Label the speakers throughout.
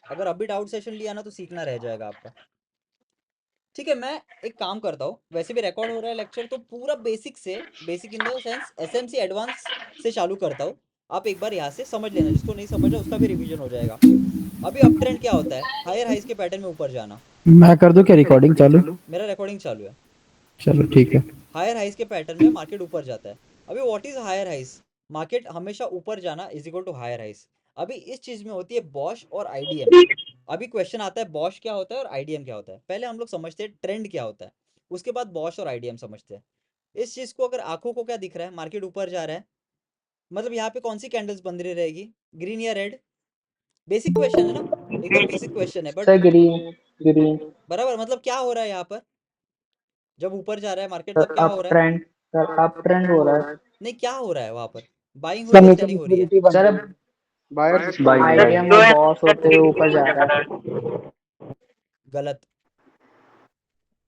Speaker 1: अगर अभी doubt session लिया ना तो सीखना रह जाएगा आपका। ठीक है, मैं एक काम करता हूँ, वैसे भी रिकॉर्ड हो रहा है लेक्चर, तो पूरा बेसिक से, basic in the sense SMC advance से चालू करता हूँ। आप एक बार यहाँ से समझ लेना, जिसको नहीं समझ रहा उसका भी रिवीजन हो जाएगा। अभी अप ट्रेंड क्या होता है, हायर हाइज के पैटर्न में ऊपर जाना।
Speaker 2: मैं कर दूं क्या रिकॉर्डिंग चालू?
Speaker 1: मेरा रिकॉर्डिंग चालू है।
Speaker 2: चलो ठीक है।
Speaker 1: हायर हाइज के पैटर्न में मार्केट ऊपर जाता है। अभी what is higher highs? Market हमेशा ऊपर जाना is equal to higher highs. अभी इस चीज में होती है बॉश और आईडीएम। अभी क्वेश्चन आता है बॉश क्या होता है और आईडीएम क्या होता है। पहले हम लोग समझते हैं ट्रेंड क्या होता है, उसके बाद बॉश और आईडीएम समझते हैं। इस चीज को अगर आंखों को क्या दिख रहा है, मार्केट ऊपर जा रहा है, मतलब यहाँ पे कौन सी कैंडल्स बंद रही रहेगी, ग्रीन या रेड? बेसिक क्वेश्चन है ना, एकदम बेसिक क्वेश्चन है बट
Speaker 3: सर ग्रीन। ग्रीन।
Speaker 1: बराबर। मतलब क्या हो रहा है यहाँ पर, जब ऊपर जा रहा है मार्केट तब
Speaker 3: सर
Speaker 1: क्या
Speaker 3: अप
Speaker 1: हो रहा है?
Speaker 3: ट्रेंड। सर अप ट्रेंड हो रहा है।
Speaker 1: नहीं, क्या हो रहा है वहां पर? बाइंग हो
Speaker 3: सर
Speaker 1: रही है,
Speaker 3: नीचे
Speaker 1: सेलिंग हो रही है?
Speaker 3: लिक्विडिटी बन
Speaker 4: सर
Speaker 3: रही
Speaker 4: अब
Speaker 3: है।
Speaker 4: बायर
Speaker 5: बाइंग
Speaker 3: आईडीएम
Speaker 5: बाइंग
Speaker 3: और बॉस होते हुए ऊपर जा रहा है।
Speaker 1: गलत।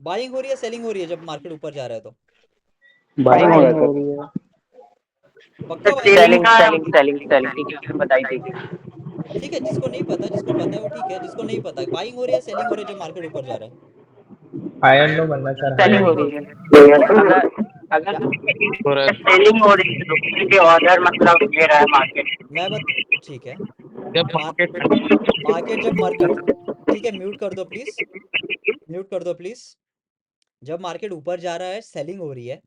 Speaker 1: बाइंग हो रही है, सेलिंग हो रही है जब मार्केट ऊपर जा रहा है तो?
Speaker 5: बाइंग हो रहा
Speaker 3: बाइंग
Speaker 5: है
Speaker 3: हो
Speaker 5: सर।
Speaker 3: रही है।
Speaker 1: पक्का बाइंग हो रही
Speaker 5: सेलिंग
Speaker 1: है?
Speaker 5: सेलिंग सेलिंग सेलिंग ठीक है, मैंने बताई थी।
Speaker 1: ठीक है, जिसको नहीं पता, जिसको पता है वो ठीक है, जिसको नहीं पता बाइंग हो रही है, सेलिंग हो रही है जब मार्केट ऊपर जा रहा है?
Speaker 2: हायर लो बनना सर,
Speaker 5: सेलिंग
Speaker 2: हायर
Speaker 5: हो
Speaker 2: लो।
Speaker 5: रही है।
Speaker 1: क्यों?
Speaker 5: अगर
Speaker 1: क्या?
Speaker 5: अगर
Speaker 2: हो रहा है
Speaker 5: सेलिंग हो रही है तो किसी के ऑर्डर मतलब ले रहा है मार्केट।
Speaker 1: मैं बत ठीक है।
Speaker 2: जब
Speaker 1: मार
Speaker 2: मार्केट
Speaker 1: मार्केट जब मार्केट ठीक है, म्यूट कर दो प्लीज, म्यूट कर दो प्लीज। जब मार्केट ऊपर जा रहा है सेलिंग हो रही है,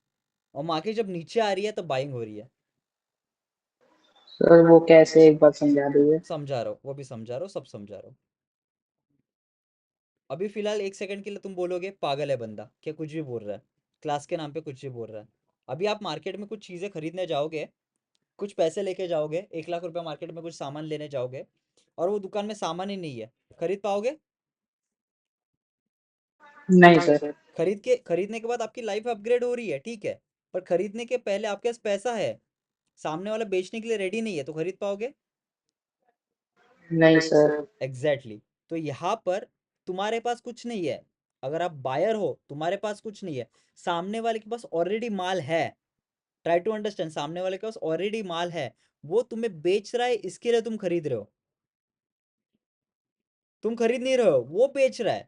Speaker 1: और मार्केट जब नीचे आ रही है तो बाइंग हो रही है।
Speaker 3: सर वो कैसे, एक बार समझा दीजिए।
Speaker 1: समझा रहा हूँ, वो भी समझा रहा हूँ, सब समझा रहा हूँ। अभी फिलहाल एक सेकंड के लिए तुम बोलोगे पागल है बंदा, क्या कुछ भी बोल रहा है, क्लास के नाम पे कुछ भी बोल रहा है। अभी आप मार्केट में कुछ चीज़ें खरीदने जाओगे, कुछ पैसे लेके जाओगे, 1 लाख रुपया मार्केट में कुछ सामान लेने जाओगे, और वो दुकान में सामान ही नहीं है, खरीद पाओगे?
Speaker 3: नहीं सर।
Speaker 1: खरीदने के बाद आपकी लाइफ अपग्रेड हो रही है, ठीक है, पर खरीदने के पहले आपके पास पैसा है, सामने वाला बेचने के लिए रेडी नहीं है, तो खरीद पाओगे?
Speaker 3: नहीं सर।
Speaker 1: Exactly exactly। तो यहाँ पर तुम्हारे पास कुछ नहीं है, अगर आप बायर हो तुम्हारे पास कुछ नहीं है, सामने वाले के पास ऑलरेडी माल है। ट्राई टू अंडरस्टैंड, सामने वाले के पास ऑलरेडी माल है, वो तुम्हें बेच रहा है, इसके लिए तुम खरीद रहे हो। तुम खरीद नहीं रहे हो, वो बेच रहा है।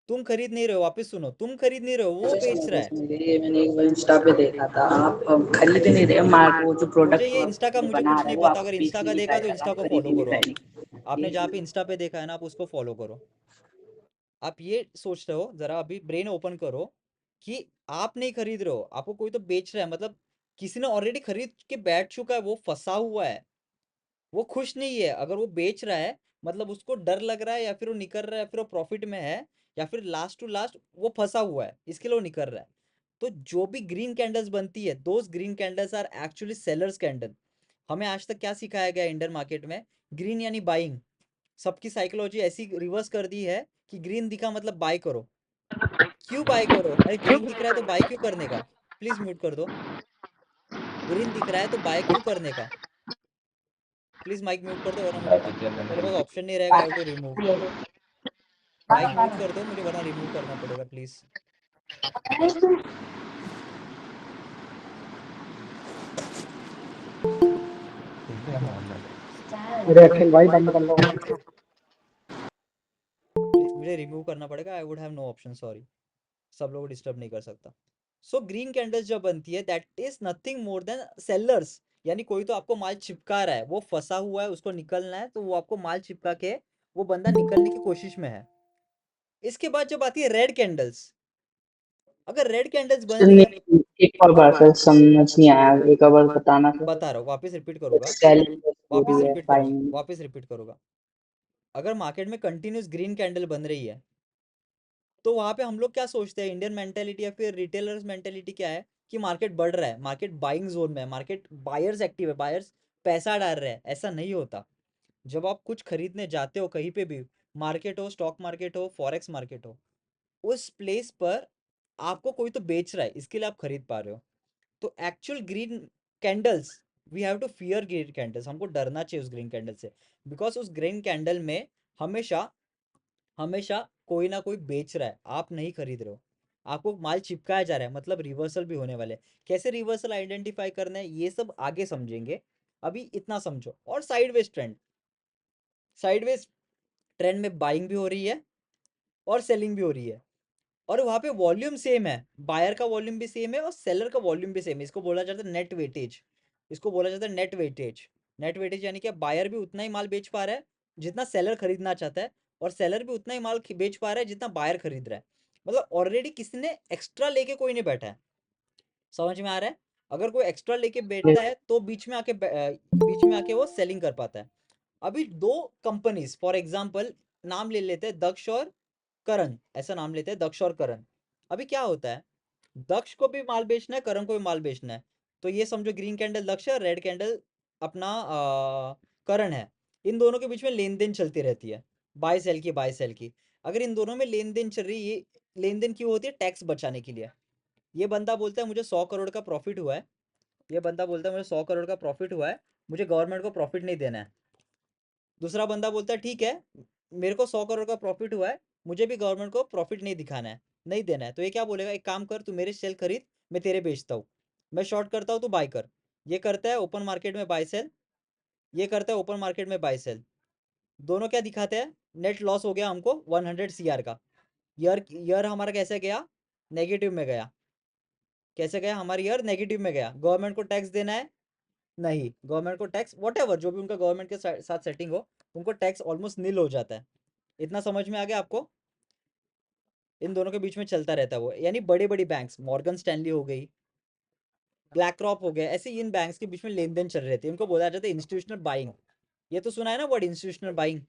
Speaker 1: तुम खरीद नहीं रहे हो, वापस सुनो, तुम खरीद नहीं रहे हो, वो
Speaker 3: मुझे
Speaker 1: बेच रहा
Speaker 3: समझ
Speaker 1: है।
Speaker 3: में गई, ये मैंने एक बार इंस्टा पे देखा था। आप खरीद नहीं रहे मार्क, वो जो
Speaker 1: मुझे
Speaker 3: प्रोडक्ट
Speaker 1: ये इंस्टा का मुझे
Speaker 3: बना
Speaker 1: कुछ
Speaker 3: रहा
Speaker 1: नहीं
Speaker 3: है वो
Speaker 1: पता,
Speaker 3: आपको
Speaker 1: अगर इंस्टा
Speaker 3: बेचने
Speaker 1: का
Speaker 3: की
Speaker 1: देखा
Speaker 3: ट्राई
Speaker 1: तो
Speaker 3: कर रहा है,
Speaker 1: इंस्टा
Speaker 3: आप
Speaker 1: को
Speaker 3: खरीद
Speaker 1: फॉलो
Speaker 3: ही नहीं
Speaker 1: करो
Speaker 3: रहे
Speaker 1: आप।
Speaker 3: हैं।
Speaker 1: आपने
Speaker 3: ये
Speaker 1: जहाँ पे इंस्टा पे देखा है ना, आप उसको फॉलो करो। आप ये सोच रहे हो, जरा अभी ब्रेन ओपन करो, कि आप नहीं खरीद रहे हो, आपको कोई तो बेच रहा है, मतलब किसी ने ऑलरेडी खरीद के बैठ चुका है, वो फंसा हुआ है, वो खुश नहीं है। अगर वो बेच रहा है, मतलब उसको डर लग रहा है, या फिर वो निकल रहा है, या फिर वो प्रॉफिट में है, या फिर लास्ट टू लास्ट वो फंसा हुआ है, इसके लिए वो निकल रहा है। तो जो भी ग्रीन कैंडल्स बनती है, those green candles are actually sellers candle. हमें आज तक क्या सिखाया गया इंडियन मार्केट में? ग्रीन यानी बाइंग। सबकी साइकोलॉजी ऐसी रिवर्स कर दी है कि ग्रीन दिखा मतलब बाय करो। क्यों बाय करो? अरे ग्रीन दिख रहा है तो बाय क्यों करने का? प्लीज म्यूट कर दो। ग्रीन दिख रहा है तो बाय क्यों करने का? प्लीज माइक म्यूट कर दो, वरना मुझे मेरे पास ऑप्शन नहीं रहेगा, I have to remove. Mic mute कर दो मुझे, वरना रिमूव करना पड़ेगा प्लीज।
Speaker 3: अरे अखिल भाई बंद कर लो।
Speaker 1: मुझे रिमूव करना पड़ेगा, I would have no option, sorry. सब लोग डिस्टर्ब नहीं कर सकता। सो ग्रीन कैंडल्स जब बनती है, that is nothing more than sellers. यानी कोई तो आपको माल चिपका रहा है, वो फंसा हुआ है, उसको निकलना है, तो वो आपको माल चिपका के, वो बंदा निकलने की कोशिश में है। इसके बाद जब आती है रेड कैंडल्स, अगर रेड कैंडल्स बन रही है,
Speaker 3: नहीं, एक और बार सर समझ नहीं आया, एक और बार बताना सर।
Speaker 1: बता रहा हूँ, वापस रिपीट करूंगा,
Speaker 3: सेलिंग हो
Speaker 1: वापस
Speaker 3: रही है,
Speaker 1: रिपीट करूंगा,
Speaker 3: बाइंग।
Speaker 1: वापस रिपीट करूंगा। अगर मार्केट में कंटिन्यूस ग्रीन कैंडल बन रही है, तो वहां पे हम लोग क्या सोचते हैं, इंडियन मेंटेलिटी या फिर रिटेलर्स मेंटेलिटी क्या है, कि मार्केट बढ़ रहा है, मार्केट बाइंग जोन में है, मार्केट बायर्स एक्टिव है, बायर्स पैसा डाल रहे हैं। ऐसा नहीं होता। जब आप कुछ खरीदने जाते हो कहीं पे भी, मार्केट हो, स्टॉक मार्केट हो, फॉरेक्स मार्केट हो, उस प्लेस पर आपको कोई तो बेच रहा है, इसके लिए आप खरीद पा रहे हो। तो actual green candles, we have to fear green candles, हमको डरना चाहिए उस ग्रीन कैंडल से। बिकॉज उस ग्रीन कैंडल में हमेशा हमेशा कोई ना कोई बेच रहा है, आप नहीं खरीद रहे हो, आपको माल चिपकाया जा रहा है, मतलब रिवर्सल भी होने वाले हैं। कैसे रिवर्सल आइडेंटिफाई करना है, ये सब आगे समझेंगे, अभी इतना समझो। और साइडवेज ट्रेंड, साइडवेज ट्रेंड में बाइंग भी हो रही है और सेलिंग भी हो रही है, और वहाँ पे वॉल्यूम सेम है, बायर का वॉल्यूम भी सेम है और सेलर का वॉल्यूम भी सेम है। इसको बोला जाता है नेट वेटेज, इसको बोला जाता है नेट वेटेज। नेट वेटेज यानी कि बायर भी उतना ही माल बेच पा रहा है जितना सेलर खरीदना चाहता है, और सेलर भी उतना ही माल बेच पा रहा है जितना बायर खरीद रहा है। मतलब ऑलरेडी किसी ने एक्स्ट्रा लेके कोई नहीं बैठा है। समझ में आ रहा है? अगर कोई एक्स्ट्रा लेके बैठता है तो बीच में आके वो सेलिंग कर पाता है। अभी दो कंपनीज फॉर एग्जांपल नाम ले लेते हैं, दक्ष और करण, ऐसा नाम लेते हैं, दक्ष और करण। अभी क्या होता है, दक्ष को भी माल बेचना है, करण को भी माल बेचना है, तो ये समझो ग्रीन कैंडल दक्ष है, रेड कैंडल अपना करण है। इन दोनों के बीच में लेन देन चलती रहती है, बाय सेल की बाय सेल की। अगर इन दोनों में लेन देन चल रही है, लेन देन क्यों होती है? टैक्स बचाने के लिए। ये बंदा बोलता है मुझे 100 करोड़ का प्रॉफिट हुआ है, ये बंदा बोलता है मुझे 100 करोड़ का प्रॉफिट हुआ है, मुझे गवर्नमेंट को प्रॉफिट नहीं देना है। दूसरा बंदा बोलता है ठीक है, मेरे को 100 करोड़ का प्रॉफिट हुआ है, मुझे भी गवर्नमेंट को प्रॉफिट नहीं दिखाना है, नहीं देना है। तो ये क्या बोलेगा, एक काम कर, तू मेरे शेयर खरीद, मैं तेरे बेचता हूँ, मैं शॉर्ट करता हूँ, तू बाय कर। ये करता है ओपन मार्केट में बाय सेल, ये करता है ओपन मार्केट में बाय सेल। दोनों क्या दिखाते हैं? नेट लॉस हो गया हमको 100 CR का। ईयर ईयर हमारा कैसे गया? नेगेटिव में गया। कैसे गया हमारा ईयर? नेगेटिव में गया। गवर्नमेंट को टैक्स देना है? नहीं। गवर्नमेंट को टैक्स वॉट जो भी उनका गवर्नमेंट के साथ सेटिंग हो, उनको टैक्स ऑलमोस्ट नील हो जाता है। इतना समझ में आ गया आपको? इन दोनों के बीच में चलता रहता है वो, यानी बड़ी बड़ी बैंक्स, मॉर्गन स्टैनली हो गई, ब्लैक रॉक हो गया, ऐसे इन बैंक्स के बीच में लेन देन चल रहे थे, इनको बोला जाता है इंस्टीट्यूशनल बाइंग। ये तो सुना है ना word, institutional buying.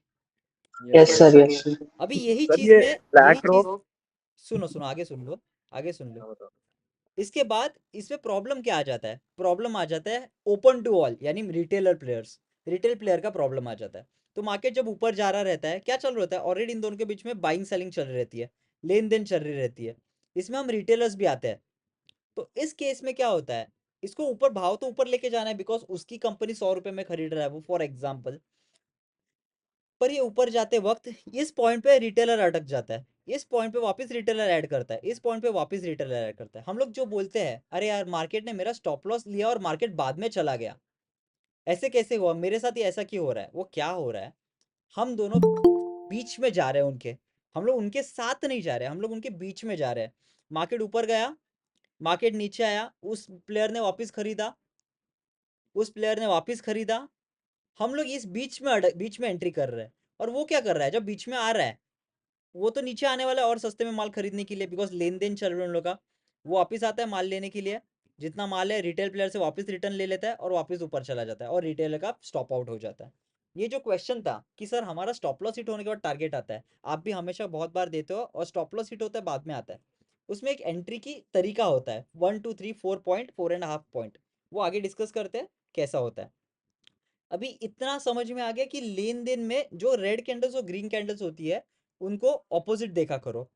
Speaker 3: Yes sir, yes sir.
Speaker 1: अभी यही
Speaker 4: सर
Speaker 1: चीज
Speaker 4: ये
Speaker 1: में यही
Speaker 4: ब्लैक
Speaker 1: चीज,
Speaker 4: रॉक
Speaker 1: सुनो सुनो आगे सुन लो, आगे सुन लो। इसके बाद इसमें प्रॉब्लम क्या आ जाता है? प्रॉब्लम आ जाता है ओपन टू ऑल, यानी रिटेलर प्लेयर्स, रिटेल प्लेयर का प्रॉब्लम आ जाता है। तो मार्केट जब ऊपर जा रहा रहता है, क्या चल रहा होता है? ऑलरेडी इन दोनों के बीच में बाइंग सेलिंग चल रही रहती है, लेन देन चल रही रहती है, इसमें हम रिटेलर्स भी आते हैं। तो इस केस में क्या होता है, इसको ऊपर भाव तो ऊपर लेके जाना है, बिकॉज उसकी कंपनी 100 रुपए में खरीद रहा है वो, फॉर एग्जाम्पल। पर ये ऊपर जाते वक्त इस पॉइंट पे रिटेलर अटक जाता है, इस पॉइंट पे वापस रिटेलर ऐड करता है, इस पॉइंट पे वापस रिटेलर ऐड करता है। हम लोग जो बोलते हैं अरे यार मार्केट ने मेरा स्टॉप लॉस लिया और मार्केट बाद में चला गया, ऐसे कैसे हुआ मेरे साथ, ये ऐसा क्यों हो रहा है? वो क्या हो रहा है, हम दोनों बीच में जा रहे हैं उनके, हम लोग उनके साथ नहीं जा रहे, हम लोग उनके बीच में जा रहे हैं। मार्केट ऊपर गया, मार्केट नीचे आया, उस प्लेयर ने वापस खरीदा, उस प्लेयर ने वापस खरीदा, हम लोग इस बीच में एंट्री कर रहे हैं। और वो क्या कर रहा है, जब बीच में आ रहा है वो तो नीचे आने वाला है और सस्ते में माल खरीदने के लिए, बिकॉज लेन देन चल रहा है उन लोग का। वो वापस आता है माल लेने के लिए, जितना माल है रिटेल प्लेयर से वापस रिटर्न ले लेता है और वापस ऊपर चला जाता है और रिटेलर का स्टॉप आउट हो जाता है। ये जो क्वेश्चन था कि सर हमारा स्टॉप लॉस हिट होने के बाद टारगेट आता है, आप भी हमेशा बहुत बार देते हो, और स्टॉप लॉस हिट होता है बाद में आता है। उसमें एक एंट्री की तरीका होता है, 1 2 3 4 पॉइंट, 4.5 पॉइंट, वो आगे डिस्कस करते हैं कैसा होता है। अभी इतना समझ में आ गया कि लेन देन में जो रेड कैंडल्स और ग्रीन कैंडल्स होती है उनको ऑपोजिट देखा करो।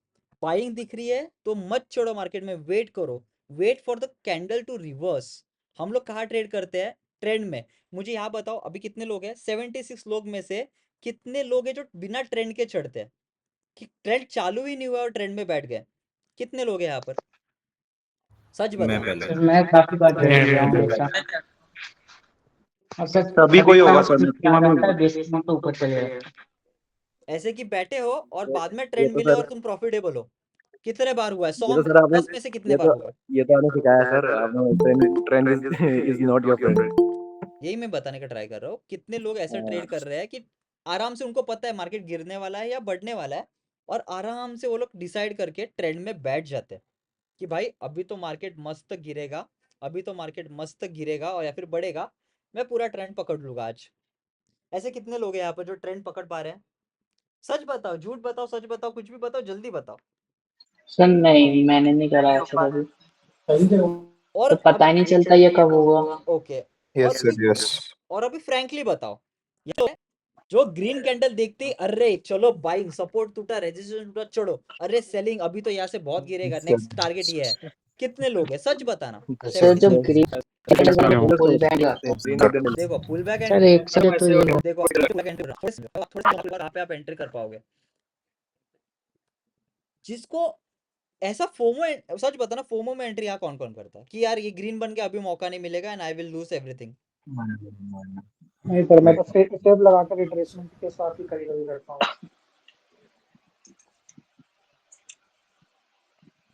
Speaker 1: बाइंग दिख रही है तो मत छोड़ो मार्केट में, वेट करो, wait for the candle to reverse. हम लोग कहाँ ट्रेड करते हैं? ट्रेंड में। मुझे यहाँ बताओ अभी कितने लोग हैं? 76 लोग में से कितने लोग हैं जो बिना ट्रेंड के चढ़ते हैं, कि ट्रेंड चालू ही नहीं हुआ और ट्रेंड में बैठ गए? कितने लोग हैं यहाँ पर? सच
Speaker 4: मैं
Speaker 1: बताओ।
Speaker 4: पहले
Speaker 3: सर मैं काफी बार ट्रेड किया हूँ ऐसा। और सर
Speaker 4: तभी
Speaker 3: कभी
Speaker 4: कोई होगा
Speaker 3: कभार
Speaker 4: सर,
Speaker 3: स्विंग आ
Speaker 4: मैक्सिमम ही
Speaker 3: जाता है,
Speaker 4: होगा।
Speaker 3: बेसिक में तो ऊपर चले जाता है।
Speaker 1: ऐसे कि बैठे हो और बाद में
Speaker 4: ये
Speaker 1: ट्रेंड
Speaker 4: तो
Speaker 1: मिले
Speaker 4: सर
Speaker 1: और तुम प्रॉफिटेबल हो? कितने बार हुआ है?
Speaker 4: ये
Speaker 1: 100
Speaker 4: तो
Speaker 1: में
Speaker 4: सर आपने
Speaker 1: 10 में से कितने
Speaker 4: ये
Speaker 1: बार
Speaker 4: तो
Speaker 1: हुआ है?
Speaker 4: ये तो आपने सिखाया सर, आपने trend is not your friend.
Speaker 1: यही मैं बताने का ट्राई कर रहा हूँ, कितने लोग ऐसा ट्रेड कर रहे हैं कि आराम से उनको पता है मार्केट गिरने वाला है या बढ़ने वाला है, और आराम से वो लोग डिसाइड करके ट्रेंड में बैठ जाते हैं कि भाई अभी तो मार्केट मस्त गिरेगा, अभी तो मार्केट मस्त गिरेगा और या फिर बढ़ेगा, मैं पूरा ट्रेंड पकड़ लूंगा आज। ऐसे कितने लोग हैं यहाँ पर जो ट्रेंड पकड़ पा रहे हैं? सच बताओ, झूठ बताओ, सच बताओ, कुछ भी बताओ, जल्दी बताओ।
Speaker 3: सर नहीं, मैंने नहीं करा ऐसा कभी, तो
Speaker 1: और
Speaker 3: पता
Speaker 1: अभी
Speaker 3: ही नहीं चलता ये कब होगा।
Speaker 1: ओके, और
Speaker 4: यस सर, यस।
Speaker 1: और अभी फ्रैंकली बताओ, ये जो ग्रीन कैंडल देखते ही अरे चलो बाइंग, सपोर्ट टूटा, रेजिस्टेंस टूटा, चढ़ो, अरे सेलिंग, अभी तो यहाँ से बहुत गिरेगा, नेक्स्ट टारगेट ये है। कितने लोग हैं सच बताना?
Speaker 3: सर जब
Speaker 1: 76।
Speaker 3: ग्रीन कैंडल फुल बैक जाता है,
Speaker 1: देखो पुल बैक
Speaker 3: सर एक से तो ये
Speaker 1: देखो थोड़ा पे आप एंटर कर पाओगे। जिसको ऐसा फोमो, सच बताना फोमो में एंट्री यहाँ कौन कौन करता है कि यार ये ग्रीन बन के अभी मौका नहीं मिलेगा and I will lose everything?
Speaker 3: नहीं, पर मैं तो टेप लगा कर रिट्रेसमेंट के साथ ही कभी कभी करता हूँ।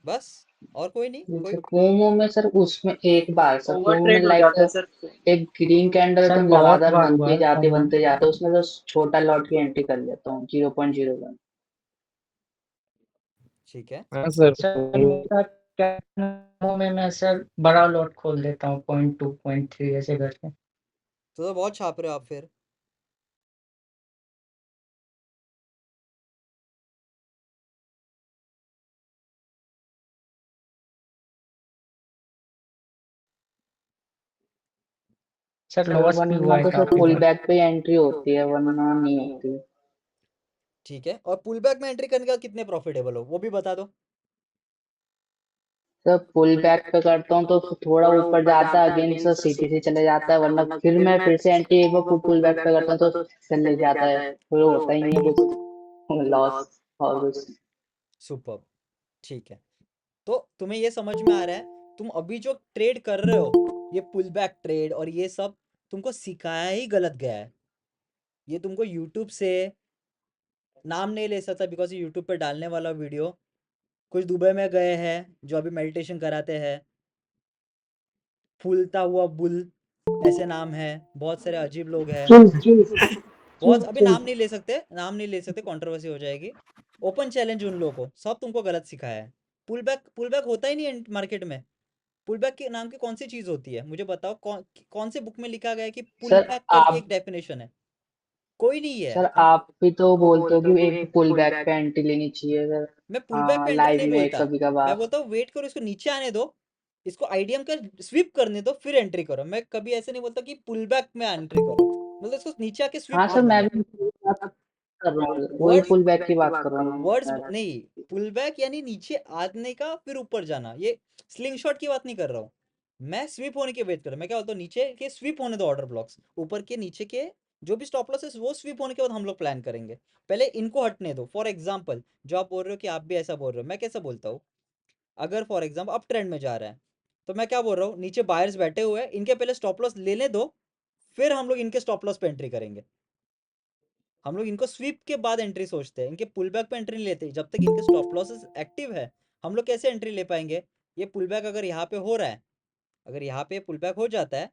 Speaker 1: बस और कोई नहीं, कोई
Speaker 3: जैसे कुओमो में सर, उसमें एक बार सर
Speaker 5: ओवर
Speaker 3: कुओमो में
Speaker 5: ट्रेड हो जाता है
Speaker 3: लाइक
Speaker 5: सर।
Speaker 3: एक ग्रीन कैंडल
Speaker 2: सर
Speaker 3: तुम
Speaker 2: बहुत
Speaker 3: लगातार
Speaker 2: बार हुआ है
Speaker 3: बनते जाते उसमें तो छोटा लॉट की एंट्री कर लेता हूँ 0.01।
Speaker 1: ठीक है।
Speaker 2: हाँ सर।
Speaker 3: सर मेरा कुओमो में मैं सर बड़ा लॉट खोल देता हूँ 0.2 0.3 ऐसे करके।
Speaker 1: तो बहुत छाप रहे हो आप फिर।
Speaker 3: सर लॉस भी हुआ है काफी पुल बैक पे एंट्री होती है वरना नहीं होती।
Speaker 1: ठीक है, और पुल बैक में एंट्री करने के बाद कितने प्रॉफिटेबल हो वो भी बता दो।
Speaker 3: सर पुल बैक पे करता हूँ तो थोड़ा ऊपर जाता है अगेन सर सीटीसी चले जाता है, वरना फिर मैं फिर से एंट्री एक बार पुल बैक पे करता हूँ तो चले जाता है, फिर होता ही नहीं है कुछ लॉस और कुछ।
Speaker 1: सुपर। ठीक है, तो तुम्हें ये समझ में आ रहा है, तुम अभी जो ट्रेड कर रहे हो ये पुल बैक ट्रेड और ये सब तुमको सिखाया ही गलत गया है। ये तुमको यूट्यूब से, नाम नहीं ले सकता बिकॉज ये यूट्यूब पे डालने वाला वीडियो, कुछ दुबई में गए हैं जो अभी मेडिटेशन कराते हैं, फूलता हुआ बुल ऐसे नाम है, बहुत सारे अजीब लोग हैं। बहुत अभी नाम नहीं ले सकते, नाम नहीं ले सकते, कंट्रोवर्सी हो जाएगी। ओपन चैलेंज उन लोगों को, सब तुमको गलत सिखाया है। पुल बैक होता ही नहीं है मार्केट में। पुल बैक के नाम की कौन सी चीज होती है मुझे बताओ, कौन से बुक में लिखा गया है कि पुल
Speaker 3: सर
Speaker 1: बैक करके एक
Speaker 3: आप
Speaker 1: डेफिनेशन है? कोई नहीं है।
Speaker 3: सर
Speaker 1: हम
Speaker 3: आप भी तो बोलते हो कि एक पुल बैक पे एंट्री लेनी चाहिए सर।
Speaker 1: मैं पुल बैक पे
Speaker 3: हाँ
Speaker 1: एंट्री नहीं
Speaker 3: लाइव में
Speaker 1: बोलता,
Speaker 3: कभी
Speaker 1: मैं
Speaker 3: कभार।
Speaker 1: बोलता हूँ वेट करो, इसको नीचे आने दो, इसको आईडीएम का स्वीप करने दो फिर एंट्री करो। मैं कभी ऐसे नहीं बोलता कि पुल बैक में एंट्री करो, मतलब इसको नीचे आके स्वीप
Speaker 3: हाँ सर
Speaker 1: करने
Speaker 3: मैं
Speaker 1: दो।
Speaker 3: भी बात कर रहा हूँ, वही
Speaker 1: वर्ड्स
Speaker 3: पुल बैक की बात कर रहा हूँ
Speaker 1: वर्ड्स
Speaker 3: मैं।
Speaker 1: नहीं, पुल बैक यानी नीचे आने का फिर ऊपर जाना, ये स्लिंग शॉट की बात नहीं कर रहा हूँ। मैं स्वीप होने की वेट कर रहा हूँ, मैं क्या बोलता हूँ, नीचे के स्वीप होने दो ऑर्डर ब्लॉक्स, ऊपर के नीचे के जो भी स्टॉप लॉस है वो स्वीप होने के बाद हम लोग प्लान करेंगे। पहले इनको हटने दो। फॉर एग्जाम्पल जो आप बोल रहे हो कि आप भी ऐसा बोल रहे हो, मैं कैसा बोलता हूँ, अगर फॉर एग्जाम्पल अप ट्रेंड में जा रहा है तो मैं क्या बोल रहा हूँ, नीचे बायर्स बैठे हुए हैं, इनके पहले स्टॉप लॉस लेने दो, फिर हम लोग इनके स्टॉप लॉस पे एंट्री करेंगे। हम लोग इनको स्वीप के बाद एंट्री सोचते हैं, इनके पुल बैक पे एंट्री नहीं लेते जब तक इनके स्टॉप लॉसेस एक्टिव है। हम लोग कैसे एंट्री ले पाएंगे? ये पुल बैक अगर यहाँ पे हो रहा है, अगर यहाँ पे पुल बैक हो जाता है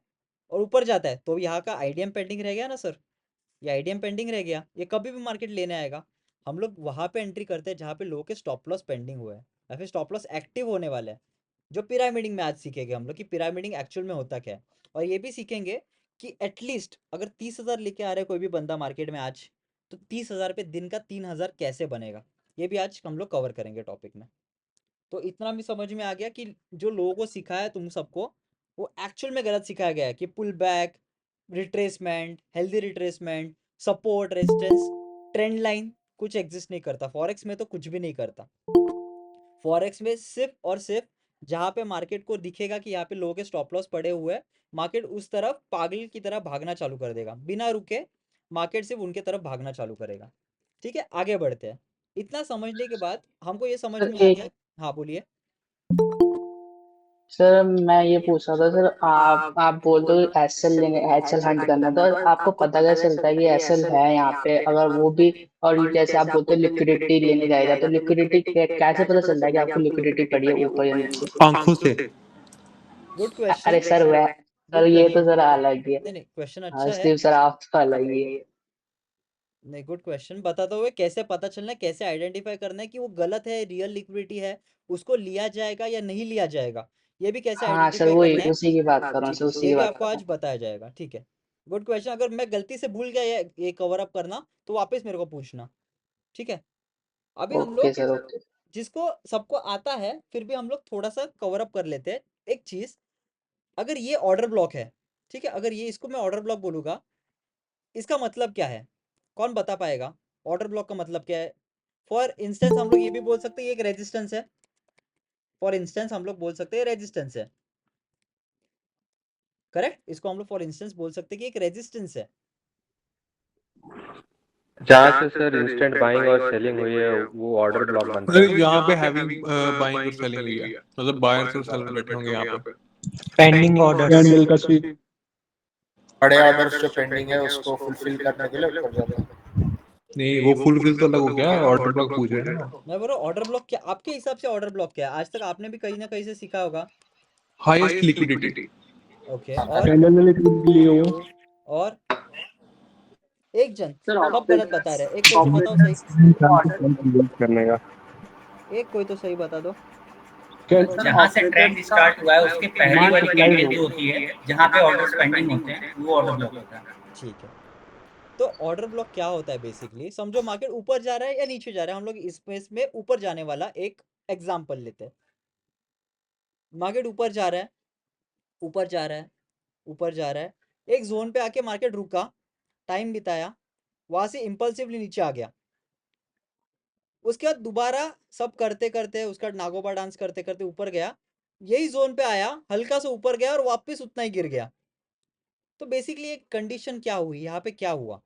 Speaker 1: और ऊपर जाता है तो यहाँ का आईडीएम पेंडिंग रह गया ना सर, ये आईडीएम पेंडिंग रह गया, ये कभी भी मार्केट लेने आएगा। हम लोग वहां पे एंट्री करते हैं जहाँ पे लोगों के स्टॉप लॉस पेंडिंग हुए हैं या फिर स्टॉप लॉस एक्टिव होने वाले हैं। जो पिरामिडिंग में आज सीखेंगे हम लोग कि पिरामिडिंग एक्चुअल में होता क्या है, और ये भी सीखेंगे कि एटलीस्ट अगर 30,000 लेके आ रहे कोई भी बंदा मार्केट में आज, तो 30,000 पे दिन का 3,000 कैसे बनेगा, ये भी आज हम लोग कवर करेंगे टॉपिक में। तो इतना भी समझ में आ गया कि जो लोगों को सिखाया तुम सबको वो एक्चुअल में गलत सिखाया गया है, कि pull back, retracement, healthy retracement, support, resistance, trend line कुछ एग्जिस्ट नहीं करता। फॉरेक्स में तो कुछ भी नहीं करता। फॉरेक्स में सिर्फ और सिर्फ जहाँ पे मार्केट को दिखेगा कि यहाँ पे लोगों के स्टॉप लॉस पड़े हुए हैं, मार्केट उस तरफ पागल की तरह भागना चालू कर देगा बिना रुके, मार्केट सिर्फ उनके तरफ भागना चालू करेगा। ठीक है, आगे बढ़ते हैं। इतना समझने के बाद हमको ये समझ
Speaker 3: सर
Speaker 1: में आ
Speaker 3: एक
Speaker 1: गया। हाँ बोलिए।
Speaker 3: सर मैं ये पूछ रहा था सर, आप बोलते हो एसएल लेंगे, एचएल हंट करना, तो आपको पता कैसे चलता है कि एसएल है यहाँ पे अगर वो भी, और जैसे आप बोलते हो लिक्विडिटी लेने जाएगा तो लिक्विडिटी कैसे पता चलता है कि आपको लिक्विडिटी पड़ी है ऊपर या नीचे?
Speaker 6: आंखों से।
Speaker 1: गुड
Speaker 3: अरे
Speaker 1: क्वेश्चन।
Speaker 3: सर वह सर
Speaker 1: गुड
Speaker 3: ये
Speaker 1: क्वेश्चन।
Speaker 3: तो सर अलग ही है।
Speaker 1: नहीं नहीं, क्वेश्चन
Speaker 3: हाँ
Speaker 1: अच्छा है।
Speaker 3: स्टीव सर आप तो अलग ही है।
Speaker 1: नहीं, गुड क्वेश्चन। बताते हुए कैसे पता चलना है, कैसे आइडेंटिफाई करना है कि वो गलत है, रियल लिक्विडिटी है, उसको लिया जाएगा या नहीं लिया जाएगा, ये भी कैसे
Speaker 3: हाँ सर
Speaker 1: आइडेंटिफाई
Speaker 3: वही
Speaker 1: करना है।
Speaker 3: उसी की बात कर रहा हूँ
Speaker 1: ठीक
Speaker 3: सर,
Speaker 1: है,
Speaker 3: उसी
Speaker 1: ये
Speaker 3: की
Speaker 1: भी
Speaker 3: बात
Speaker 1: आपको
Speaker 3: कर रहा
Speaker 1: आज बताया जाएगा। ठीक है, गुड क्वेश्चन। अगर मैं गलती से भूल गया ये कवर अप करना तो वापस मेरे को पूछना। ठीक है, अभी
Speaker 3: हूँ।
Speaker 1: हम
Speaker 3: ओके
Speaker 1: लोग
Speaker 3: सर ओके।
Speaker 1: जिसको सबको आता है फिर भी हम लोग थोड़ा सा कवर अप कर लेते हैं। एक चीज, अगर ये ऑर्डर ब्लॉक है, ठीक है, अगर ये इसको मैं ऑर्डर ब्लॉक बोलूंगा, इसका मतलब क्या है? कौन बता पाएगा ऑर्डर ब्लॉक का मतलब क्या है? फॉर इंस्टेंस हम लोग ये भी बोल सकते हैं ये एक रेजिस्टेंस है। फॉर इंस्टेंस हम लोग बोल सकते हैं रेजिस्टेंस है। करेक्ट, इसको हम लोग फॉर इंस्टेंस बोल सकते हैं कि एक रेजिस्टेंस है।
Speaker 4: जहाँ से सर इंस्टेंट बाइंग और सेलिंग हुई है वो ऑर्डर ब्लॉक बनता
Speaker 6: मतलब
Speaker 4: है।
Speaker 6: यहाँ पे हैविंग बाइंग और सेलिंग हुई है, मतलब बायर्स और सेलर बैठे होंगे यहाँ पे।
Speaker 2: Pending order.
Speaker 7: कैंडल का स्वीप। बड़े ऑर्डर्स जो पेंडिंग है उसको फुलफिल करने के लिए ऊपर जाता है।
Speaker 6: नहीं, वो फुलफिल तो अलग हो गया, ऑर्डर ब्लॉक पूछ रहे हैं ना।
Speaker 1: मैं बोल रहा हूँ ऑर्डर ब्लॉक क्या आपके हिसाब से ऑर्डर ब्लॉक क्या है? आज तक आपने भी कहीं ना कहीं से सीखा होगा।
Speaker 6: Highest liquidity.
Speaker 1: ओके और और एक जन सब गलत बता रहे हैं। एक कोई तो बताओ सही,
Speaker 7: करने का
Speaker 1: एक कोई तो सही बता दो।
Speaker 5: जहाँ से ट्रेंड स्टार्ट हुआ है उसके पहली वाली कैंडल जो होती है जहाँ पे ऑर्डर्स पेंडिंग होते हैं वो ऑर्डर ब्लॉक होता है।
Speaker 1: ठीक है, तो ऑर्डर ब्लॉक क्या होता है? बेसिकली समझो मार्केट ऊपर जा रहा है या नीचे जा रहा है। हम लोग इसमें ऊपर जाने वाला एक एग्जांपल लेते हैं। मार्केट ऊपर जा रहा है, ऊपर जा रहा है, ऊपर जा रहा है, एक जोन पे आके मार्केट रुका, टाइम बिताया, वहां से इंपल्सिवली नीचे आ गया। उसके बाद दोबारा सब करते करते उसका नागोबा डांस करते करते ऊपर गया, यही जोन पे आया, हल्का सा ऊपर गया और वापस उतना ही गिर गया। तो बेसिकली एक कंडीशन क्या हुई यहाँ पे? क्या हुआ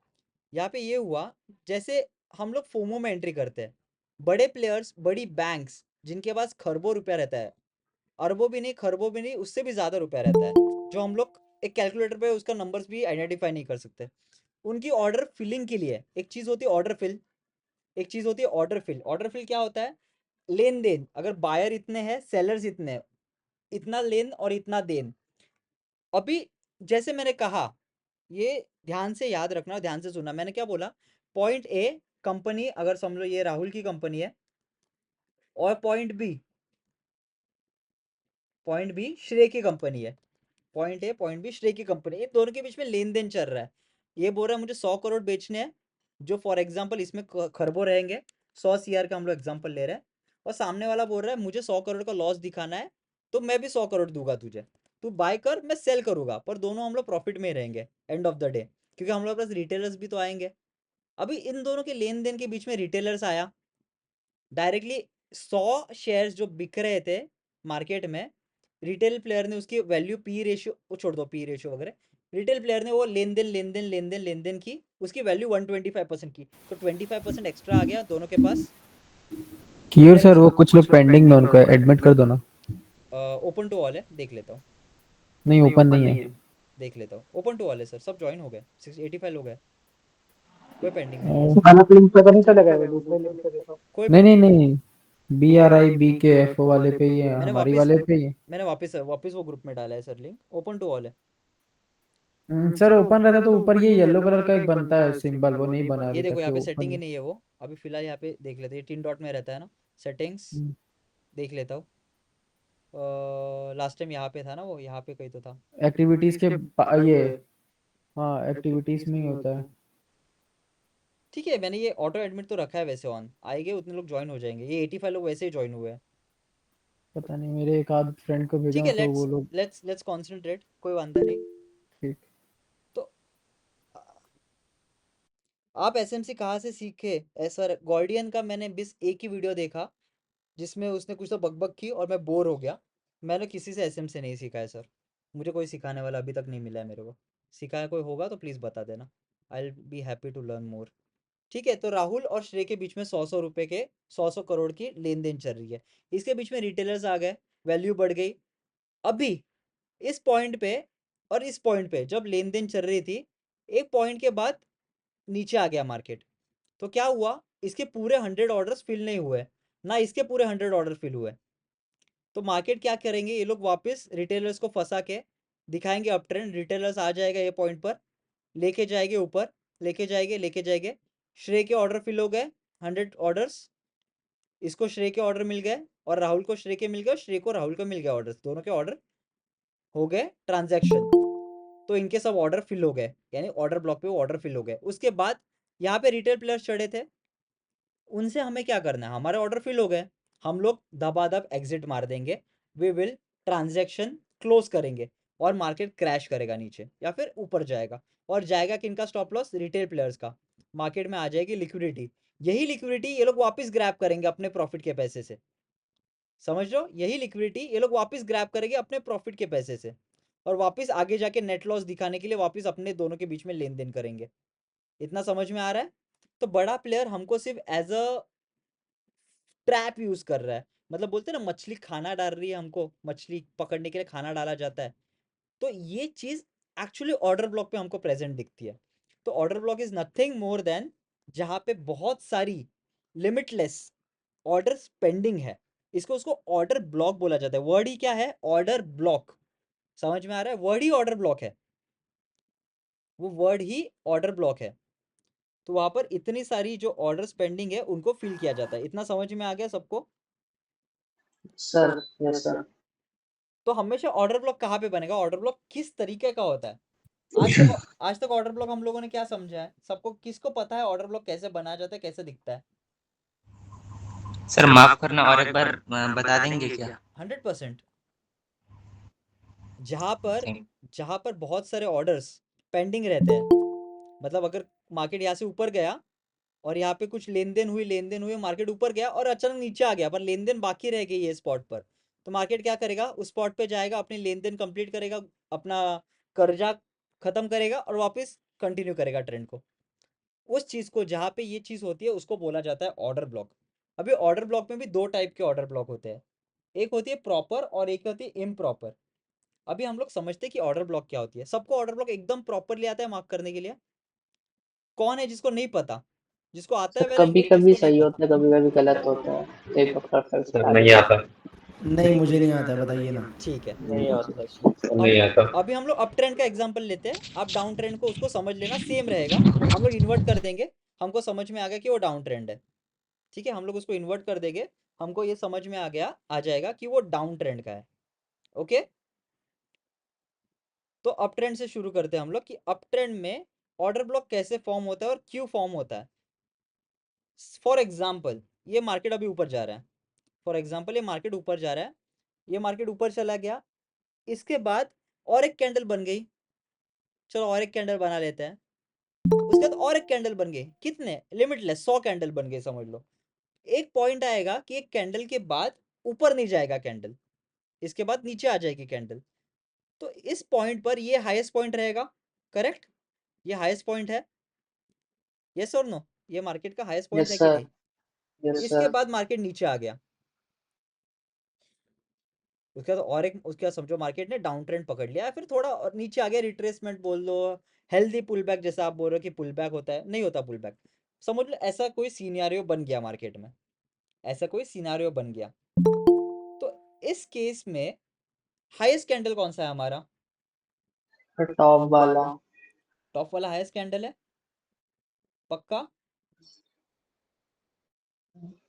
Speaker 1: यहाँ पे? ये हुआ जैसे हम लोग फोमो में एंट्री करते हैं। बड़े प्लेयर्स, बड़ी बैंक्स जिनके पास खरबों रुपया रहता है, अरबों भी नहीं, खरबों भी नहीं, उससे भी ज्यादा रुपया रहता है, जो हम लोग एक कैलकुलेटर पे उसका नंबर्स भी आइडेंटिफाई नहीं कर सकते। उनकी ऑर्डर फिलिंग के लिए एक चीज होती है ऑर्डर फिल, एक चीज होती है ऑर्डर फिल। ऑर्डर फिल क्या होता है? लेन देन। अगर बायर इतने हैं, सेलर्स इतने हैं, इतना लेन और इतना देन। अभी जैसे मैंने कहा, ये ध्यान से याद रखना, ध्यान से सुनना। मैंने क्या बोला? पॉइंट ए कंपनी, अगर समझ लो ये राहुल की कंपनी है, और पॉइंट बी श्रेय की कंपनी है। पॉइंट ए पॉइंट बी श्रेय की कंपनी, इन दोनों के बीच में लेन देन चल रहा है। ये बोल रहा है मुझे 100 करोड़ बेचने हैं, जो फॉर एग्जांपल इसमें खरबों रहेंगे, 100 सीआर का हम लोग एग्जांपल ले रहे हैं। और सामने वाला बोल रहा है मुझे 100 करोड़ का लॉस दिखाना है, तो मैं भी 100 करोड़ दूंगा तुझे, तू बाय कर, मैं सेल करूंगा, पर दोनों हम लोग प्रॉफिट में ही रहेंगे एंड ऑफ द डे, क्योंकि हम लोग पास रिटेलर्स भी तो आएंगे। अभी इन दोनों के लेन देन के बीच में रिटेलर्स आया, डायरेक्टली 100 शेयर्स जो बिक रहे थे मार्केट में, रिटेल प्लेयर ने उसकी वैल्यू पी रेशियो को छोड़ दो, पी रेशियो वगैरह, रिटेल प्लेयर ने वो लेन देन की, उसकी वैल्यू 125% की, तो 25% एक्स्ट्रा आ गया दोनों के पास।
Speaker 2: कियोर सर वो कुछ लोग पेंडिंग में, उनको एडमिट कर दो ना।
Speaker 1: ओपन टू ऑल है, देख लेता हूँ,
Speaker 2: नहीं ओपन नहीं है।
Speaker 1: देख लेता हूँ। ओपन टू ऑल है सर, सब ज्वाइन हो गए, 85 लोग हैं, कोई पेंडिंग नहीं है,
Speaker 2: गलत लिंक पे तो नहीं चलेगा वो
Speaker 1: कोई
Speaker 2: नहीं नहीं
Speaker 1: पेंडिंग नहीं है।
Speaker 2: नहीं, BRIBKFO वाले पे ही है,
Speaker 1: मैंने
Speaker 2: हमारी
Speaker 1: वापस
Speaker 2: वाले पे ही है।
Speaker 1: मैंने वापस वो ग्रुप में डाला है sir link, open to all है।
Speaker 2: सर ओपन रहता तो ऊपर ये येलो कलर का एक बनता है सिंबल, वो नहीं बना
Speaker 1: ये
Speaker 2: अभी
Speaker 1: देखो
Speaker 2: तक,
Speaker 1: यहाँ
Speaker 2: तो
Speaker 1: पे सेटिंग ही
Speaker 2: ओपन।
Speaker 1: नहीं है वो, अभी फिलहाल यहाँ पे देख लेते हैं, 3 डॉट में रहता है ना सेटिंग्स, देख लेता हूँ। लास्ट टाइम यहाँ पे था ना, वो यहाँ पे कहीं तो था।
Speaker 2: एक्टिविटीज के ये, हाँ एक्टिविटीज में ही होता है।
Speaker 1: ठीक है, मैंने ये ऑटो एडमिट तो रखा है वैसे ऑन, आएंगे उतने लोग ज्वाइन हो जाएंगे, ये 85 लोग वैसे ही ज्वाइन हुए हैं।
Speaker 2: पता नहीं, मेरे एक आध फ्रेंड को भेजा
Speaker 1: ठीक
Speaker 2: हूँ
Speaker 1: है,
Speaker 2: तो वो
Speaker 1: लेट्स
Speaker 2: लोग।
Speaker 1: लेट्स लेट्स कॉन्सेंट्रेट, कोई वांधा नहीं।
Speaker 2: ठीक।
Speaker 1: तो आप एसएमसी कहाँ से सीखे? सर गॉर्डियन का मैंने बस एक ही वीडियो देखा, जिसमें उसने कुछ तो बकबक की और मैं बोर हो गया। मैंने किसी से एसएम से नहीं सीखा है सर, मुझे कोई सिखाने वाला अभी तक नहीं मिला है मेरे को। सिखाया कोई होगा तो प्लीज़ बता देना, I will be happy to learn more. ठीक है, तो राहुल और श्रेय के बीच में 100 रुपए के 100 करोड़ की लेन देन चल रही है। इसके बीच में रिटेलर्स आ गए, वैल्यू बढ़ गई। अभी इस पॉइंट पे और इस पॉइंट पे जब लेन देन चल रही थी, एक पॉइंट के बाद नीचे आ गया मार्केट। तो क्या हुआ? इसके पूरे 100 ऑर्डर्स फिल नहीं हुए, ना इसके पूरे 100 ऑर्डर फिल हुए। तो मार्केट क्या करेंगे ये लोग? वापस रिटेलर्स को फंसा के दिखाएंगे अप ट्रेंड, रिटेलर्स आ जाएगा ये पॉइंट पर, लेके जाएंगे ऊपर, लेके जाएंगे। श्रेय के ऑर्डर फिल हो गए, 100 ऑर्डर्स, इसको श्रेय के ऑर्डर मिल गए, और राहुल को श्रेय के मिल गए, और श्रेय को राहुल को मिल गए ऑर्डर, दोनों के ऑर्डर हो गए ट्रांजैक्शन। तो इनके सब ऑर्डर फिल हो गए, यानी ऑर्डर ब्लॉक पे वो ऑर्डर फिल हो गए। उसके बाद यहाँ पे रिटेल प्लेयर्स चढ़े थे, उनसे हमें क्या करना है? हमारे ऑर्डर फिल हो गए, हम लोग दबादब एग्जिट मार देंगे, वी विल ट्रांजैक्शन क्लोज करेंगे, और मार्केट क्रैश करेगा नीचे या फिर ऊपर जाएगा। और जाएगा किनका स्टॉप लॉस? रिटेल प्लेयर्स का। मार्केट में आ जाएगी लिक्विडिटी, यही लिक्विडिटी ये लोग वापस ग्रैब करेंगे अपने प्रॉफिट के पैसे से। समझ लो, यही लिक्विडिटी ये लोग वापस ग्रैब करेंगे अपने प्रॉफिट के पैसे से, और वापस आगे जाके नेट लॉस दिखाने के लिए वापस अपने दोनों के बीच में लेन देन करेंगे। इतना समझ में आ रहा है? तो बड़ा प्लेयर हमको सिर्फ एज अ ट्रैप यूज कर रहा है, मतलब बोलते हैं ना मछली खाना डाल रही है हमको, मछली पकड़ने के लिए खाना डाला जाता है। तो ये चीज एक्चुअली ऑर्डर ब्लॉक पे हमको प्रेजेंट दिखती है। तो order block is nothing more than जहाँ पे बहुत सारी लिमिटलेस ऑर्डर्स पेंडिंग है, इसको उसको ऑर्डर ब्लॉक बोला जाता है। वर्ड ही क्या है? Order block. समझ में आ रहा है? वर्ड ही ऑर्डर ब्लॉक है, वो वर्ड ही ऑर्डर ब्लॉक है। तो वहां पर इतनी सारी जो ऑर्डर्स पेंडिंग है उनको फिल किया जाता है। इतना समझ में आ गया सबको?
Speaker 3: Sir yes sir.
Speaker 1: तो हमेशा ऑर्डर ब्लॉक कहाँ पे बनेगा? ऑर्डर ब्लॉक किस तरीके का होता है? आज तक ऑर्डर ब्लॉक हम लोगों ने क्या समझा है? सबको किसको पता है ऑर्डर ब्लॉक कैसे बनाया जाता है, कैसे दिखता है?
Speaker 8: सर माफ करना, और एक बार बता देंगे क्या?
Speaker 1: 100%। जहाँ पर
Speaker 8: Thank-
Speaker 1: जहाँ पर बहुत सारे ऑर्डर्स पेंडिंग रहते हैं, मतलब अगर मार्केट यहाँ से ऊपर गया और यहाँ पे कुछ लेन देन हुई, मार्केट ऊपर गया और अचानक नीचे आ गया, पर लेन देन बाकी रह गई है स्पॉट पर, तो मार्केट क्या करेगा? उस स्पॉट पे जाएगा, अपनी लेन देन कंप्लीट करेगा, अपना कर्जा खत्म करेगा और वापस कंटिन्यू करेगा ट्रेंड को। उस चीज़ को, जहाँ पे ये चीज़ होती है, उसको बोला जाता है ऑर्डर ब्लॉक। अभी ऑर्डर ब्लॉक में भी दो टाइप के ऑर्डर ब्लॉक होते हैं, एक होती है प्रॉपर और एक होती है इम्प्रॉपर। अभी हम लोग समझते हैं कि ऑर्डर ब्लॉक क्या होती है। सबको ऑर्डर ब्लॉक एकदम प्रॉपरली आता है मार्क करने के लिए? कौन है जिसको नहीं पता? जिसको आता है
Speaker 3: सर
Speaker 1: वेल एंड
Speaker 3: कभी
Speaker 1: गुड,
Speaker 3: कभी
Speaker 1: जिसको नहीं
Speaker 3: सही
Speaker 1: पता?
Speaker 3: होता है, कभी कभी गलत होता है, तो एक बार परफेक्ट
Speaker 4: सर
Speaker 3: बता
Speaker 4: नहीं
Speaker 3: दीजिए।
Speaker 4: आता।
Speaker 2: नहीं मुझे नहीं आता है, बताइए ना।
Speaker 1: ठीक है।
Speaker 3: नहीं होता
Speaker 4: सर नहीं आता।
Speaker 1: अभी हम लोग अप ट्रेंड का एग्जांपल लेते हैं, आप डाउन ट्रेंड को उसको समझ लेना, सेम रहेगा। हम लोग इन्वर्ट कर देंगे, हमको समझ में आ गया कि वो डाउन ट्रेंड है। ठीक है, हम लोग उसको इन्वर्ट कर देंगे, हमको ये समझ में आ जाएगा कि वो डाउन ट्रेंड का है। ओके, तो अप ट्रेंड से शुरू करते हैं हम लोग कि अप ट्रेंड में ऑर्डर ब्लॉक कैसे फॉर्म होता है और क्यों फॉर्म होता है। फॉर एग्जाम्पल, ये मार्केट अभी ऊपर जा रहा है, फॉर एग्जाम्पल ये मार्केट ऊपर जा रहा है, ये मार्केट ऊपर चला गया, इसके बाद और एक कैंडल बन गई, चलो और एक कैंडल बना लेते हैं, उसके बाद और एक कैंडल बन गई, कितने? लिमिटलेस 100 कैंडल बन गए समझ लो। एक पॉइंट आएगा कि एक कैंडल के बाद ऊपर नहीं जाएगा कैंडल, इसके बाद नीचे आ जाएगी कैंडल, तो इस पॉइंट पर ये हाईएस्ट पॉइंट रहेगा, करेक्ट? ये हाईएस्ट पॉइंट है, यस और नो? ये मार्केट का हाईएस्ट पॉइंट
Speaker 3: यस
Speaker 1: है कि
Speaker 3: सर,
Speaker 1: नहीं?
Speaker 3: यस
Speaker 1: इसके
Speaker 3: सर।
Speaker 1: बाद मार्केट नीचे आ गया, उसके बाद और एक, उसके बाद समझो मार्केट ने डाउन ट्रेंड पकड़ लिया, फिर थोड़ा और नीचे आ गया, रिट्रेसमेंट बोल दो, हेल्दी पुल बैक, जैसा आप बोल रहे हो कि पुल बैक होता है, नहीं होता पुल बैक, समझ लो ऐसा कोई सीनारियो बन गया मार्केट में, ऐसा कोई सिनारियो बन गया। तो इस केस में हाईएस्ट कैंडल कौन सा है हमारा?
Speaker 3: टॉप वाला।
Speaker 1: टॉप वाला हाईएस्ट कैंडल है, पक्का?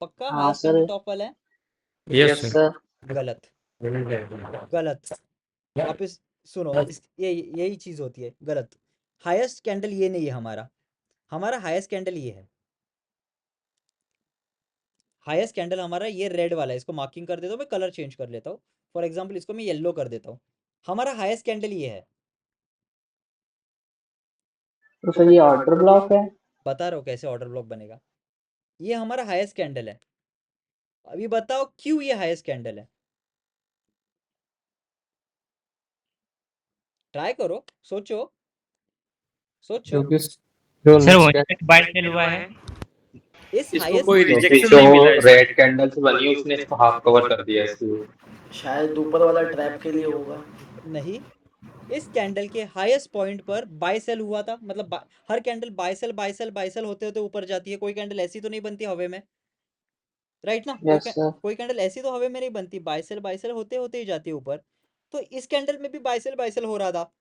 Speaker 1: पक्का
Speaker 3: हाँ
Speaker 1: हाईएस्ट कैंडल
Speaker 3: सर।
Speaker 1: टॉप वाला है?
Speaker 6: Yes
Speaker 3: yes
Speaker 6: sir.
Speaker 3: सर।
Speaker 1: गलत, गलत। वापस सुनो, ये यही चीज होती है, गलत। हाईएस्ट कैंडल ये नहीं है हमारा, हमारा हाईएस्ट कैंडल ये है, हाईएस्ट कैंडल हमारा ये रेड वाला है, इसको मार्किंग कर देता हूँ मैं, कलर चेंज कर लेता हूँ, फॉर एग्जांपल इसको मैं येलो कर देता हूँ। हमारा हाईएस्ट कैंडल ये है,
Speaker 3: तो सर ये ऑर्डर ब्लॉक है।
Speaker 1: बता रहा हूँ कैसे ऑर्डर ब्लॉक बनेगा। ये हमारा हाईएस्ट कैंडल है, अभी बताओ क्यों ये हाईएस्ट कैंडल है? ट्राई करो, सोचो, सोचो।
Speaker 6: क्योंकि जो
Speaker 8: सर वहीं
Speaker 6: नेक्स्ट
Speaker 8: तक बाय सेल हुआ है।
Speaker 1: इस
Speaker 9: इसको
Speaker 1: हाईएस्ट,
Speaker 9: कोई
Speaker 4: क्योंकि
Speaker 9: रिजेक्शन
Speaker 4: जो
Speaker 9: नहीं मिला है।
Speaker 4: रेड कैंडल से बनी है उसने इसको हाफ कवर कर दिया इसलिए।
Speaker 2: शायद ऊपर वाला ट्रैप के लिए होगा।
Speaker 1: नहीं, इस कैंडल के हाईएस्ट पॉइंट पर बाय सेल हुआ था, मतलब हर candle buy sell buy sell buy sell होते होते ऊपर जाती है, कोई कैंडल ऐसी तो नहीं बनती हवे में, राइट ना?
Speaker 3: Yes sir.
Speaker 1: कोई कैंडल ऐसी तो हवे में नहीं बनती, बाय सेल होते होते ही जाती है ऊपर। तो इस कैंडल में भी बाय सेल हो रहा था,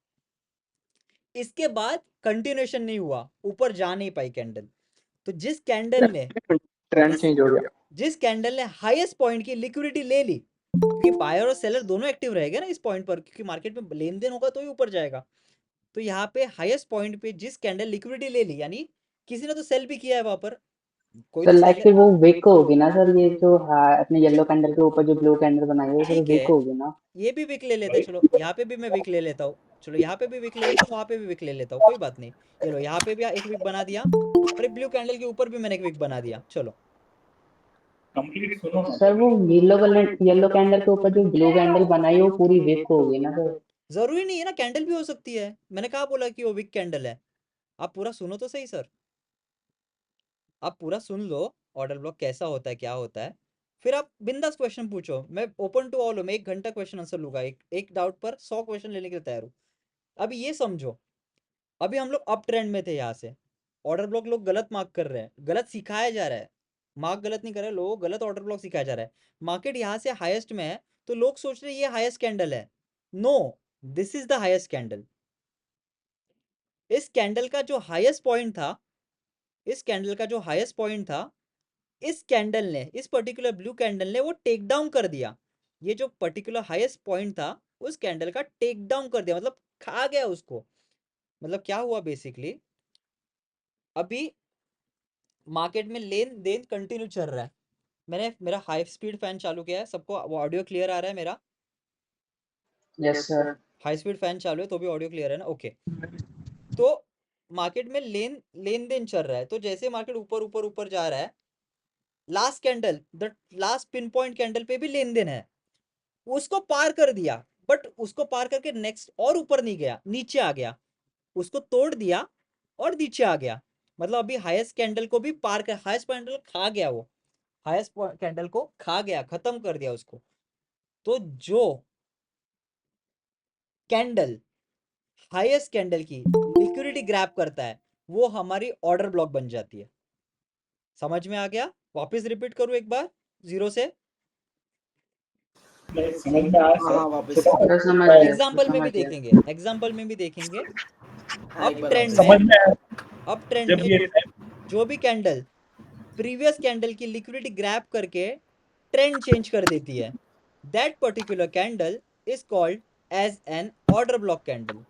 Speaker 1: इसके बाद कंटिन्यूएशन नहीं हुआ, ऊपर जा नहीं पाई कैंडल। तो जिस कैंडल ने
Speaker 9: ट्रेंड
Speaker 1: जिस
Speaker 9: चेंज हो गया।
Speaker 1: जिस कैंडल ने हाईएस्ट पॉइंट की लिक्विडिटी ले ली, क्योंकि बायर और सेलर दोनों एक्टिव रहेंगे ना इस पॉइंट पर, क्योंकि मार्केट में लेन देन होगा तो ही ऊपर जाएगा। तो यहाँ पे हाईएस्ट पॉइंट पे जिस कैंडल लिक्विडिटी ले ली, यानी किसी ने तो सेल भी किया है वहां पर, कोई
Speaker 3: सर
Speaker 1: तो
Speaker 3: लाइक
Speaker 1: सेल,
Speaker 3: फिर वो विक होगी ना सर, ये जो अपने येलो कैंडल के ऊपर जो ब्लू कैंडल बनाई है वो फिर
Speaker 1: ठीक
Speaker 3: विक
Speaker 1: है,
Speaker 3: होगी ना।
Speaker 1: ये भी विक ले लेते हैं, चलो यहाँ पे भी मैं विक ले लेता हूँ, चलो यहाँ पे भी विक ले लेता हूँ, वहाँ पे भी विक ले लेता हूँ, कोई बात नहीं। ये लो यहाँ पे भी एक विक बना दिया, और एक ब्लू कैंडल के ऊपर भी मैंने एक विक बना दिया, चलो।
Speaker 5: कंप्लीट सुनो ना।
Speaker 3: सर वो येलो कैंडल के ऊपर जो ब्लू कैंडल बनाई है वो पूरी विक होगी ना सर।
Speaker 1: जरूरी नहीं है ना, कैंडल भी हो सकती है, मैंने कहा बोला कि वो विक कैंडल है। आप पूरा सुनो तो सही सर, आप पूरा सुन लो, ऑर्डर ब्लॉक कैसा होता है, क्या होता है, फिर आप बिंदास क्वेश्चन पूछो, मैं ओपन टू ऑल हूँ, मैं 1 घंटा क्वेश्चन आंसर लूंगा, एक डाउट पर 100 क्वेश्चन लेने के लिए तैयार हूँ। अभी ये समझो, अभी हम लोग अप ट्रेंड में थे, यहाँ से ऑर्डर ब्लॉक लोग गलत मार्क कर रहे हैं, गलत सिखाया जा रहा है, मार्क गलत नहीं कर रहे लोग, गलत ऑर्डर ब्लॉक सिखाया जा रहा है। मार्केट यहाँ से हाईएस्ट में है तो लोग सोच रहे हैं ये हाईएस्ट कैंडल है। No, this is the highest candle. इस कैंडल का जो हाईएस्ट पॉइंट था, इस कैंडल का जो हाईएस्ट पॉइंट था, इस कैंडल ने, इस पर्टिकुलर ब्लू कैंडल ने वो टेक डाउन कर दिया। ये जो पर्टिकुलर हाईएस्ट पॉइंट था उस कैंडल का टेक डाउन कर दिया, मतलब खा गया उसको। मतलब क्या हुआ बेसिकली, अभी मार्केट में लेन देन कंटिन्यू चल रहा है। मैंने मेरा हाई स्पीड फैन चालू किया है, सबको वो ऑडियो क्लियर आ रहा है मेरा?
Speaker 3: Yes sir.
Speaker 1: High speed fan चालू है तो भी ऑडियो क्लियर है ना? ओके। तो मार्केट में लेन देन चल रहा है, तो जैसे मार्केट ऊपर ऊपर ऊपर जा रहा है, last candle, the last pin point candle पे भी लेन देन है, उसको पार कर दिया, बट उसको पार करके नेक्स्ट और ऊपर नहीं गया, नीचे आ गया, उसको तोड़ दिया और नीचे आ गया। मतलब अभी हाईएस्ट कैंडल को भी पार कर, हाईएस्ट कैंडल खा गया, वो हाईएस्ट कैंडल को खा गया, खत्म कर दिया उसको। तो जो कैंडल हाईएस्ट कैंडल की लिक्विडिटी ग्रैब करता है वो हमारी ऑर्डर ब्लॉक बन जाती है। समझ में आ गया? वापस रिपीट करूं एक बार जीरो से?
Speaker 5: समझ में आया सर?
Speaker 3: सर समझ गया,
Speaker 1: एग्जाम्पल में भी
Speaker 3: समझ गया।
Speaker 1: देखेंगे, एग्जाम्पल में भी देखेंगे।
Speaker 9: हाँ,
Speaker 1: अब
Speaker 9: एक बार
Speaker 1: ट्रेंड
Speaker 5: समझ
Speaker 1: में,
Speaker 5: में आया
Speaker 1: अब ट्रेंड
Speaker 5: जब
Speaker 1: में
Speaker 5: ये
Speaker 1: जो भी कैंडल प्रीवियस कैंडल की लिक्विडिटी ग्रैब करके ट्रेंड चेंज कर देती है, that particular candle is called as an order block candle.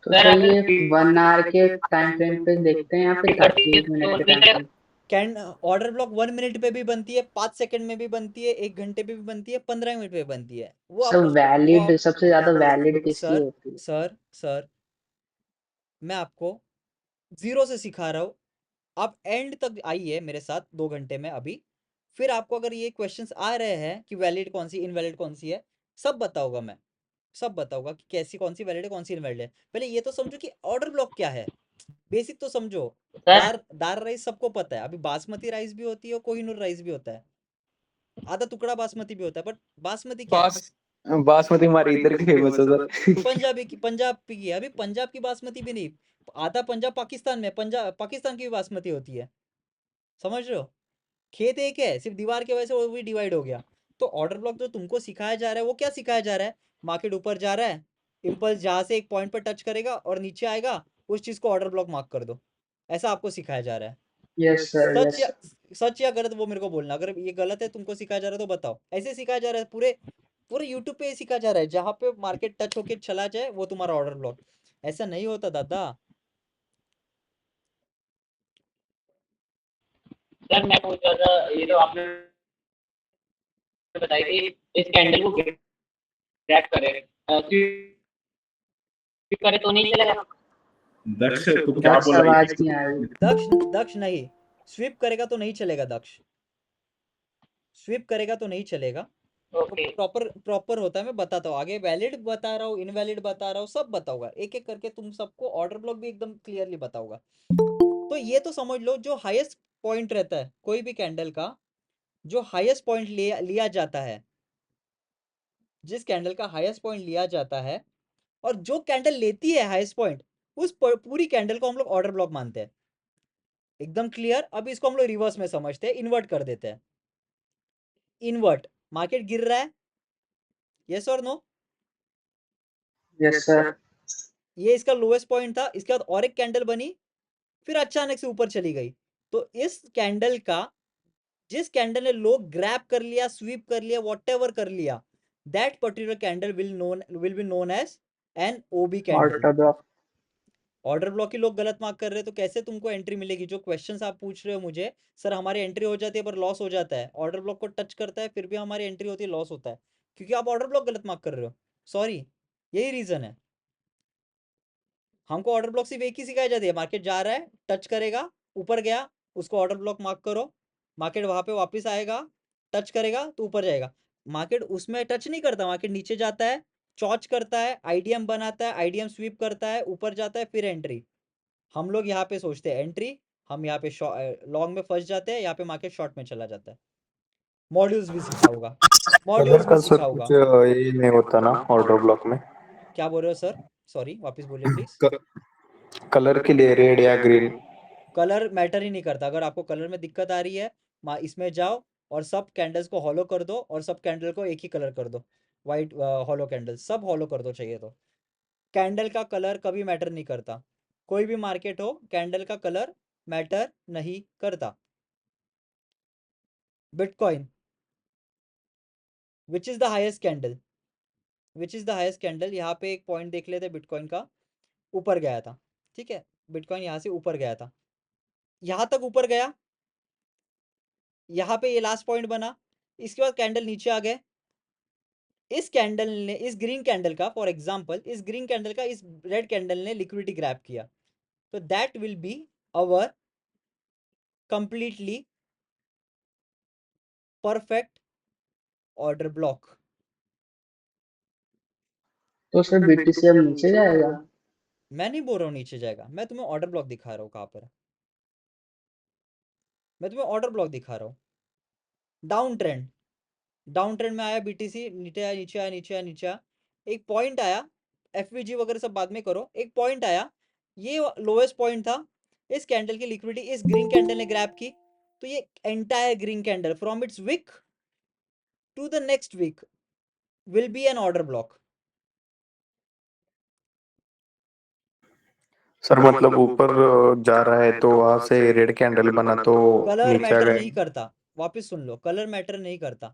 Speaker 3: तो सर ये 1 आवर के टाइम फ्रेम पे देखते हैं या फिर 30 मिनट के time frame?
Speaker 1: Order block 1 minute पे भी बनती है, 5 सेकंड में भी बनती है, 1 घंटे पे भी बनती है, 15 मिनट पे बनती है। वो
Speaker 3: सर वैलिड, सबसे ज्यादा वैलिड किसकी
Speaker 1: सर
Speaker 3: होती है?
Speaker 1: सर मैं आपको जीरो से सिखा रहा हूँ, आप एंड तक आइए मेरे साथ 2 घंटे में अभी, फिर आपको अगर ये क्वेश्चंस आ रहे हैं कि वैलिड कौन सी इनवैलिड कौन सी है, सब बताऊंगा मैं, सब बताऊंगा कि कैसी कौन सी वैलिड है कौन सी इनवैलिड है। पहले ये तो समझो कि ऑर्डर ब्लॉक क्या है, बेसिक तो समझो। दार राइस सबको पता है, अभी बासमती राइस भी होती है और कोहिनूर राइस भी होता है, आधा टुकड़ा बासमती भी होता है, बट बासमती क्या है?
Speaker 6: बासमती हमारी इधर की फेमस है सर।
Speaker 1: पंजाब की है, अभी पंजाब की बासमती भी नहीं, आधा पंजाब पाकिस्तान में, पंजाब पाकिस्तान की भी बासमती होती है, समझ रहे हो? खेत एक है, सिर्फ दीवार की वजह से वो भी डिवाइड हो गया। तो ऑर्डर ब्लॉक जो तुमको सिखाया जा रहा है वो क्या सिखाया जा रहा है, मार्केट ऊपर जा रहा है, इम्पल्स जहां से एक पॉइंट पर टच करेगा और नीचे आएगा, उस चीज को ऑर्डर ब्लॉक मार्क कर दो, ऐसा आपको सिखाया जा रहा है।
Speaker 3: यस सर,
Speaker 1: सच या गलत वो मेरे को बोलना, अगर ये गलत है तुमको सिखाया जा रहा है तो बताओ। ऐसे सिखाया जा रहा है, पूरे यूट्यूब पे सिखाया जा रहा है, जहां पे मार्केट टच होके चला जाए वो तुम्हारा ऑर्डर ब्लॉक। ऐसा नहीं होता दादा।
Speaker 5: सर मैं पूछ रहा था, ये तो आपने बताया कि इस कैंडल को ग्रैब करे करे तो नहीं चलेगा।
Speaker 7: दक्ष तुम क्या
Speaker 3: दक्ष
Speaker 7: बोल रही
Speaker 3: आवाज नहीं आ रही।
Speaker 1: दक्ष नहीं, स्वीप करेगा तो नहीं चलेगा, दक्ष स्वीप करेगा तो नहीं चलेगा।
Speaker 5: ओके
Speaker 1: प्रॉपर होता है, मैं बताता हूँ आगे, वैलिड बता रहा हूँ, इनवैलिड बता रहा हूँ, सब बताऊंगा एक एक करके, तुम सबको ऑर्डर ब्लॉक भी एकदम क्लियरली बताऊंगा। तो ये तो समझ लो, जो हाईएस्ट पॉइंट रहता है कोई भी कैंडल का, जो हाईएस्ट पॉइंट लिया जाता है, जिस कैंडल का हाईएस्ट पॉइंट लिया जाता है, और जो कैंडल लेती है हाईएस्ट पॉइंट, उस पूरी कैंडल को हम लोग ऑर्डर ब्लॉक मानते हैं। एकदम क्लियर? अब इसको हम लोग रिवर्स में समझते हैं, इन्वर्ट कर देते हैं। इन्वर्ट, मार्केट गिर रहा है, यस और नो?
Speaker 3: Yes sir.
Speaker 1: ये इसका लोएस्ट पॉइंट था, इसके बाद और एक कैंडल बनी, फिर अचानक से ऊपर चली गई। तो इस कैंडल का, जिस कैंडल ने लोग ग्रैब कर लिया, स्वीप कर लिया, व्हाटएवर कर लिया, that particular candle will be known as an OB candle.
Speaker 3: Order block.
Speaker 1: Order block ही लोग गलत मार्क कर रहे हैं, तो कैसे तुमको एंट्री मिलेगी? जो क्वेश्चंस आप पूछ रहे हो मुझे, सर हमारी एंट्री हो जाती है पर लॉस हो जाता है, ऑर्डर ब्लॉक को टच करता है फिर भी हमारी एंट्री होती है, लॉस होता है, क्योंकि आप ऑर्डर ब्लॉक गलत मार्क कर रहे हो। सॉरी, यही रीजन है। हमको ऑर्डर ब्लॉक सिर्फ एक ही सिखाया जाती है, मार्केट जा रहा है, टच करेगा, ऊपर गया, उसको ऑर्डर ब्लॉक मार्क करो, मार्केट वहां पे वापस आएगा, टच करेगा तो ऊपर जाएगा। मार्केट उसमें टच नहीं करता, मार्केट नीचे जाता है, चॉच करता है, आईडीएम बनाता है, आईडीएम स्वीप करता है, ऊपर जाता है, फिर एंट्री। हम लोग यहाँ पे सोचते हैं एंट्री, हम यहाँ पे लॉन्ग में फंस जाते हैं, यहाँ पे मार्केट शॉर्ट में चला जाता है। मॉड्यूल्स भी सिखाऊंगा, मॉड्यूल्स भी
Speaker 6: कल सर
Speaker 1: सिखाऊंगा।
Speaker 6: कुछ ये नहीं होता ना ऑर्डर ब्लॉक में?
Speaker 1: क्या बोल रहे हो सर? सॉरी, वापस बोलिए प्लीज।
Speaker 6: कलर के लिए रेड या ग्रीन।
Speaker 1: कलर मैटर ही नहीं करता। अगर आपको कलर में दिक्कत आ रही है, इसमें जाओ और सब कैंडल्स को हॉलो कर दो और सब कैंडल को एक ही कलर कर दो। वाइट हॉलो कैंडल सब हॉलो कर दो चाहिए तो। कैंडल का कलर कभी मैटर नहीं करता। कोई भी मार्केट हो, कैंडल का कलर मैटर नहीं करता। Bitcoin, which is the highest candle, which is the highest candle. यहाँ पे एक पॉइंट देख लेते बिटकॉइन का। ऊपर गया था, ठीक है, बिटकॉइन यहाँ से ऊपर गया था, यहाँ तक ऊपर गया, यहाँ पे ये लास्ट पॉइंट बना, इसके बाद कैंडल नीचे आ गए। इस कैंडल ने, इस ग्रीन कैंडल का, फॉर एग्जांपल इस ग्रीन कैंडल का इस रेड कैंडल ने लिक्विडिटी ग्रैब किया, तो that will be our completely perfect order block.
Speaker 3: तो सर बीटीसी अब नीचे जाएगा?
Speaker 1: मैं नहीं बोल रहा हूँ नीचे जाएगा, मैं तुम्हें ऑर्डर ब्लॉक दिखा रहा हूँ। कहाँ पर? मैं तुम्हें ऑर्डर ब्लॉक दिखा रहा हूँ। डाउन ट्रेंड, डाउन ट्रेंड में आया बीटीसी, नीचे आया, नीचे आया, नीचे आया, नीचे आया, एक पॉइंट आया। एफवीजी वगैरह सब बाद में करो। एक पॉइंट आया, ये लोएस्ट पॉइंट था। इस कैंडल की लिक्विडिटी इस ग्रीन कैंडल ने ग्रैब की, तो ये entire green candle from its wick to the next wick will be an order block.
Speaker 6: Sir मतलब ऊपर जा रहा है तो वहां से रेड कैंडल बना तो
Speaker 1: कलर
Speaker 6: नीचे आ
Speaker 1: मैटर
Speaker 6: गए।
Speaker 1: नहीं करता, वापस सुन लो, कलर मैटर नहीं करता।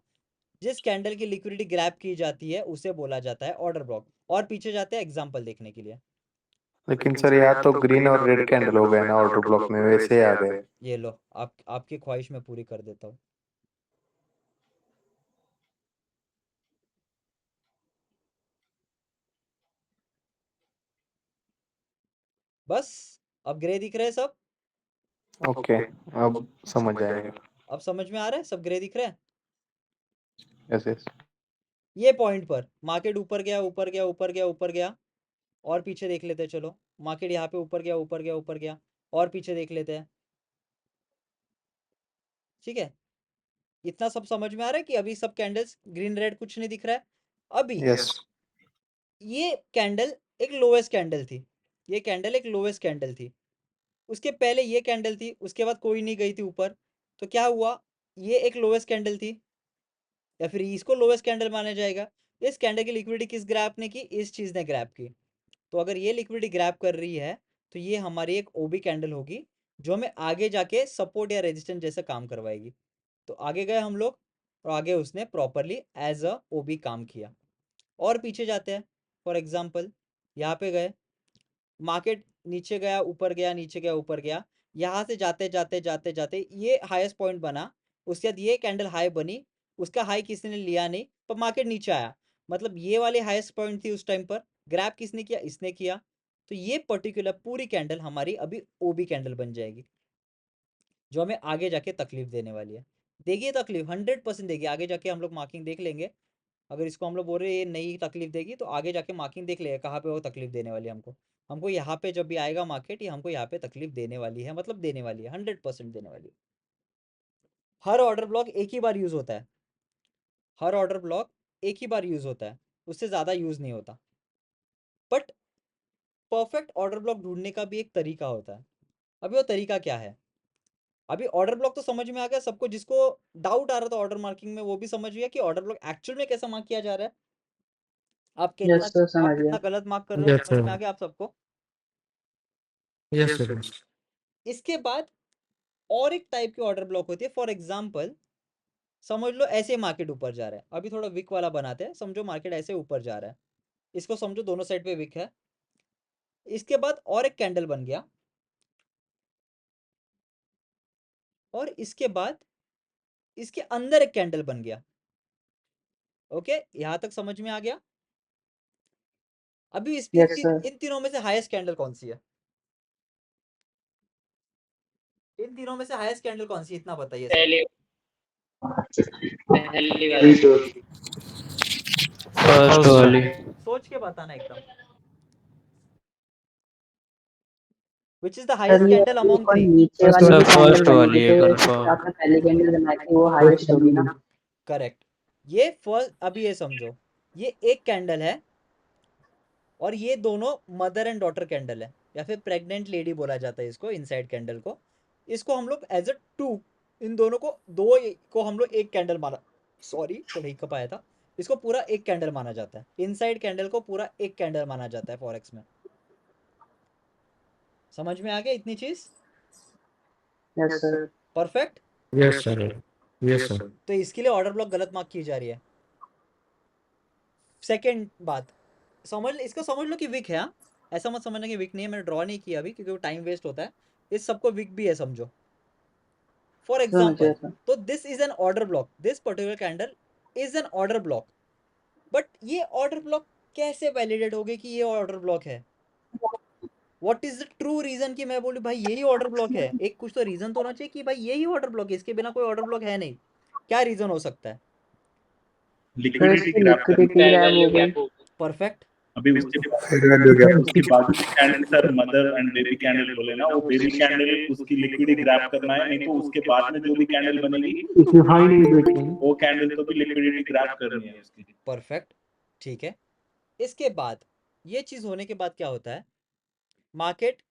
Speaker 1: जिस कैंडल की लिक्विडिटी ग्रैब की जाती है उसे बोला जाता है ऑर्डर ब्लॉक। और पीछे जाते हैं एग्जांपल देखने के लिए।
Speaker 6: लेकिन सर यहाँ तो ग्रीन और रेड कैंडल हो गए ना ऑर्डर ब्लॉक में, वैसे आ गए।
Speaker 1: ये लो, आपकी ख्वाहिश में पूरी कर देता हूँ। बस, अब ग्रे दिख रहे हैं सब?
Speaker 6: ओके, अब समझ जाएगा।
Speaker 1: अब समझ में आ रहा है, सब ग्रे दिख रहा है।
Speaker 6: Yes yes.
Speaker 1: ये पॉइंट पर मार्केट ऊपर गया, ऊपर गया, ऊपर गया, ऊपर गया। और पीछे देख लेते हैं, चलो मार्केट यहाँ पे ऊपर गया, ऊपर गया, ऊपर गया। और पीछे देख लेते हैं, ठीक है। इतना सब समझ में आ रहा है कि अभी सब कैंडल्स ग्रीन रेड कुछ नहीं दिख रहा है अभी।
Speaker 6: यस।
Speaker 1: ये कैंडल एक लोएस्ट कैंडल थी, ये कैंडल एक लोएस्ट कैंडल थी। उसके पहले ये कैंडल थी, उसके बाद कोई नहीं गई थी ऊपर। तो क्या हुआ, ये एक लोएस्ट कैंडल थी, या फिर इसको लोएस्ट कैंडल माना जाएगा। इस कैंडल की लिक्विडिटी किस ग्रैब ने की? इस चीज ने ग्रैब की। तो अगर ये लिक्विडिटी ग्रैब कर रही है तो ये हमारी एक ओबी कैंडल होगी, जो हमें आगे जाके सपोर्ट या रेजिस्टेंस जैसा काम करवाएगी। तो आगे गए हम लोग, और आगे उसने प्रॉपरली एज अ ओबी काम किया। और पीछे जाते हैं, फॉर एग्जाम्पल यहाँ पे गए, मार्केट नीचे गया, ऊपर गया, नीचे गया, ऊपर गया। यहाँ से जाते जाते जाते जाते ये हाईएस्ट पॉइंट बना, उसके बाद ये कैंडल हाई बनी, उसका हाई किसी ने लिया नहीं, पर मार्केट नीचे आया। मतलब ये वाली हाईएस्ट पॉइंट थी उस टाइम पर, ग्रैब किसने किया? इसने किया। तो ये पर्टिकुलर पूरी कैंडल हमारी अभी ओबी कैंडल बन जाएगी, जो हमें आगे जाके तकलीफ देने वाली है। देगी तकलीफ, 100% देगी। आगे जाके हम लोग मार्किंग देख लेंगे। अगर इसको हम लोग बोल रहे हैं ये नई तकलीफ देगी, तो आगे जाके मार्किंग देख लेगा कहाँ पे वो तकलीफ देने वाली है हमको। हमको यहाँ पे जब भी आएगा मार्केट, ये हमको यहाँ पे तकलीफ देने वाली है, मतलब देने वाली है, 100% देने वाली है। हर ऑर्डर ब्लॉक एक ही बार यूज होता है, हर ऑर्डर ब्लॉक एक ही बार यूज होता है, उससे ज्यादा यूज नहीं होता। बट परफेक्ट ऑर्डर ब्लॉक ढूंढने का भी एक तरीका होता है। अभी वो तरीका क्या है? अभी ऑर्डर ब्लॉक तो समझ में आ गया सबको, जिसको डाउट आ रहा था ऑर्डर मार्किंग में वो भी समझ गया कि ऑर्डर ब्लॉक एक्चुअल में कैसा मार्क किया जा रहा है। आप कितना,
Speaker 3: यस सर,
Speaker 1: आप
Speaker 3: समझ
Speaker 1: कितना
Speaker 3: गया।
Speaker 1: गलत मार्क कर रहे हो,
Speaker 2: यस
Speaker 1: समझ में
Speaker 2: सर।
Speaker 1: आ गया आप सबको?
Speaker 2: Yes sir.
Speaker 1: इसके बाद और एक टाइप की ऑर्डर ब्लॉक होती है। फॉर एग्जांपल समझ लो ऐसे मार्केट ऊपर जा रहा है, अभी थोड़ा विक वाला बनाते हैं। समझो मार्केट ऐसे ऊपर जा रहा है, इसको समझो दोनों साइड पे विक है। इसके बाद और एक कैंडल बन गया, और इसके बाद इसके अंदर एक कैंडल बन गया। ओके, यहां तक समझ में आ गया? अभी
Speaker 3: यस सर।
Speaker 1: इन तीनों में से हाईएस्ट कैंडल कौन सी है? इन तीनों में से हाईएस्ट कैंडल कौन सी है, इतना बताइए सर।
Speaker 5: पहली वाली।
Speaker 2: फर्स्ट वाली।
Speaker 1: सोच के बताना एकदम। Which is the
Speaker 3: sir
Speaker 1: highest
Speaker 3: ये
Speaker 1: कैंडल
Speaker 3: अभी
Speaker 1: अमॉन्ग
Speaker 3: ऊपर
Speaker 1: 3?
Speaker 3: नीचे वाली
Speaker 2: सर
Speaker 3: जो कैंडल
Speaker 2: फर्स्ट
Speaker 3: बनी
Speaker 2: वाली
Speaker 3: थी,
Speaker 2: है
Speaker 3: तो
Speaker 2: कंफर्म।
Speaker 3: आपने पहली कैंडल बनाई थी वो हाईएस्ट होगी ना?
Speaker 1: करेक्ट। ये फर्स्ट, अभी ये समझो, ये एक कैंडल है, और ये दोनों मदर एंड डॉटर कैंडल है, या फिर प्रेग्नेंट लेडी बोला जाता है इसको, इनसाइड कैंडल को। इसको हम लोग एज अ टू, इन दोनों को को हम लोग एक कैंडल माना, सॉरी थोड़ा हिकअप आया था, इसको पूरा एक कैंडल माना जाता है, इनसाइड कैंडल को पूरा एक कैंडल माना जाता है फॉरेक्स में। समझ में आ गया इतनी चीज?
Speaker 3: Yes sir.
Speaker 1: Perfect.
Speaker 9: Yes sir, yes sir.
Speaker 1: तो इसके लिए ऑर्डर ब्लॉक गलत मार्क की जा रही है। सेकंड बात, इसको समझ लो कि विक है, हाँ? ऐसा मत समझना कि विक नहीं है, मैंने ड्रॉ नहीं किया अभी क्योंकि वो टाइम वेस्ट होता है। इस सबको विक भी है समझो। फॉर एग्जाम्पल, तो this is an order block, this particular candle is an order block, but ये ऑर्डर ब्लॉक कैसे वैलिडेट हो गए कि ये ऑर्डर ब्लॉक है? What is the true reason कि मैं बोलूं भाई यही ऑर्डर ब्लॉक है? एक कुछ तो रीजन तो होना चाहिए कि भाई यही ऑर्डर ब्लॉक है, इसके बिना कोई ऑर्डर ब्लॉक है नहीं। क्या रीजन हो सकता है?
Speaker 10: लिक्विडिटी ग्रैब करना।
Speaker 1: परफेक्ट।
Speaker 10: अभी उसके बाद candle sir mother and baby candle बोले ना, वो बेबी कैंडल उसकी लिक्विडिटी ग्रैब करना है, नहीं तो उसके बाद में जो भी कैंडल बनेगी वो कैंडल तो भी लिक्विडिटी ग्रैब करनी है उसकी।
Speaker 1: परफेक्ट, ठीक है। इसके बाद ये चीज होने के बाद क्या होता है, मार्केट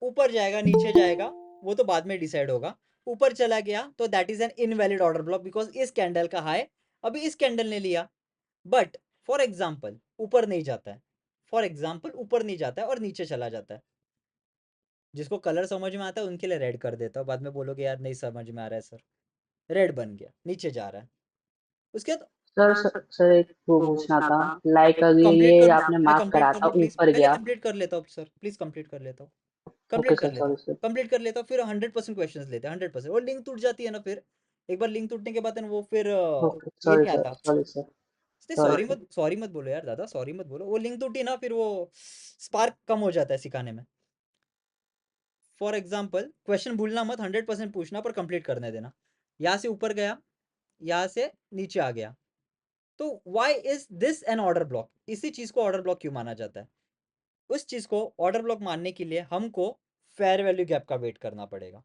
Speaker 1: ऊपर जाएगा नीचे जाएगा वो तो बाद में डिसाइड होगा। ऊपर चला गया तो that is N invalid order block because इस कैंडल का हाई अभी इस कैंडल ने लिया। बट फॉर एग्जाम्पल ऊपर नहीं जाता है, फॉर एग्जाम्पल ऊपर नहीं जाता है और नीचे चला जाता है। जिसको कलर समझ में आता है उनके लिए रेड कर देता हूँ, बाद में बोलोगे यार नहीं समझ में आ रहा है सर। रेड बन गया, नीचे जा रहा है। उसके बाद
Speaker 3: सर एक वो पूछना था, लाइक अगर
Speaker 1: कंप्लीट
Speaker 3: ये
Speaker 1: कर,
Speaker 3: आपने
Speaker 1: मैं
Speaker 3: मार्क
Speaker 1: कंप्लीट
Speaker 3: करा
Speaker 1: कर
Speaker 3: था
Speaker 1: लूँ प्लीज,
Speaker 3: ऊपर
Speaker 1: पहले
Speaker 3: गया।
Speaker 1: कंप्लीट कर लेता हूँ सर, प्लीज कंप्लीट कर लेता हूँ,
Speaker 3: ओके
Speaker 1: कंप्लीट कर
Speaker 3: सर,
Speaker 1: लेता हूँ,
Speaker 3: सॉरी सर।
Speaker 1: कंप्लीट कर लेता हूँ, फिर 100% क्वेश्चंस लेते हैं, 100%। वो लिंक टूट जाती है ना, फिर एक बार लिंक टूटने के बाद है ना, वो फिर
Speaker 3: ओके
Speaker 1: ये
Speaker 3: सॉरी
Speaker 1: नहीं
Speaker 3: सर,
Speaker 1: आता।
Speaker 3: Sorry sir.
Speaker 1: सॉरी मत, सॉरी मत बोलो यार दादा, सॉरी मत बोलो। वो लिंक टूटी ना फिर वो स्पार्क कम हो जाता है सिखाने में। फॉर एग्जाम्पल क्वेश्चन भूलना मत, 100% पूछना पर कंप्लीट करने देना। यहाँ से ऊपर गया, यहाँ से नीचे आ गया, तो why is this an order block? इसी चीज को ऑर्डर ब्लॉक क्यों माना जाता है? उस चीज को ऑर्डर ब्लॉक मानने के लिए हमको फेयर वैल्यू गैप का वेट करना पड़ेगा।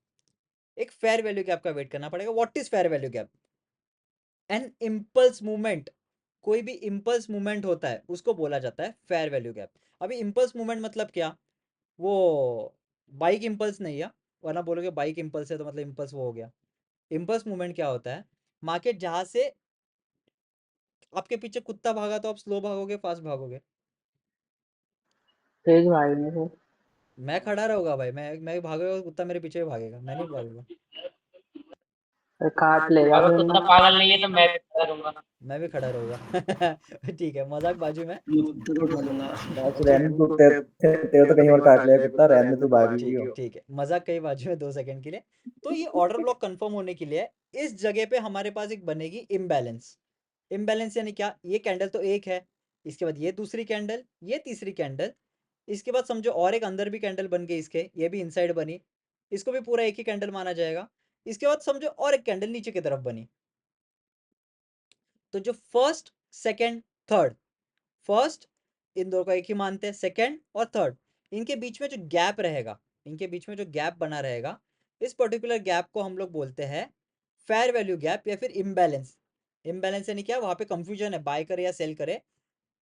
Speaker 1: एक फेयर वैल्यू गैप का वेट करना पड़ेगा। What is fair value gap? An impulse movement, कोई भी इम्पल्स मूवमेंट होता है उसको बोला जाता है फेयर वैल्यू गैप। अभी इम्पल्स मूवमेंट मतलब क्या? वो बाइक इम्पल्स नहीं है, वरना बोलोगे बाइक इम्पल्स है तो मतलब इम्पल्स वो हो गया। इम्पल्स मूवमेंट क्या होता है? मार्केट जहां से आपके पीछे कुत्ता भागा तो आप स्लो भागोगे फास्ट भागोगे?
Speaker 3: तेज भागेंगे सर।
Speaker 1: मैं खड़ा रहूंगा भाई, मैं भागेगा कुत्ता मेरे पीछे भी भागेगा, मैं नहीं भागूंगा।
Speaker 3: काट लेगा
Speaker 5: अगर
Speaker 3: फिर
Speaker 5: कुत्ता
Speaker 3: ना।
Speaker 5: पागल नहीं है तो मैं भी करूंगा।
Speaker 1: मैं भी खड़ा रहूंगा। ठीक है, मजाक बाजू में।
Speaker 2: रहने दो, तेरे तो कहीं और काट लिया कुत्ता, रहने दे, तू भाग
Speaker 1: ठीक
Speaker 2: लियो।
Speaker 1: है ठीक है, मजाक कहीं बाजू में 2 सेकंड के लिए। तो ये ऑर्डर ब्लॉक कंफर्म होने के लिए इस जगह पे हमारे पास एक बनेगी इम्बैलेंस। इम्बैलेंस यानी क्या? ये कैंडल तो एक है, इसके बाद ये दूसरी कैंडल, ये तीसरी कैंडल, इसके बाद समझो और एक अंदर भी कैंडल बन गई इसके, ये भी इनसाइड बनी, इसको भी पूरा एक ही कैंडल माना जाएगा। इसके बाद समझो और एक कैंडल नीचे की तरफ बनी। तो जो first second third, first in दोनों को एक ही मानते हैं, सेकंड और थर्ड, इनके बीच में जो गैप रहेगा, इनके बीच में जो गैप बना रहेगा, इस पर्टिकुलर गैप को हम लोग बोलते हैं फेयर वैल्यू गैप या फिर इम्बैलेंस। इम्बैलेंस यानी क्या? वहां पे कंफ्यूजन है, बाय करे या सेल करे।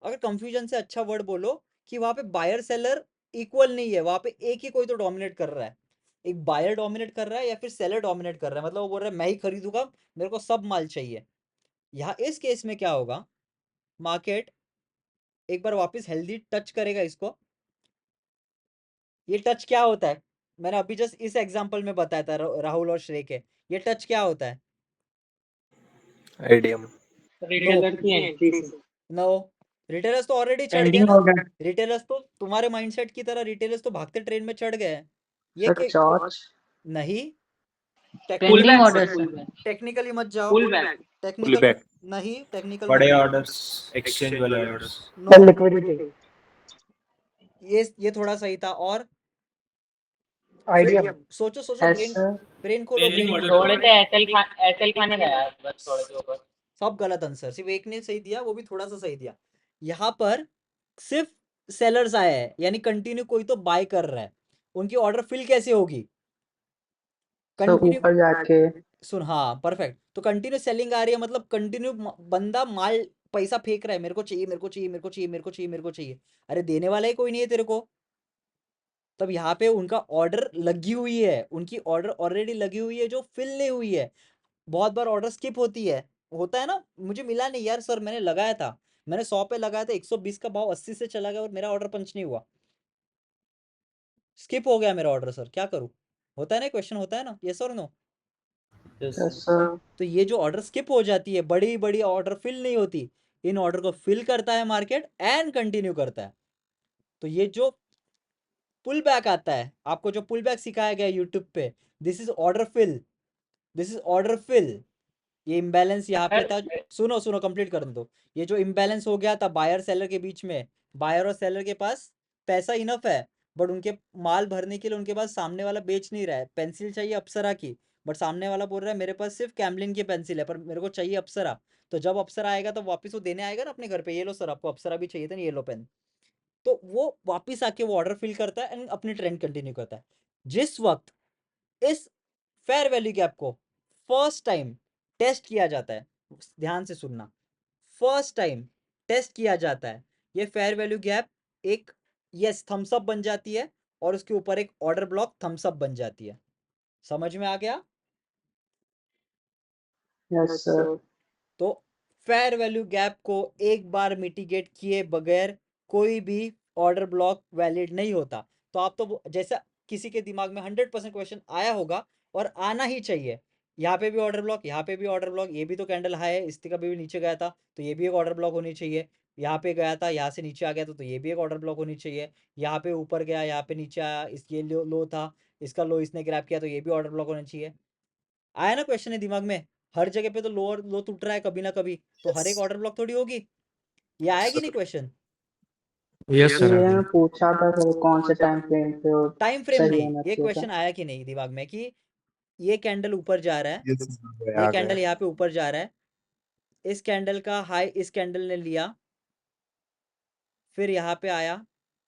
Speaker 1: अगर कंफ्यूजन से अच्छा वर्ड बोलो कि वहां पे बायर सेलर इक्वल नहीं है, वहां पे एक ही कोई तो डोमिनेट कर रहा है। एक बायर डोमिनेट कर रहा है या फिर सेलर डोमिनेट कर रहा है, मतलब वो बोल रहा है मैं ही खरीदूंगा, मेरे को सब माल चाहिए। यहाँ इस केस में क्या होगा, मार्केट एक बार वापस हेल्दी टच करेगा इसको। ये टच क्या होता है? मैंने अभी जस्ट इस एग्जांपल में बताया था राहुल और श्रेय के। ये टच क्या होता है?
Speaker 4: आईडीएम।
Speaker 5: रिटेलर की एंट्री से
Speaker 1: नो, रिटेलर्स तो ऑलरेडी चढ़ गए
Speaker 2: पेंडिंग
Speaker 1: ना।
Speaker 2: हो गया।
Speaker 1: रिटेलर्स तो तुम्हारे माइंडसेट की तरह रिटेलर्स तो भागते ट्रेन में चढ़ गए हैं। ये
Speaker 3: सर चॉर्च
Speaker 1: नहीं,
Speaker 3: पेंडिंग ऑर्डर सर।
Speaker 1: टेक्निकली मत जाओ,
Speaker 5: फुल बैक
Speaker 1: टेक्निकल
Speaker 4: बैक।
Speaker 1: नहीं, टेक्निकल
Speaker 10: बड़े
Speaker 1: मत
Speaker 10: ऑर्डर्स, एक्सचेंज वाले ऑर्डर्स।
Speaker 1: नो,
Speaker 2: लिक्विडिटी,
Speaker 1: ये थोड़ा सही था। और
Speaker 2: आईडीएम,
Speaker 1: सोचो सोचो,
Speaker 3: यस
Speaker 1: ब्रेन
Speaker 3: सर।
Speaker 1: ब्रेन खोलो, ब्रेन
Speaker 5: थोड़े से एसएल खाने गया बस थोड़े से ऊपर।
Speaker 1: सब गलत आंसर, सिर्फ एक ने सही दिया, वो भी थोड़ा सा सही दिया। यहाँ पर सिर्फ सेलर्स आए हैं, यानी कंटिन्यू कोई तो बाय कर रहा है। उनकी ऑर्डर फिल कैसे होगी?
Speaker 3: सर
Speaker 1: कंटिन्यू
Speaker 3: ऊपर जाके
Speaker 1: सुन, हाँ परफेक्ट। तो कंटिन्यू सेलिंग आ रही है, मतलब कंटिन्यू बंदा माल पैसा फेंक रहा है, मेरे को चाहिए, मेरे को चाहिए, मेरे को चाहिए, मेरे को चाहिए, मेरे को चाहिए। अरे देने वाला ही कोई नहीं है तेरे को। तब यहाँ पे उनका ऑर्डर लगी हुई है, उनकी ऑर्डर ऑलरेडी लगी हुई है जो फिल नहीं हुई है। बहुत बार ऑर्डर स्किप होती है, होता है ना, मुझे मिला नहीं यार सर, मैंने लगाया था, मैंने 100 पे लगाया था, 120 का भाव 80 से चला गया और मेरा ऑर्डर पंच नहीं हुआ, स्किप हो गया मेरा ऑर्डर सर, क्या करूँ? होता है ना, क्वेश्चन होता है ना, यस और नो?
Speaker 3: Yes sir.
Speaker 1: तो ये जो ऑर्डर स्किप हो जाती है, बड़ी बड़ी ऑर्डर फिल नहीं होती, इन ऑर्डर को फिल करता है मार्केट एंड कंटिन्यू करता है। तो ये जो पुल बैक आता है, आपको जो पुल बैक सिखाया गया यूट्यूब पे, this is order fill, this is order fill. ये इम्बैलेंस यहाँ पे था, सुनो सुनो कंप्लीट कर दो। ये जो इम्बैलेंस हो गया था बायर सेलर के बीच में, बायर और सेलर के पास पैसा इनफ है, बट उनके माल भरने के लिए उनके पास सामने वाला बेच नहीं रहा है। पेंसिल चाहिए अप्सरा की, बट सामने वाला बोल रहा है मेरे पास सिर्फ कैमलिन की पेंसिल है, पर मेरे को चाहिए अप्सरा। तो जब अप्सरा आएगा तो वापस वो देने आएगा ना अपने घर पे, ये लो सर आपको अप्सरा भी चाहिए था ना, ये लो पेन। तो वो वापस आके वो ऑर्डर फिल करता है एंड अपनी ट्रेंड कंटिन्यू करता है। जिस वक्त इस फेयर वैल्यू गैप को फर्स्ट टाइम टेस्ट किया जाता है, ध्यान से सुनना, फर्स्ट टाइम टेस्ट किया जाता है, ये फेयर वैल्यू गैप एक यस थम्स अप बन जाती है और उसके ऊपर एक ऑर्डर ब्लॉक थम्स अप बन जाती है। समझ में आ गया?
Speaker 3: Yes sir.
Speaker 1: तो फेयर वैल्यू गैप को एक बार मिटिगेट किए बगैर कोई भी ऑर्डर ब्लॉक वैलिड नहीं होता। तो आप तो जैसा किसी के दिमाग में 100% क्वेश्चन आया होगा और आना ही चाहिए, यहाँ पे भी ऑर्डर ब्लॉक, यहाँ पे भी ऑर्डर ब्लॉक, ये भी तो कैंडल हाई है, इसका भी नीचे गया था तो ये भी एक ऑर्डर ब्लॉक होनी चाहिए, यहाँ पे गया था यहाँ से नीचे आ गया तो ये भी एक ऑर्डर ब्लॉक होनी चाहिए, यहाँ पे ऊपर गया यहाँ पे नीचे आया, इस ये लो था, इसका लो इसने ग्रैब किया तो ये भी ऑर्डर ब्लॉक होना चाहिए। आया ना क्वेश्चन है दिमाग में? हर जगह पे तो लो टूट रहा है कभी ना कभी, तो हर एक ऑर्डर ब्लॉक थोड़ी होगी। ये आएगी नहीं क्वेश्चन?
Speaker 9: Yes sir.
Speaker 3: ये मैं पूछा था सर कौन से टाइम फ्रेम पे हो
Speaker 1: टाइम फ्रेम
Speaker 3: सही
Speaker 1: नहीं,
Speaker 3: होना
Speaker 1: ये
Speaker 3: चाहिए था।
Speaker 1: क्वेश्चन आया कि नहीं दिमाग में कि ये कैंडल ऊपर जा रहा है, ये
Speaker 6: आ
Speaker 1: कैंडल
Speaker 6: गया।
Speaker 1: यहाँ पे ऊपर जा रहा है, इस कैंडल का हाई इस कैंडल ने लिया, फिर यहाँ पे आया,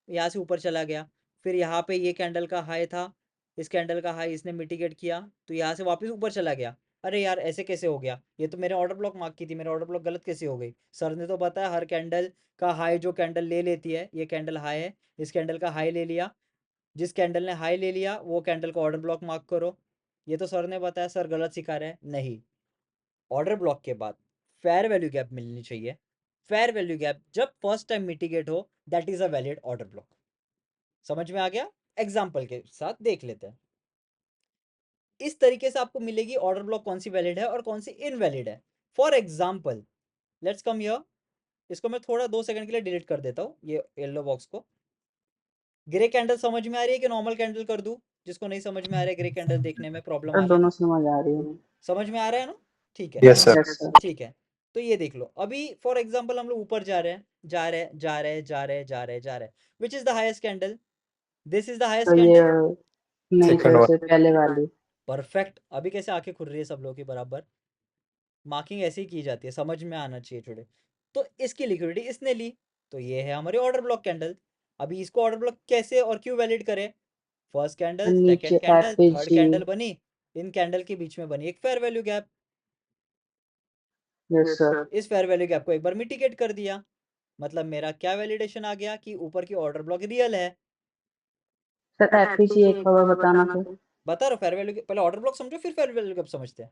Speaker 1: यहाँ से ऊपर चला गया, फिर यहाँ पे ये कैंडल का हाई था, इस कैंडल का हाई इसने मिटिगेट किया तो यहाँ से वापस ऊपर चला गया। अरे यार ऐसे कैसे हो गया? ये तो मेरे ऑर्डर ब्लॉक मार्क की थी, मेरे ऑर्डर ब्लॉक गलत कैसे हो गई? सर ने तो बताया हर कैंडल का हाई जो कैंडल ले लेती है, ये कैंडल हाई है, इस कैंडल का हाई ले लिया, जिस कैंडल ने हाई ले लिया वो कैंडल को ऑर्डर ब्लॉक मार्क करो। ये तो सर ने बताया, सर गलत सिखा रहे हैं? नहीं, ऑर्डर ब्लॉक के बाद फेयर वैल्यू गैप मिलनी चाहिए। फेयर वैल्यू गैप जब फर्स्ट टाइम मिटिगेट हो, that is a valid order block. समझ में आ गया? एग्जाम्पल के साथ देख लेते हैं। इस तरीके से आपको मिलेगी ऑर्डर ब्लॉक कौन सी वैलिड है और कौन सी इनवैलिड है। For example let's come here, इसको मैं थोड़ा 2 सेकंड के लिए डिलीट कर देता हूँ ये येलो बॉक्स को। ग्रे कैंडल समझ में आ रही है कि नॉर्मल कैंडल कर दूं? जिसको नहीं समझ में आ रहा है ग्रे कैंडल देखने में प्रॉब्लम आ
Speaker 3: सर
Speaker 1: रहा है,
Speaker 3: दोनों समझ आ रही है।
Speaker 1: समझ में आ रहा है ना? ठीक है,
Speaker 6: यस सर।
Speaker 3: Yes sir.
Speaker 1: ठीक है। तो ये देख लो, अभी फॉर एग्जांपल हम लोग ऊपर जा रहे हैं, जा रहे हैं, जा रहे हैं, जा रहे हैं, जा रहे हैं, जा रहे हैं, which is the highest candle? This is the highest
Speaker 3: तो ये
Speaker 1: कैंडल।
Speaker 3: नहीं
Speaker 6: Second
Speaker 3: सर, से पहले वाली।
Speaker 1: परफेक्ट। अभी कैसे आंखें खुल रही है सब लोगों की बराबर? मार्किंग ऐसे ही की जाती है, समझ में आना चाहिए थोड़े। तो इसकी लिक्विडिटी इसने ली, तो ये है हमारी ऑर्डर ब्लॉक कैंडल। अभी इसको ऑर्डर ब्लॉक कैसे और क्यों वैलिड करें? फर्स्ट कैंडल,
Speaker 3: नीचे
Speaker 1: सेकंड कैंडल, थर्ड
Speaker 3: एफपीजी।
Speaker 1: कैंडल बनी, इन कैंडल के बीच में बनी एक fair value gap.
Speaker 3: Yes sir.
Speaker 1: इस फेयर वैल्यू गैप को एक बार मिटिगेट कर दिया, मतलब मेरा क्या वैलिडेशन आ गया कि ऊपर की ऑर्डर ब्लॉक रियल है।
Speaker 3: सर एफपीजी एक बार बताना सर।
Speaker 1: बता रहा फेयर वैल्यू, पहले ऑर्डर ब्लॉक समझो फिर फेयर वैल्यू गैप समझते हैं।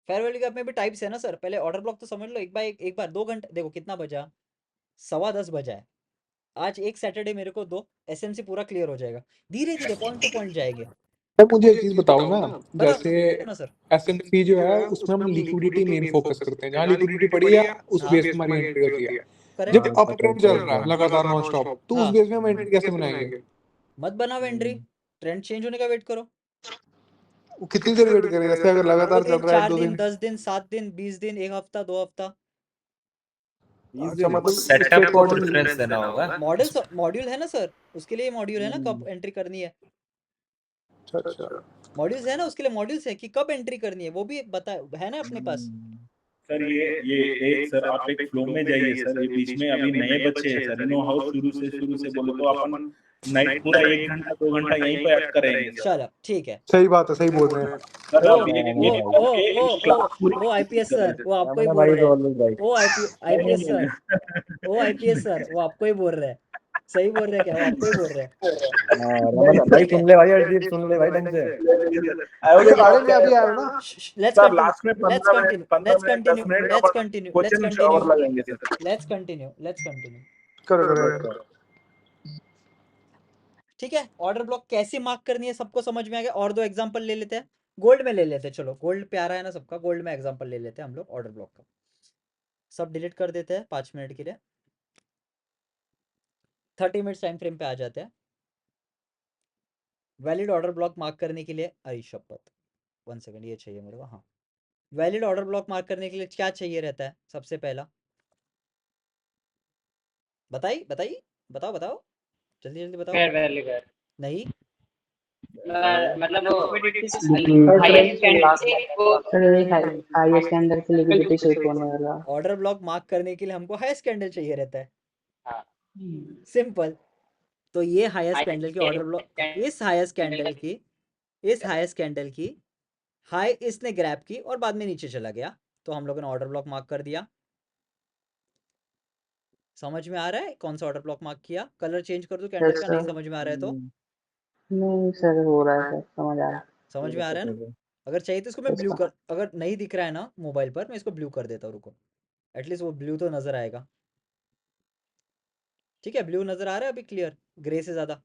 Speaker 1: फेयर वैल्यू गैप में भी टाइप्स है ना सर, पहले ऑर्डर ब्लॉक तो समझ लो। एक बार 2 घंटे देखो, कितना बजा? 10:15 बजा है। आज एक सैटरडे मेरे को दो, एसएमसी पूरा क्लियर हो जाएगा, धीरे धीरे पॉइंट टू पॉइंट जाएंगे।
Speaker 11: सर मुझे एक चीज बताओ ना,
Speaker 1: बता
Speaker 11: जैसे
Speaker 1: ना सर।
Speaker 11: एसएमसी जो है उसमें हम लिक्विडिटी मेन फोकस करते हैं, जहाँ लिक्विडिटी पड़ी है उस
Speaker 1: हाँ।
Speaker 11: बेस पे हमारी एंट्री होती है।
Speaker 1: करेक्ट।
Speaker 11: जब अप ट्रेंड चल रहा है लगातार नॉन स्टॉप, तो उस
Speaker 1: हाँ।
Speaker 11: बेस में हम एंट्री कैसे बनाएंगे?
Speaker 1: मत बनाओ एंट्री, ट्रेंड चेंज होने का वेट करो।
Speaker 11: वो कितनी देर वेट करें? जैसे अगर लगातार चल रहा है
Speaker 1: 4
Speaker 11: 2
Speaker 1: दिन,
Speaker 11: दिन,
Speaker 1: 10 दिन, 7 दिन, 20 दिन, 1 हफ्ता, 2 हफ्ता।
Speaker 11: अच्छा मतलब
Speaker 5: सेटअप को प्रेफरेंस देना होगा।
Speaker 1: मॉड्यूल है ना सर, उसके लिए मॉड्यूल है ना कब एंट्री करनी है।
Speaker 11: अच्छा
Speaker 1: मॉड्यूल्स है ना, उसके लिए मॉड्यूल्स है कि कब एंट्री करनी है, वो भी बता है ना अपने पास।
Speaker 10: सर ये एक सर आप एक फ्लो में जाइए सर। ये बीच में अभी नए बच्चे हैं सर, नो हाउस शुरू से बोले तो अपन नाइट पूरा 1 घंटा 2 घंटा यहीं पे अटका रहेंगे सर।
Speaker 1: चलो ठीक है।
Speaker 11: सही बात है, सही बोल रहे हैं।
Speaker 10: सर
Speaker 1: ओ
Speaker 10: अब ये
Speaker 1: ओ
Speaker 10: क्लास पूरी
Speaker 1: ओ आईपीएस सर वो आपको ही
Speaker 2: रमन
Speaker 1: बोल
Speaker 2: भाई
Speaker 1: रहे हैं।
Speaker 2: Always right.
Speaker 1: Oh IPS sir वो आईपीएस सर वो आपको ही बोल रहे हैं। सही बोल रहे हैं क्या? वो आपको ही बोल रहे हैं।
Speaker 2: रमन भाई
Speaker 1: ठीक है।
Speaker 2: सुन ले भाई, अर्जीत सुन ले भाई ढंग से।
Speaker 11: वीडियो गार्डन में अभी आया ना।
Speaker 1: लेट्स
Speaker 10: सर
Speaker 1: कंटिन्यू
Speaker 10: लास्ट में
Speaker 1: let's
Speaker 10: 15 minute
Speaker 1: continue let's
Speaker 10: 10
Speaker 1: continue
Speaker 10: minute
Speaker 1: let's
Speaker 10: का
Speaker 1: continue let's
Speaker 10: question
Speaker 1: continue
Speaker 10: shower लगाएंगे sir.
Speaker 1: Let's continue let's continue.
Speaker 11: करो करो।
Speaker 1: ठीक है। ऑर्डर ब्लॉक कैसे मार्क करनी है सबको समझ में आ गया। और दो एग्जांपल ले लेते हैं। गोल्ड में ले लेते हैं। चलो गोल्ड प्यारा है ना सबका। गोल्ड में एग्जांपल ले लेते हैं हम लोग ऑर्डर ब्लॉक का। सब डिलीट कर देते हैं 5 मिनट के लिए। 30 मिनट टाइम फ्रेम पे आ जाते हैं। वैलिड ऑर्डर ब्लॉक मार्क करने के लिए अरे शपथ 1 सेकंड ये चाहिए मेरे को। हाँ वैलिड ऑर्डर ब्लॉक मार्क करने के लिए क्या चाहिए रहता है सबसे पहला? बताइए बताइए बताओ बताओ जल्दी जल्दी बताओ।
Speaker 5: फेयर वैल्यू गैप
Speaker 1: नहीं
Speaker 5: मतलब
Speaker 3: हाईएस्ट
Speaker 5: कैंडिडेट को
Speaker 3: हाईएस्ट कैंडल की लिक्विडिटी स्वीप होने वाला।
Speaker 1: ऑर्डर ब्लॉक मार्क करने के लिए हमको हाईएस्ट कैंडल चाहिए रहता है।
Speaker 5: हाँ
Speaker 1: सिंपल। तो ये हाईएस्ट कैंडल की ऑर्डर ब्लॉक इस हाईएस्ट कैंडल की हाई इसने ग्रैब की और बाद में नीचे चला गया तो हम लोगों ने ऑर्डर ब्लॉक मार्क कर दिया। समझ में आ रहा है कौन सा ऑर्डर ब्लॉक मार्क किया? कलर चेंज कर दूं कैंडल का? नहीं समझ में आ रहा है तो
Speaker 3: नहीं सर हो रहा है सर, समझ आ रहा है।
Speaker 1: समझ में आ रहा है ना? अगर चाहिए तो इसको मैं ब्लू कर, अगर नहीं दिख रहा है ना मोबाइल पर मैं इसको ब्लू कर देता हूँ। रुको एटलीस्ट वो ब्लू तो नजर आएगा। ठीक है ब्लू नजर आ रहा है अभी क्लियर ग्रे से ज्यादा।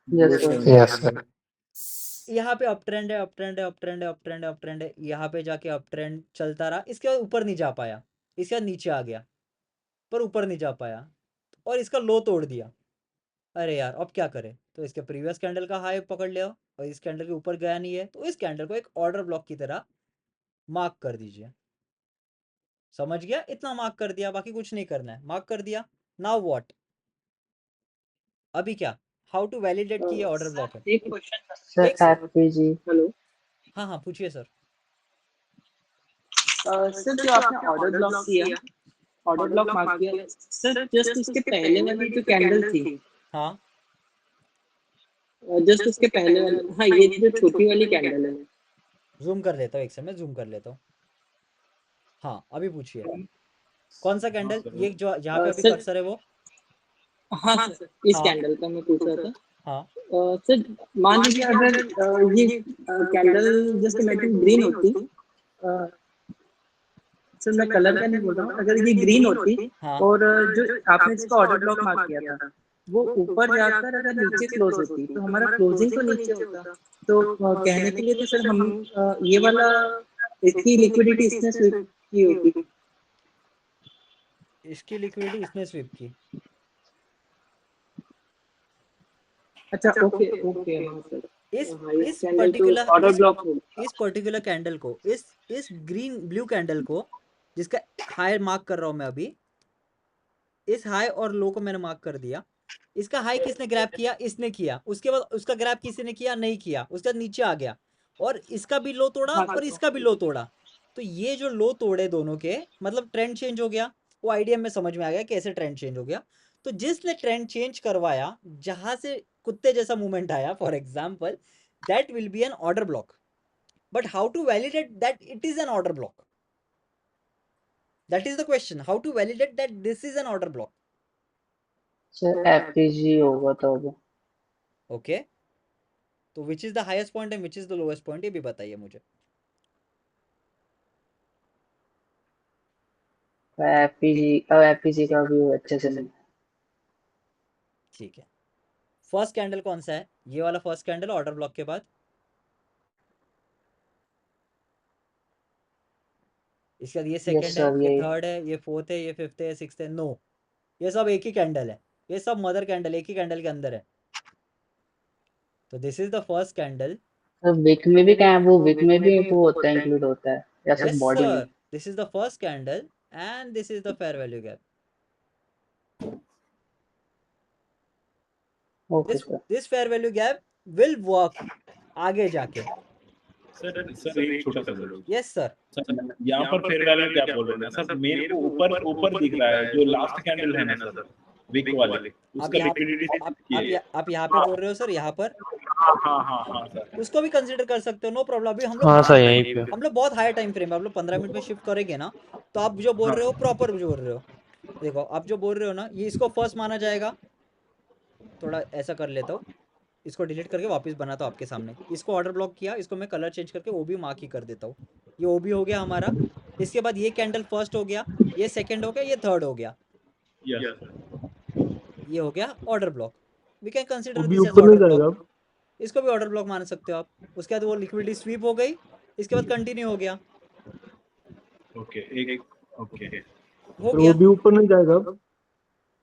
Speaker 6: Yes sir.
Speaker 1: यहाँ पे अप ट्रेंड है अप ट्रेंड है अप ट्रेंड है अप ट्रेंड है अप ट्रेंड है। यहाँ पे जाके अप ट्रेंड चलता रहा। इसके बाद ऊपर नहीं जा पाया। इसके बाद नीचे आ गया पर ऊपर नहीं जा पाया और इसका लो तोड़ दिया। अरे यार अब क्या करें? तो इसके प्रीवियस कैंडल का हाई पकड़ लिया और इस कैंडल के ऊपर गया नहीं है तो इस कैंडल को एक ऑर्डर ब्लॉक की तरह मार्क कर दीजिए। समझ गया? इतना मार्क कर दिया बाकी कुछ नहीं करना है। मार्क कर दिया। Now what? अभी क्या? हाउ टू वैलिडेट कि ये ऑर्डर ब्लॉक है?
Speaker 5: एक क्वेश्चन
Speaker 3: सर
Speaker 1: एक सेकंड।
Speaker 3: एफपीजी
Speaker 5: हेलो
Speaker 1: हाँ हाँ पूछिए सर।
Speaker 5: सर जो आपने ऑर्डर ब्लॉक किया ऑर्डर ब्लॉक मार्क किया सर जस्ट उसके पहले वाली जो कैंडल थी
Speaker 1: हाँ
Speaker 5: जस्ट उसके पहले वाली हाँ ये जो छोटी वाली कैंडल है
Speaker 1: जूम कर लेता हूँ एक सेकंड में जूम कर लेता हूँ। हाँ अभी पूछिए कौन सा कैंडल? ये जो जहाँ पे अभी
Speaker 5: सर
Speaker 1: कर्सर है वो?
Speaker 5: हाँ सर इस
Speaker 1: हाँ
Speaker 5: कैंडल का मैं पूछ रहा था।
Speaker 1: हाँ
Speaker 5: सर मान लीजिए अगर ये कैंडल जस्ट इमेजिन ग्रीन होती सर मैं कलर का नहीं बोल रहा हूँ अगर ये ग्रीन होती
Speaker 1: हाँ
Speaker 5: और जो आपने इसका ऑर्डर ब्लॉक मार्क किया था वो ऊपर जाकर अगर नीचे क्लोज होती तो हमारा क्लोजिंग तो नीचे होता। तो कहने के लिए तो सर हम ये वाला इसकी लिक्विडिटी इसने स्वीप की होती।
Speaker 1: इसकी लिक्विडिटी इसने स्वीप की।
Speaker 5: अच्छा ओके ओके हाँ सर
Speaker 1: इस पर्टिकुलर
Speaker 5: ऑर्डर ब्लॉक
Speaker 1: इस पर्टिकुलर कैंडल को इस ग्रीन ब्लू कैंडल को जिसका हाई मार्क कर रहा हूं मैं अभी। इस हाई और लो को मैंने मार्क कर दिया। इसका हाई किसने ग्रैब किया? इसने किया। उसके बाद उसका ग्रैब किसी ने किया? नहीं किया। उसके बाद नीचे आ गया और इसका भी लो तोड़ा और इसका भी लो तोड़ा। तो ये जो लो तोड़े दोनों के मतलब ट्रेंड चेंज हो गया। वो आइडिया में समझ में आ गया कैसे ट्रेंड चेंज हो गया। तो जिसने ट्रेंड चेंज करवाया जहां से कुत्ते जैसा मूवमेंट आया for example that will be an order block. But how to validate that it is an order block? That is the question. How to validate that this is an order block?
Speaker 3: Sir FPG होगा तो अभी
Speaker 1: Okay. तो which is the highest point and which is the lowest point ये भी बताइए मुझे।
Speaker 3: एफपीजी का view अच्छे से नहीं।
Speaker 1: ठीक है फर्स्ट कैंडल कौन सा है? ये वाला फर्स्ट कैंडल ऑर्डर ब्लॉक के बाद। इसके बाद ये सेकंड है, ये थर्ड है, ये फोर्थ है, ये फिफ्थ है, ये सिक्स्थ है। नो ये सब एक ही कैंडल है। ये सब मदर कैंडल एक ही कैंडल के अंदर है। तो this is the first candle.
Speaker 3: Wick में भी क्या है वो विक में भी वो होता है इंक्लूड होता है या सिर्फ बॉडी में?
Speaker 1: This is the first candle and this is the fair value gap.
Speaker 3: Okay sir.
Speaker 1: This fair value gap will work आगे जाके।
Speaker 10: सर एक छोटा सा जरूर
Speaker 1: यस सर।
Speaker 10: यहाँ पर फेयर वैल्यू क्या बोल रहे हैं सर? मेरे को ऊपर ऊपर दिख रहा है जो लास्ट कैंडल है ना सर वीक वाले
Speaker 1: आप
Speaker 10: उसका
Speaker 1: यहाँ
Speaker 10: लिक्विडिटी ये
Speaker 1: आप यहाँ पे बोल रहे हो सर, यहाँ पर
Speaker 10: हाँ सर
Speaker 1: उसको भी कंसिडर कर सकते हो, नो प्रॉब्लम। अभी
Speaker 9: हाँ सर यहीं पे
Speaker 1: हम लोग बहुत हाई टाइम फ्रेम है, हम लोग 15 मिनट में शिफ्ट करेंगे ना, तो आप जो बोल रहे हो प्रॉपर बोल रहे हो। देखो आप जो बोल रहे हो ना, ये इसको फर्स्ट माना जाएगा। थोड़ा ऐसा कर लेता हूँ, इसको डिलीट करके वापस बनाता हूँ आपके सामने। इसको ऑर्डर ब्लॉक किया, इसको मैं कलर चेंज करके ओबी मार्क ही कर देता हूँ। ये ओबी हो गया हमारा। इसके बाद ये कैंडल फर्स्ट हो गया, ये सेकंड हो गया, ये थर्ड हो गया, ये हो गया order block. We can consider this as order block. इसको भी ऑर्डर ब्लॉक मान सकते हो आप। उसके बाद वो लिक्विडिटी स्वीप हो गई, इसके बाद कंटिन्यू हो गया,
Speaker 10: ओके एक ओके
Speaker 1: हो गया।
Speaker 9: भी ऊपर नहीं जाएगा अब?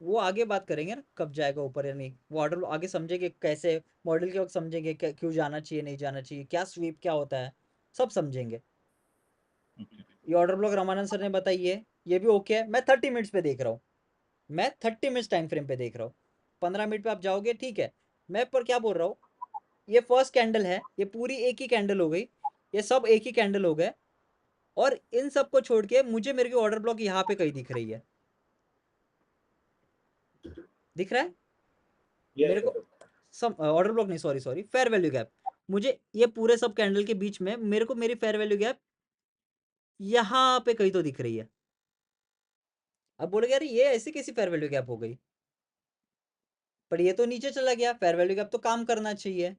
Speaker 1: वो आगे बात करेंगे ना, कब जाएगा ऊपर या नहीं। वो ऑर्डर आगे समझेंगे, कैसे मॉडल के वक्त समझेंगे, क्यों जाना चाहिए नहीं जाना चाहिए, क्या स्वीप क्या होता है, सब समझेंगे। ये ऑर्डर ब्लॉक रामानंद सर ने बताई है, ये भी ओके है। मैं 30 मिनट्स पे देख रहा हूँ, मैं 30 मिनट्स टाइम फ्रेम पे देख रहा हूँ। 15 मिनट पे आप जाओगे, ठीक है। मैं पर क्या बोल रहा हूँ, ये फर्स्ट कैंडल है, ये पूरी एक ही कैंडल हो गई, ये सब एक ही कैंडल हो गए। और इन सब को छोड़ के मुझे मेरे की ऑर्डर ब्लॉक यहाँ पे कहीं दिख रही है, दिख रहा है मेरे को सब ऑर्डर ब्लॉक नहीं, सॉरी फेयर वैल्यू गैप। मुझे ये पूरे सब कैंडल के बीच में मेरे को मेरी फेयर वैल्यू गैप यहाँ पे कहीं तो दिख रही है। अब बोलोगे यार ये ऐसी कैसी फेयर वैल्यू गैप हो गई, पर ये तो नीचे चला गया। फेयर वैल्यू गैप तो काम करना चाहिए।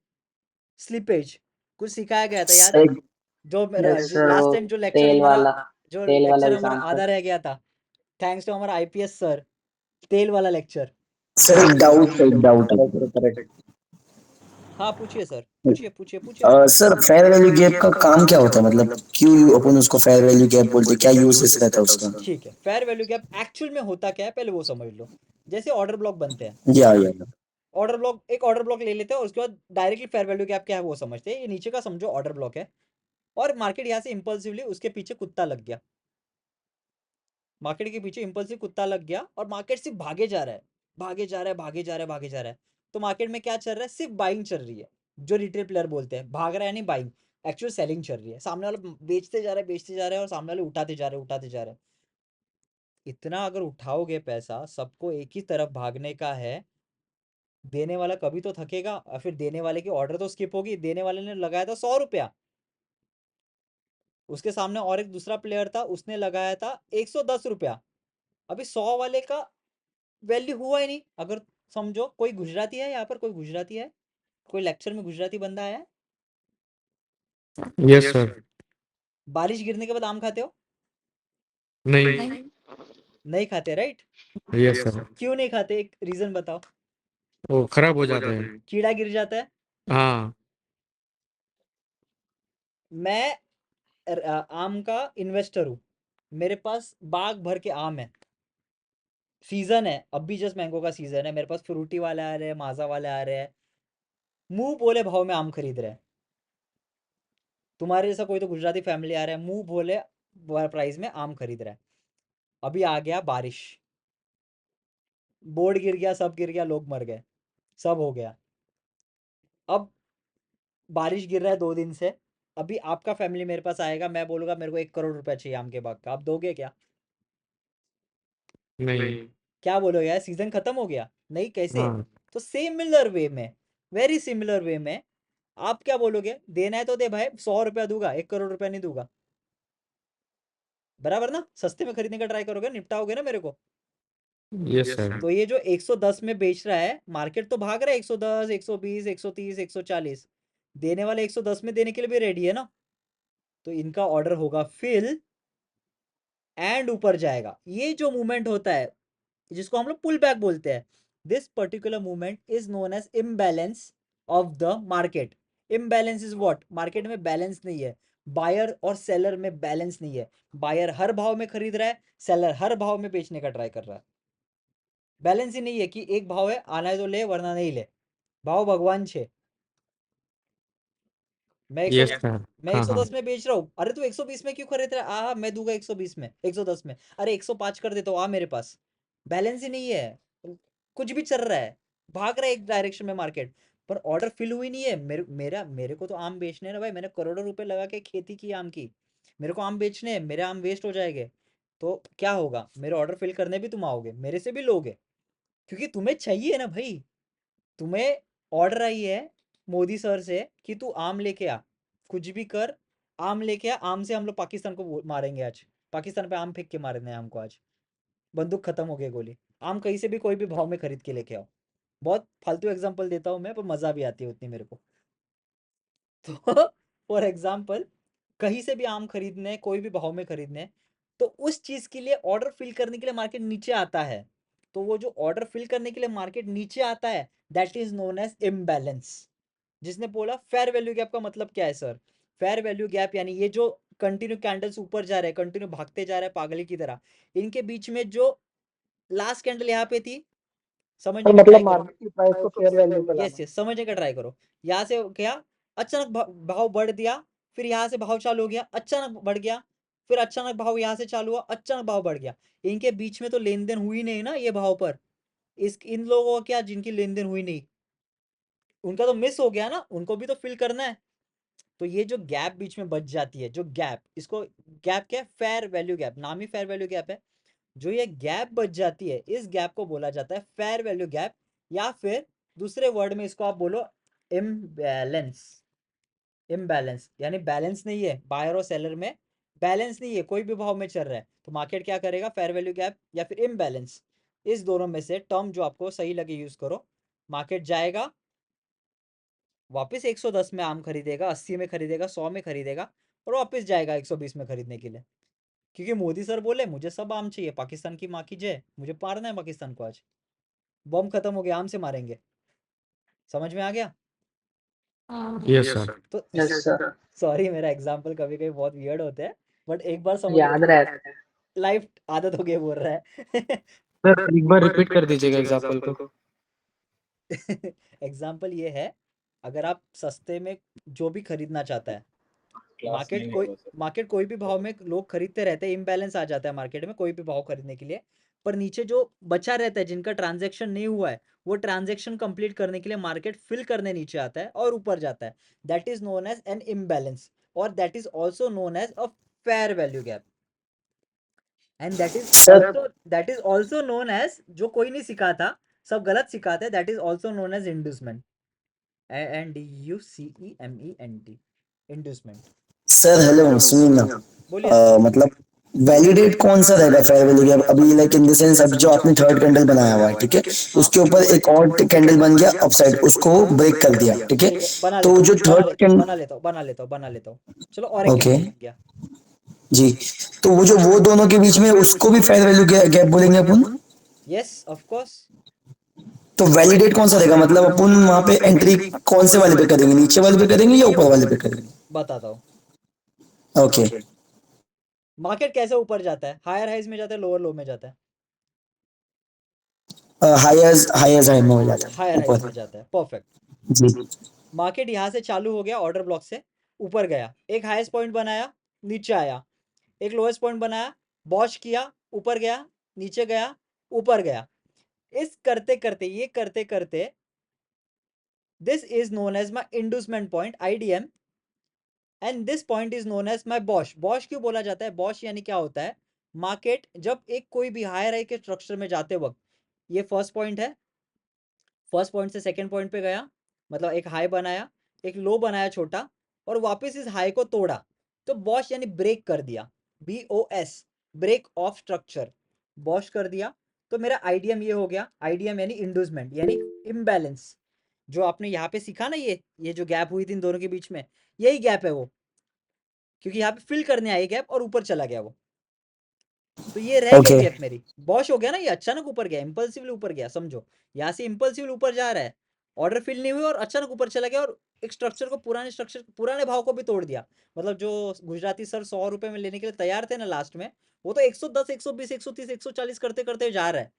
Speaker 1: स्लिपेज कुछ सिखाया गया था, याद है जो मेरा
Speaker 3: सर वो
Speaker 1: लास्ट टाइम जो लेक्चर
Speaker 3: तेल
Speaker 1: हमारा
Speaker 3: वाला
Speaker 1: आधा
Speaker 3: एग्जांपल।
Speaker 1: रह गया था, थैंक्स टू हमारा आईपीएस सर। तेल वाला लेक्चर।
Speaker 12: सर एक डाउट है।
Speaker 1: हाँ पूछिए सर, पूछिए।
Speaker 12: सर फेयर वैल्यू गैप का काम क्या होता है, मतलब क्यों अपन उसको फेयर वैल्यू गैप बोलते हैं, क्या यूजेस रहता है उसका?
Speaker 1: ठीक है, फेयर वैल्यू गैप एक्चुअल में होता क्या है पहले वो समझ लो। जैसे ऑर्डर ब्लॉक बनते हैं,
Speaker 12: या
Speaker 1: ऑर्डर ब्लॉक एक ऑर्डर ब्लॉक ले लेते हैं और उसके बाद डायरेक्टली फेयर वैल्यू गैप क्या है वो समझते हैं। ये नीचे का समझो ऑर्डर ब्लॉक है, और मार्केट यहाँ से इंपल्सिवली उसके पीछे कुत्ता लग गया, मार्केट के पीछे इंपल्सिव कुत्ता लग गया, और मार्केट सिर्फ भागे जा रहा है, भागे जा रहा है। तो मार्केट में क्या चल रहा है, सिर्फ बाइंग चल रही है। जो रिटेल प्लेयर बोलते हैं भाग रहा है, नहीं बाइंग, एक्चुअल सेलिंग चल रही है। सामने वाला बेचते जा रहा है और सामने वाले उठाते जा रहे हैं। इतना अगर उठाओगे पैसा, सबको एक ही तरफ भागने का है, देने वाला कभी तो थकेगा, और फिर देने वाले की ऑर्डर तो स्किप होगी। देने वाले ने लगाया था 100 रुपया, उसके सामने और एक दूसरा प्लेयर था, उसने लगाया था 110 रुपया। अभी 100 वाले का वैल्यू हुआ ही नहीं। अगर समझो कोई गुजराती है यहाँ पर, कोई गुजराती है, कोई लेक्चर में गुजराती बंदा है?
Speaker 9: Yes sir.
Speaker 1: बारिश गिरने के बाद आम खाते हो?
Speaker 9: नहीं।
Speaker 1: नहीं खाते, राइट?
Speaker 9: Yes sir.
Speaker 1: क्यों नहीं खाते, एक रीजन बताओ।
Speaker 9: वो खराब हो जाते हैं।
Speaker 1: कीड़ा गिर जाता है।
Speaker 9: हाँ।
Speaker 1: मैं आम का इन्वेस्टर हूँ, मेरे पास बाग भर के आम है, सीजन है, अब भी जस्ट मैंगो का सीजन है, मेरे पास फ्रूटी वाले आ रहे हैं, माजा वाले आ रहे हैं, मुंह बोले भाव में आम खरीद रहे हैं। तुम्हारे जैसा कोई तो गुजराती फैमिली आ रहा है, मुंह बोले प्राइस में आम खरीद रहा है। अभी आ गया बारिश, बोर्ड गिर गया, सब गिर गया, लोग मर गए, सब हो गया। अब बारिश गिर रहा है 2 दिन से। अभी आपका फैमिली मेरे पास आएगा, मैं बोलूंगा मेरे को 1 करोड़ रुपया चाहिए आम के बाग का, आप दोगे क्या?
Speaker 9: नहीं।
Speaker 1: क्या बोलोगे यार, सीजन खत्म हो गया? नहीं, कैसे?
Speaker 9: हाँ।
Speaker 1: तो सिमिलर वे में, वेरी सिमिलर वे में आप क्या बोलोगे, देना है तो दे भाई, 100 रुपया दूंगा, 1 करोड़ रुपया नहीं दूंगा। बराबर ना? सस्ते में खरीदने का ट्राई करोगे, निपटाओगे ना मेरे को।
Speaker 9: Yes sir.
Speaker 1: तो ये जो 110 में बेच रहा है, मार्केट तो भाग रहा है 110, 120, 130, 140, देने वाले 110 में देने के लिए भी रेडी है ना। तो इनका ऑर्डर होगा फिल एंड ऊपर जाएगा। ये जो मूवमेंट होता है जिसको हम लोग पुल बैक बोलते हैं, this particular movement is known as imbalance of the market. Imbalance is what? Market में बैलेंस नहीं है, बायर और सेलर में बैलेंस नहीं है। बायर हर भाव में खरीद रहा है, सेलर हर भाव में बेचने का ट्राई कर रहा है। बैलेंस ही नहीं है कि एक भाव है, आना है तो ले वरना नहीं ले। भाव भगवान छे। मैं
Speaker 9: यस
Speaker 1: 100
Speaker 9: सर।
Speaker 1: मैं
Speaker 9: हाँ हाँ।
Speaker 1: 110 में बेच रहा हूँ, अरे तू 120 में क्यों खरीद रहा है? मैं दूंगा 120 में, 110 में, अरे 105 कर देता हूँ, आ मेरे पास। बैलेंस ही नहीं है, कुछ भी चल रहा है, भाग रहा है एक डायरेक्शन में मार्केट, पर ऑर्डर फिल हुई नहीं है। मेरे को तो आम बेचने हैं ना भाई, मैंने करोड़ों रुपए लगा के खेती की आम की, मेरे को आम बेचने हैं, मेरे आम वेस्ट हो जाएंगे। तो क्या होगा, मेरे ऑर्डर फिल करने भी तुम आओगे, मेरे से भी लोगे, क्योंकि तुम्हें चाहिए ना भाई, तुम्हें ऑर्डर आई है मोदी सर से कि तू आम लेके आ, कुछ भी कर, आम लेके आ, आम से हम लोग पाकिस्तान को मारेंगे आज, पाकिस्तान पे आम फेंक के मारने हैं हमको आज, बंदूक खत्म हो गई, गोली, आम कहीं से भी कोई भी भाव में खरीद के लेके आओ। बहुत फालतू एग्जांपल देता हूँ मैं, पर मजा भी आती है उतनी मेरे को। तो फॉर एग्जांपल कहीं से भी आम खरीदने, कोई भी भाव में खरीदने, तो उस चीज के लिए ऑर्डर फिल करने के लिए मार्केट नीचे आता है, तो वो जो ऑर्डर फिल करने के लिए मार्केट नीचे आता है, that is known as imbalance. जिसने बोला फेयर वैल्यू गैप का मतलब क्या है सर, फेयर वैल्यू गैप यानी ये जो कंटिन्यू कैंडल्स ऊपर जा रहे हैं, कंटिन्यू भागते जा रहे हैं पागल की तरह, इनके बीच में जो लास्ट कैंडल यहाँ पे थी, समझने का ट्राई
Speaker 2: मतलब
Speaker 1: करो।
Speaker 2: मार्केट की प्राइस को फेयर वैल्यू पे
Speaker 1: यस
Speaker 2: लाना।
Speaker 1: यस, समझने का ट्राई करो। यहाँ से क्या, अचानक भाव बढ़ दिया, फिर यहाँ से भाव चालू हो गया, अचानक बढ़ गया, फिर अचानक भाव यहाँ से चालू हुआ, अचानक भाव बढ़ गया। इनके बीच में तो लेन देन हुई नहीं ना ये भाव पर, इन लोगों को क्या, जिनकी लेन देन हुई नहीं, उनका तो मिस हो गया ना, उनको भी तो फिल करना है। तो ये जो गैप बीच में बच जाती है, जो गैप, इसको गैप क्या है, फेयर वैल्यू गैप, नाम ही फेयर वैल्यू गैप है। जो ये गैप बच जाती है, इस गैप को बोला जाता है फेयर वैल्यू गैप, या फिर दूसरे वर्ड में इसको आप बोलो इम्बैलेंस। इम्बैलेंस यानी बैलेंस नहीं है, बायर और सेलर में बैलेंस नहीं है, कोई भी भाव में चल रहा है, तो मार्केट क्या करेगा, फेयर वैल्यू गैप या फिर इम्बैलेंस, इस दोनों में से टर्म जो आपको सही लगे यूज करो। मार्केट जाएगा वापस 110 में आम खरीदेगा, 80 में खरीदेगा, 100 में खरीदेगा, और वापस जाएगा 120 में खरीदने के लिए, क्योंकि मोदी सर बोले मुझे सब आम चाहिए, पाकिस्तान की माँ की जय, मुझे मारना है पाकिस्तान को आज, बम खत्म हो गया, आम से मारेंगे। समझ में आ गया?
Speaker 9: Yes sir.
Speaker 1: तो
Speaker 3: यस सर,
Speaker 1: सॉरी मेरा एग्जांपल कभी कभी बहुत वियर्ड होते हैं, बट एक बार समझ
Speaker 3: याद
Speaker 1: लो,
Speaker 3: रहता है।
Speaker 1: लाइफ आदत हो गई बोल रहा है।
Speaker 2: सर एक बार रिपीट कर दीजिएगा एग्जांपल को।
Speaker 1: एग्जाम्पल ये है, अगर आप सस्ते में जो भी खरीदना चाहता है,
Speaker 10: क्लास नहीं होगा सर।
Speaker 1: मार्केट कोई भी भाव में लोग खरीदते रहते हैं, इम्बैलेंस आ जाता है मार्केट में कोई भी भाव खरीदने के लिए, पर नीचे जो बचा रहता है, जिनका ट्रांजैक्शन नहीं हुआ है, वो ट्रांजैक्शन कंप्लीट करने के लिए मार्केट फिल करने नीचे आता है और ऊपर जाता है, that is known as an imbalance, और that is also known as a fair value gap, and
Speaker 12: sir
Speaker 1: that is also known as, जो कोई नहीं सिखाता, सब गलत सिखाते हैं, that is also known as inducement, INDUCEMENT, inducement.
Speaker 12: Sir hello सुनिए ना,
Speaker 1: बोलिए।
Speaker 12: मतलब वैलिडेट कौन सा रहेगा फेयर वैल्यू गैप? अभी लाइक इन द सेंस अब जो आपने थर्ड कैंडल बनाया हुआ है, ठीक है, उसके ऊपर एक और कैंडल बन गया अपसाइड, उसको ब्रेक कर दिया, ठीक है,
Speaker 1: बना
Speaker 12: तो
Speaker 1: लेता
Speaker 12: जो
Speaker 1: हूँ,
Speaker 12: थर्ड कैंडल,
Speaker 1: बना लेता हूँ, चलो और एक
Speaker 12: ओके
Speaker 1: कैंडल बन गया।
Speaker 12: जी, तो वो जो वो दोनों के बीच में उसको भी फेयर वैल्यू गैप बोलेंगे अपन?
Speaker 1: Yes of course.
Speaker 12: तो वैलिडेट कौन सा रहेगा? मतलब अपन वहां पे एंट्री कौन से वाले पे करेंगे, नीचे वाले पे करेंगे या ऊपर वाले पे करेंगे?
Speaker 1: बताता हूँ।
Speaker 12: ओके,
Speaker 1: मार्केट कैसे ऊपर जाता है, हायर हाइज में जाता है, लोअर लो में जाता है?
Speaker 12: हाईएस्ट हाई में हो जाता है
Speaker 1: हायर हाइज
Speaker 12: ऊपर
Speaker 1: में जाता है, परफेक्ट।
Speaker 12: जी।
Speaker 1: मार्केट यहाँ से चालू हो गया, ऑर्डर ब्लॉक से ऊपर गया, एक हाईएस्ट पॉइंट बनाया, नीचे आया, एक लोएस्ट पॉइंट बनाया, वॉच किया, ऊपर गया, नीचे गया, ऊपर गया, इस करते करते, ये करते करते, this is known as my inducement point, IDM, and this point is known as my BOS. BOS क्यों बोला जाता है, बॉश यानी क्या होता है, मार्केट जब एक कोई भी हायर हाई के स्ट्रक्चर में जाते वक्त, ये फर्स्ट पॉइंट है, फर्स्ट पॉइंट से सेकंड पॉइंट पे गया, मतलब एक हाई बनाया, एक लो बनाया छोटा, और वापस इस हाई को तोड़ा, तो बॉश यानी ब्रेक कर दिया, BOS, break of structure, BOS कर दिया। तो मेरा IDM ये हो गया, IDM यानी इंड्यूसमेंट यानी इम्बैलेंस, जो आपने यहाँ पे सीखा ना, ये जो गैप हुई थी इन दोनों के बीच में, यही गैप है वो, क्योंकि यहाँ पे फिल करने आई गैप और ऊपर चला गया वो, तो ये रह गई
Speaker 12: ओके
Speaker 1: गैप मेरी, बॉश हो गया ना, ये अचानक ऊपर गया, इंपल्सिवली ऊपर गया, समझो यहाँ से इंपल्सिवली ऊपर जा रहा है, ऑर्डर फिल नहीं हुई और अचानक ऊपर चला गया, और एक स्ट्रक्चर को, पुराने भाव को भी तोड़ दिया, मतलब जो गुजराती सर 100 रुपए में लेने के लिए तैयार थे ना लास्ट में, वो तो 110, 120, 130, 140 करते करते जा रहा है।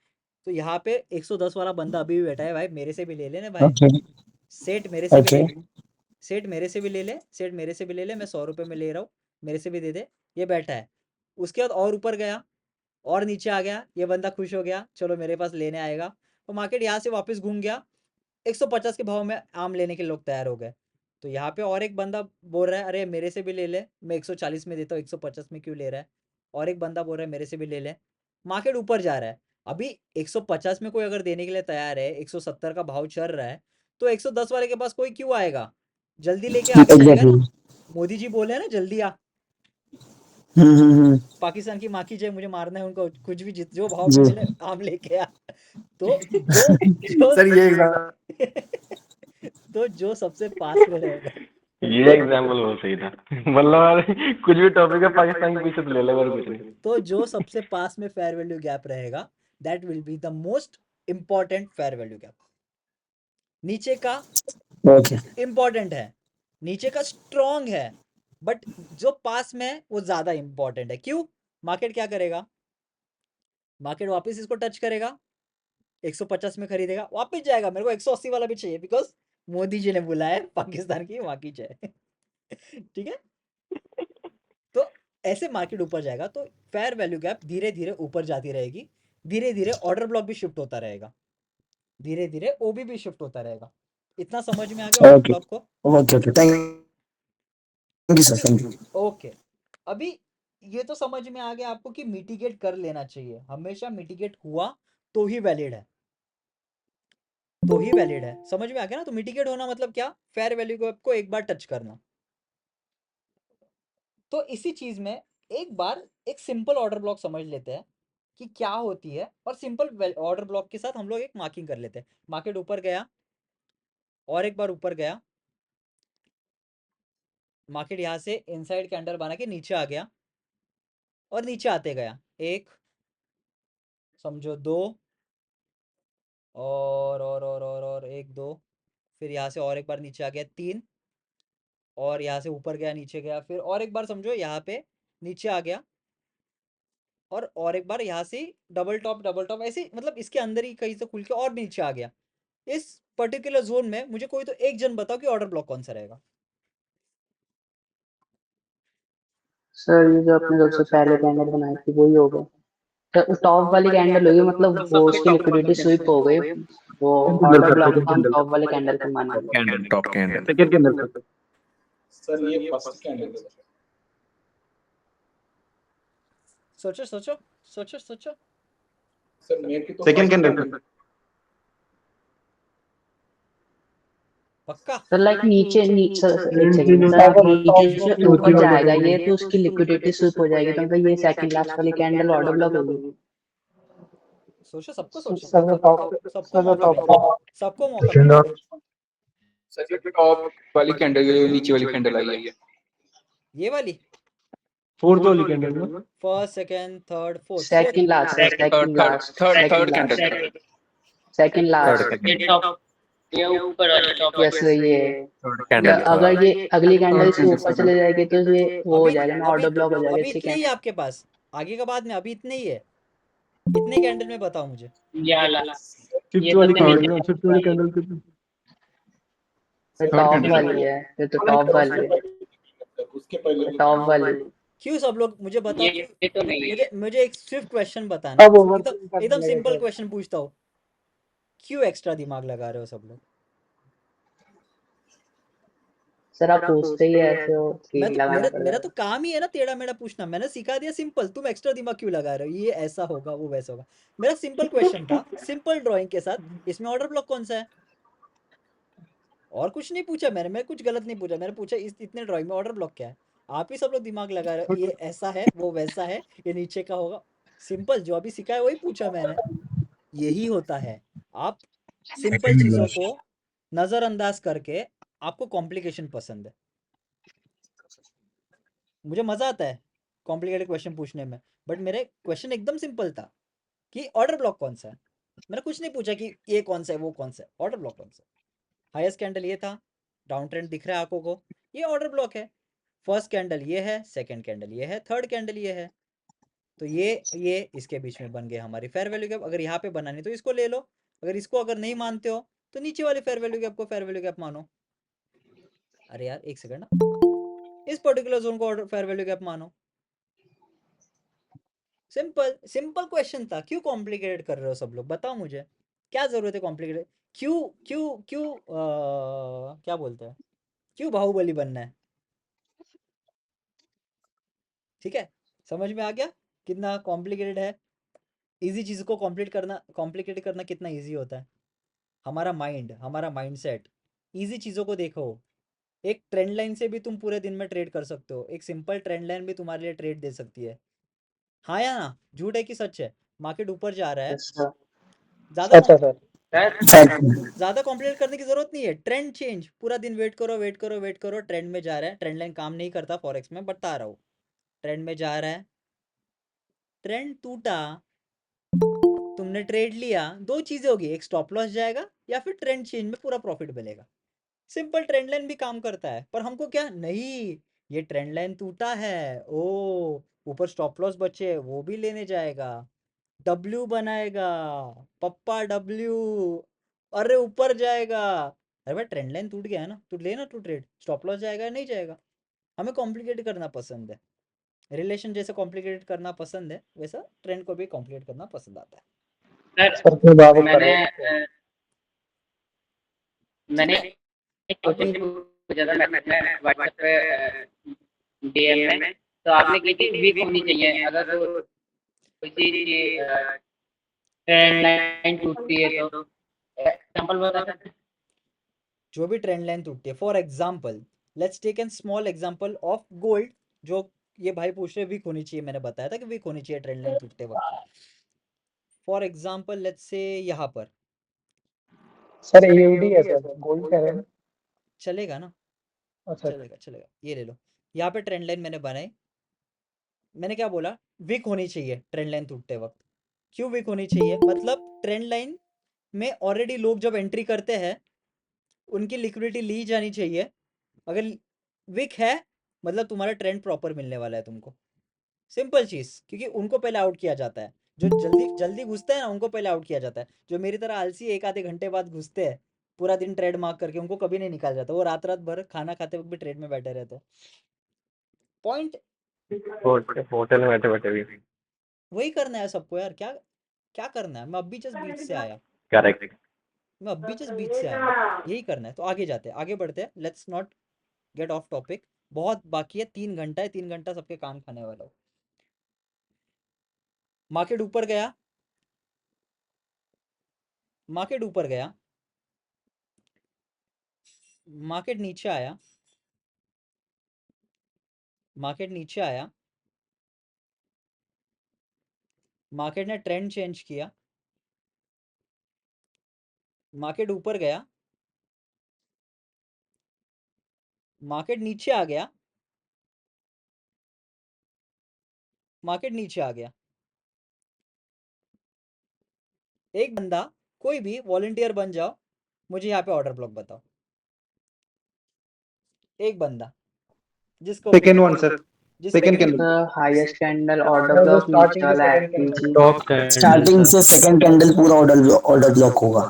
Speaker 1: तो यहाँ पे 110 वाला बंदा अभी भी बैठा है, भाई मेरे से भी ले लेना भाई,
Speaker 12: ओके
Speaker 1: सेठ मेरे से भी
Speaker 12: ओके
Speaker 1: ले ले, सेठ मेरे से भी ले ले, सेठ मेरे से भी ले ले, मैं 100 रुपए में ले रहा हूँ, मेरे से भी दे दे, ये बैठा है। उसके बाद और ऊपर गया और नीचे आ गया, ये बंदा खुश हो गया, चलो मेरे पास लेने आएगा, तो मार्केट यहाँ से वापस घूम गया, 150 के भाव में आम लेने के लोग तैयार हो गए। तो यहाँ पे और एक बंदा बोल रहा है अरे मेरे से भी ले ले, मैं 140 में देता हूँ, 150 में क्यों ले रहा है, और एक बंदा बोल रहा है मेरे से भी ले ले, मार्केट ऊपर जा रहा है। अभी 150 में कोई अगर देने के लिए तैयार है, 170 का भाव चल रहा है, तो 110 वाले के पास कोई क्यों आएगा? जल्दी लेके आ भी जाएगा ना।
Speaker 12: एग्जैक्टली।
Speaker 1: मोदी जी बोले हैं ना, जल्दी आ।
Speaker 12: हम्म।
Speaker 1: पाकिस्तान की माँ की जय, मुझे मारना है उनको, कुछ भी जो भाव में
Speaker 12: जी।
Speaker 1: मिले आम लेके आ। तो जो जो
Speaker 6: सर ये एग्जाम
Speaker 1: तो जो सबसे पास में रहेगा,
Speaker 4: ये एग्जाम्पल बहुत सही था। मतलब कुछ भी टॉपिक है पाकिस्तान के पीछे तो ले लो और कुछ नहीं।
Speaker 1: तो जो सबसे पास में फेयर वैल्यू गैप रहेगा, that will be the most important fair value gap. नीचे का
Speaker 12: ओके।
Speaker 1: इंपॉर्टेंट है, नीचे का स्ट्रॉन्ग है, बट जो पास में है वो ज्यादा इंपॉर्टेंट है। क्यों? मार्केट क्या करेगा? मार्केट वापस इसको टच करेगा, 150 में खरीदेगा, वापस जाएगा। मेरे को 180 वाला भी चाहिए, बिकॉज मोदी जी ने बुलाया है, पाकिस्तान की वहां की जय। ठीक है, तो ऐसे मार्केट ऊपर जाएगा, तो फेयर वैल्यू गैप धीरे धीरे ऊपर जाती रहेगी, धीरे धीरे ऑर्डर ब्लॉक भी शिफ्ट होता रहेगा, धीरे धीरे ओबी भी शिफ्ट होता रहेगा। इतना समझ में आ गया ऑर्डर
Speaker 12: ओके
Speaker 1: ब्लॉक को?
Speaker 12: Okay thank you sir, thank you.
Speaker 1: Okay, अभी ये तो समझ में आ गया आपको कि मिटिगेट कर लेना चाहिए, हमेशा मिटिगेट हुआ तो ही वैलिड है, तो ही वैलिड है। समझ में आ गया ना? तो मिटिगेट होना मतलब क्या? फेयर वैल्यू गैप को एक बार टच करना। तो इसी चीज में एक बार एक सिंपल ऑर्डर ब्लॉक समझ लेते हैं कि क्या होती है, और सिंपल ऑर्डर ब्लॉक के साथ हम लोग एक मार्किंग कर लेते हैं। मार्केट ऊपर गया, और एक बार ऊपर गया, मार्केट यहाँ से इनसाइड कैंडल बना के नीचे आ गया, और नीचे आते गया, एक, समझो दो, और एक दो, फिर यहाँ से और एक बार नीचे आ गया, तीन, और यहाँ से ऊपर गया, नीचे गया, फिर और एक बार समझो यहाँ पे नीचे आ गया, और एक बार यहाँ से डबल टॉप, ऐसे मतलब इसके अंदर ही कहीं से खुल के और भी नीचे आ गया। इस पर्टिकुलर जोन में मुझे कोई तो एक जन बताओ कि ऑर्डर ब्लॉक कौन सा रहेगा।
Speaker 3: सर ये जो आपने सबसे पहले कैंडल बनाई थी वही हो गया। तो टॉप वाली कैंडल होगी, मतलब वो उसकी लिक्विडिटी स्वीप हो गई, वो
Speaker 11: candle
Speaker 3: order
Speaker 11: sir,
Speaker 3: block
Speaker 11: second
Speaker 3: को हम
Speaker 11: कैंडल,
Speaker 3: टॉप वाले कैंडल को मानेंगे।
Speaker 11: Candle, top candle, second candle sir.
Speaker 10: Sir ये फर्स्ट कैंडल है।
Speaker 1: सोचो सोचो सोचो सोचो।
Speaker 10: सर मेरे की तो
Speaker 11: second
Speaker 10: first
Speaker 11: candle
Speaker 10: candle.
Speaker 11: Sir.
Speaker 1: पक्का?
Speaker 3: सर लाइक नीचे नीचे एक सेकंड सर, नीचे से ऊपर जाएगा ये तो उसकी लिक्विडिटी स्वीप हो जाएगी, तो मतलब ये सेकंड लास्ट वाली कैंडल ऑर्डर ब्लॉक होगी।
Speaker 1: सोचो, सबको सोचो, सबको मौका मिला, सबको मौका
Speaker 11: सेकंड
Speaker 1: मिला।
Speaker 11: और सर ये टॉप वाली कैंडल, ये नीचे वाली कैंडल आई है,
Speaker 1: ये वाली
Speaker 11: फोर्थ वाली कैंडल ना।
Speaker 1: First, second, third, fourth,
Speaker 3: second last है, second last, second
Speaker 11: candle
Speaker 3: last,
Speaker 11: sir.
Speaker 3: Second
Speaker 11: third
Speaker 3: last.
Speaker 11: Candle,
Speaker 8: ये ऊपर वाले टॉप
Speaker 3: यस ये
Speaker 11: थर्ड
Speaker 3: तो
Speaker 11: कैंडल
Speaker 3: अगर ये अगली कैंडल
Speaker 11: थर्ड
Speaker 3: इसके
Speaker 11: कैंडल
Speaker 3: ऊपर
Speaker 11: सर।
Speaker 3: चले जाएगी तो ये वो हो
Speaker 1: अभी
Speaker 3: जाएगा ना,
Speaker 1: अभी
Speaker 3: ऑर्डर ब्लॉक हो जाएगा
Speaker 1: अभी
Speaker 3: इसकी
Speaker 1: इतने ही है आपके पास, आगे का बाद में। अभी इतने ही है, इतने कैंडल में बताओ मुझे।
Speaker 8: ये वाला,
Speaker 11: फिफ्थ
Speaker 8: ये
Speaker 11: वाली
Speaker 8: सबसे
Speaker 11: कैंडल
Speaker 8: नीचे
Speaker 11: ना, फिफ्थ वाली कैंडल कितनी? थर्ड
Speaker 3: टॉप
Speaker 11: कैंडल
Speaker 3: वाली है, ये तो टॉप वाली है,
Speaker 10: उसके पहले
Speaker 3: टॉप वाली।
Speaker 1: क्यों सब लोग मुझे बताओ कि
Speaker 8: ये तो नहीं
Speaker 1: मुझे
Speaker 8: है।
Speaker 1: मुझे एक स्विफ्ट क्वेश्चन बताना,
Speaker 2: अब ओवर
Speaker 1: एकदम एकदम सिंपल क्वेश्चन पूछता हूँ, क्यों एक्स्ट्रा दिमाग लगा रहे हो सब लोग?
Speaker 3: सर आप पूछते ही ऐसे हो कि
Speaker 1: मैं तो
Speaker 3: लगाना
Speaker 1: मेरा तो
Speaker 3: पड़ेगा।
Speaker 1: काम ही है ना टेढ़ा मेढ़ा पूछना। मैंने सिखा दिया सिंपल, तुम एक्स्ट्रा दिमाग क्यों लगा रहे हो? ये ऐसा होगा, वो वैसा होगा। मेरा सिंपल क्वेश्चन था, सिंपल ड्राइंग के साथ, इसमें ऑर्डर ब्लॉक कौन सा है? और कुछ नहीं पूछा मैंने, मैं कुछ गलत नहीं पूछा। मैंने पूछा इस इतने ड्राइंग में ऑर्डर ब्लॉक क्या है? आप ही सब लोग दिमाग लगा रहे हो, ये ऐसा है, वो वैसा है, ये नीचे का होगा। सिंपल जो अभी सिखाया वही पूछा मैंने। यही होता है, आप सिंपल चीजों को नजरअंदाज करके आपको कॉम्प्लिकेशन पसंद है। मुझे मजा आता है कॉम्प्लिकेटेड क्वेश्चन पूछने में, बट मेरे क्वेश्चन एकदम सिंपल था कि ऑर्डर ब्लॉक कौन सा है। मैंने कुछ नहीं पूछा कि ये कौन सा है, वो कौन सा है, ऑर्डर ब्लॉक कौन सा है। हाईएस्ट कैंडल ये था, डाउन ट्रेंड दिख रहा है आंखों को, ये ऑर्डर ब्लॉक है। फर्स्ट कैंडल ये है, सेकंड कैंडल ये है, थर्ड कैंडल ये है। तो ये इसके बीच में बन गया हमारी फेयर वैल्यू गैप। अगर यहाँ पे बनानी तो इसको ले लो, अगर इसको अगर नहीं मानते हो तो नीचे वाले फेयर वैल्यू गैप को फेयर वैल्यू गैप मानो। अरे यार एक सेकंड ना, इस पर्टिकुलर जोन को फेयर वैल्यू गैप मानो। सिंपल सिंपल क्वेश्चन था, क्यों कॉम्प्लिकेटेड कर रहे हो सब लोग? बताओ मुझे, क्या जरूरत है कॉम्प्लिकेटेड? क्यों क्यों क्यों क्या बोलते हैं, क्यों बाहुबली बनना है? ठीक है, समझ में आ गया कितना कॉम्प्लिकेटेड है? इजी चीज़ को कॉम्प्लिकेट करना कितना इजी होता है। हमारा माइंड, हमारा माइंडसेट। इजी चीज़ों को देखो, एक ट्रेंड लाइन से भी तुम पूरे दिन में ट्रेड कर सकते हो, एक सिंपल ट्रेंड लाइन भी तुम्हारे लिए ट्रेड दे सकती है। हाँ या ना, झूठ है कि सच है? मार्केट ऊपर जा रहा है, ज़्यादा ज़्यादा कॉम्प्लिकेट करने की ज़रूरत नहीं है। ट्रेंड चेंज, पूरा दिन वेट करो वेट करो वेट करो, ट्रेंड में जा रहा है। ट्रेंड लाइन काम नहीं करता फॉरेक्स में, बता रहा हूँ। ट्रेंड में जा रहा है, ट्रेंड टूटा, तुमने ट्रेड लिया, दो चीज़ें होगी, एक स्टॉप लॉस जाएगा या फिर ट्रेंड चेंज में पूरा प्रॉफिट मिलेगा। सिंपल ट्रेंड लाइन भी काम करता है, पर हमको क्या नहीं, ये ट्रेंड लाइन टूटा है, ओ ऊपर स्टॉप लॉस बचे, वो भी लेने जाएगा, डब्ल्यू बनाएगा, पप्पा डब्ल्यू, अरे ऊपर जाएगा। अरे भाई ट्रेंड लाइन टूट गया है ना, तू लेना, तू ट्रेड, स्टॉप लॉस जाएगा या नहीं जाएगा। हमें कॉम्प्लिकेट करना पसंद है, रिलेशन जैसे कॉम्प्लिकेट करना पसंद है, वैसा ट्रेंड को भी कॉम्प्लिकेट करना पसंद आता है।
Speaker 8: मैंने एक क्वेश्चन पूछा था मैसेज में व्हाट्सएप पे डीएम में, तो आपने की थी वीक होनी चाहिए अगर कोई चीज ट्रेंड लाइन टूटती है तो एग्जांपल बता सकते हैं?
Speaker 1: जो भी ट्रेंड लाइन टूटती है, for example let's take an small example of gold, जो ये भाई पूछ रहे वीक होनी चाहिए, मैंने बताया था कि वीक होनी चाहिए ट्रेंड लाइन टूटते वक्त। फॉर एग्जाम्पल लेट्स से यहाँ पर
Speaker 2: सर एयूडी है सर, गोल्ड कह रहे हैं।
Speaker 1: चलेगा ना, चलेगा चलेगा, ये ले लो। यहाँ पे ट्रेंड लाइन मैंने बनाई, मैंने क्या बोला, वीक होनी चाहिए ट्रेंड लाइन टूटते वक्त। क्यों वीक होनी चाहिए, मतलब ट्रेंड लाइन में ऑलरेडी लोग जब एंट्री करते हैं उनकी लिक्विडिटी ली जानी चाहिए। अगर वीक है मतलब तुम्हारा ट्रेंड प्रॉपर मिलने वाला है तुमको, सिंपल चीज़, क्योंकि उनको पहले आउट किया जाता है। जो जल्दी जल्दी घुसते हैं ना, उनको पहले आउट किया जाता है। जो मेरी तरह आलसी एक आधे घंटे बाद घुसते हैं पूरा दिन ट्रेड मार्क करके, उनको कभी नहीं निकाल जाता, वो रात रात भर खाना खाते वक्त भी ट्रेड में बैठे रहते हैं। पॉइंट
Speaker 4: होटल में बैठे बैठे भी
Speaker 1: वही करना है सबको यार, क्या क्या करना है। मैं अभी जस्ट बीच से आया,
Speaker 4: करेक्ट।
Speaker 1: मैं अभी जस्ट बीच से आया, यही करना है। तो आगे जाते हैं, आगे बढ़ते हैं, let's not gate of topic, बहुत बाकी है, 3 घंटा है, 3 घंटा सबके कान खाने वाला हो। मार्केट ऊपर गया, मार्केट ऊपर गया, मार्केट नीचे आया, मार्केट नीचे आया, मार्केट ने ट्रेंड चेंज किया, मार्केट ऊपर गया, मार्केट नीचे आ गया, मार्केट नीचे आ गया। एक बंदा, कोई भी वॉलंटियर बन जाओ, मुझे यहाँ पे ऑर्डर ब्लॉक बताओ। एक बंदा जिसको
Speaker 11: second one sir, second candle,
Speaker 3: highest candle order block नीचे वाला एफपीजी,
Speaker 11: टॉप कैंडल,
Speaker 12: स्टार्टिंग से सेकंड कैंडल पूरा ऑर्डर ब्लॉक होगा।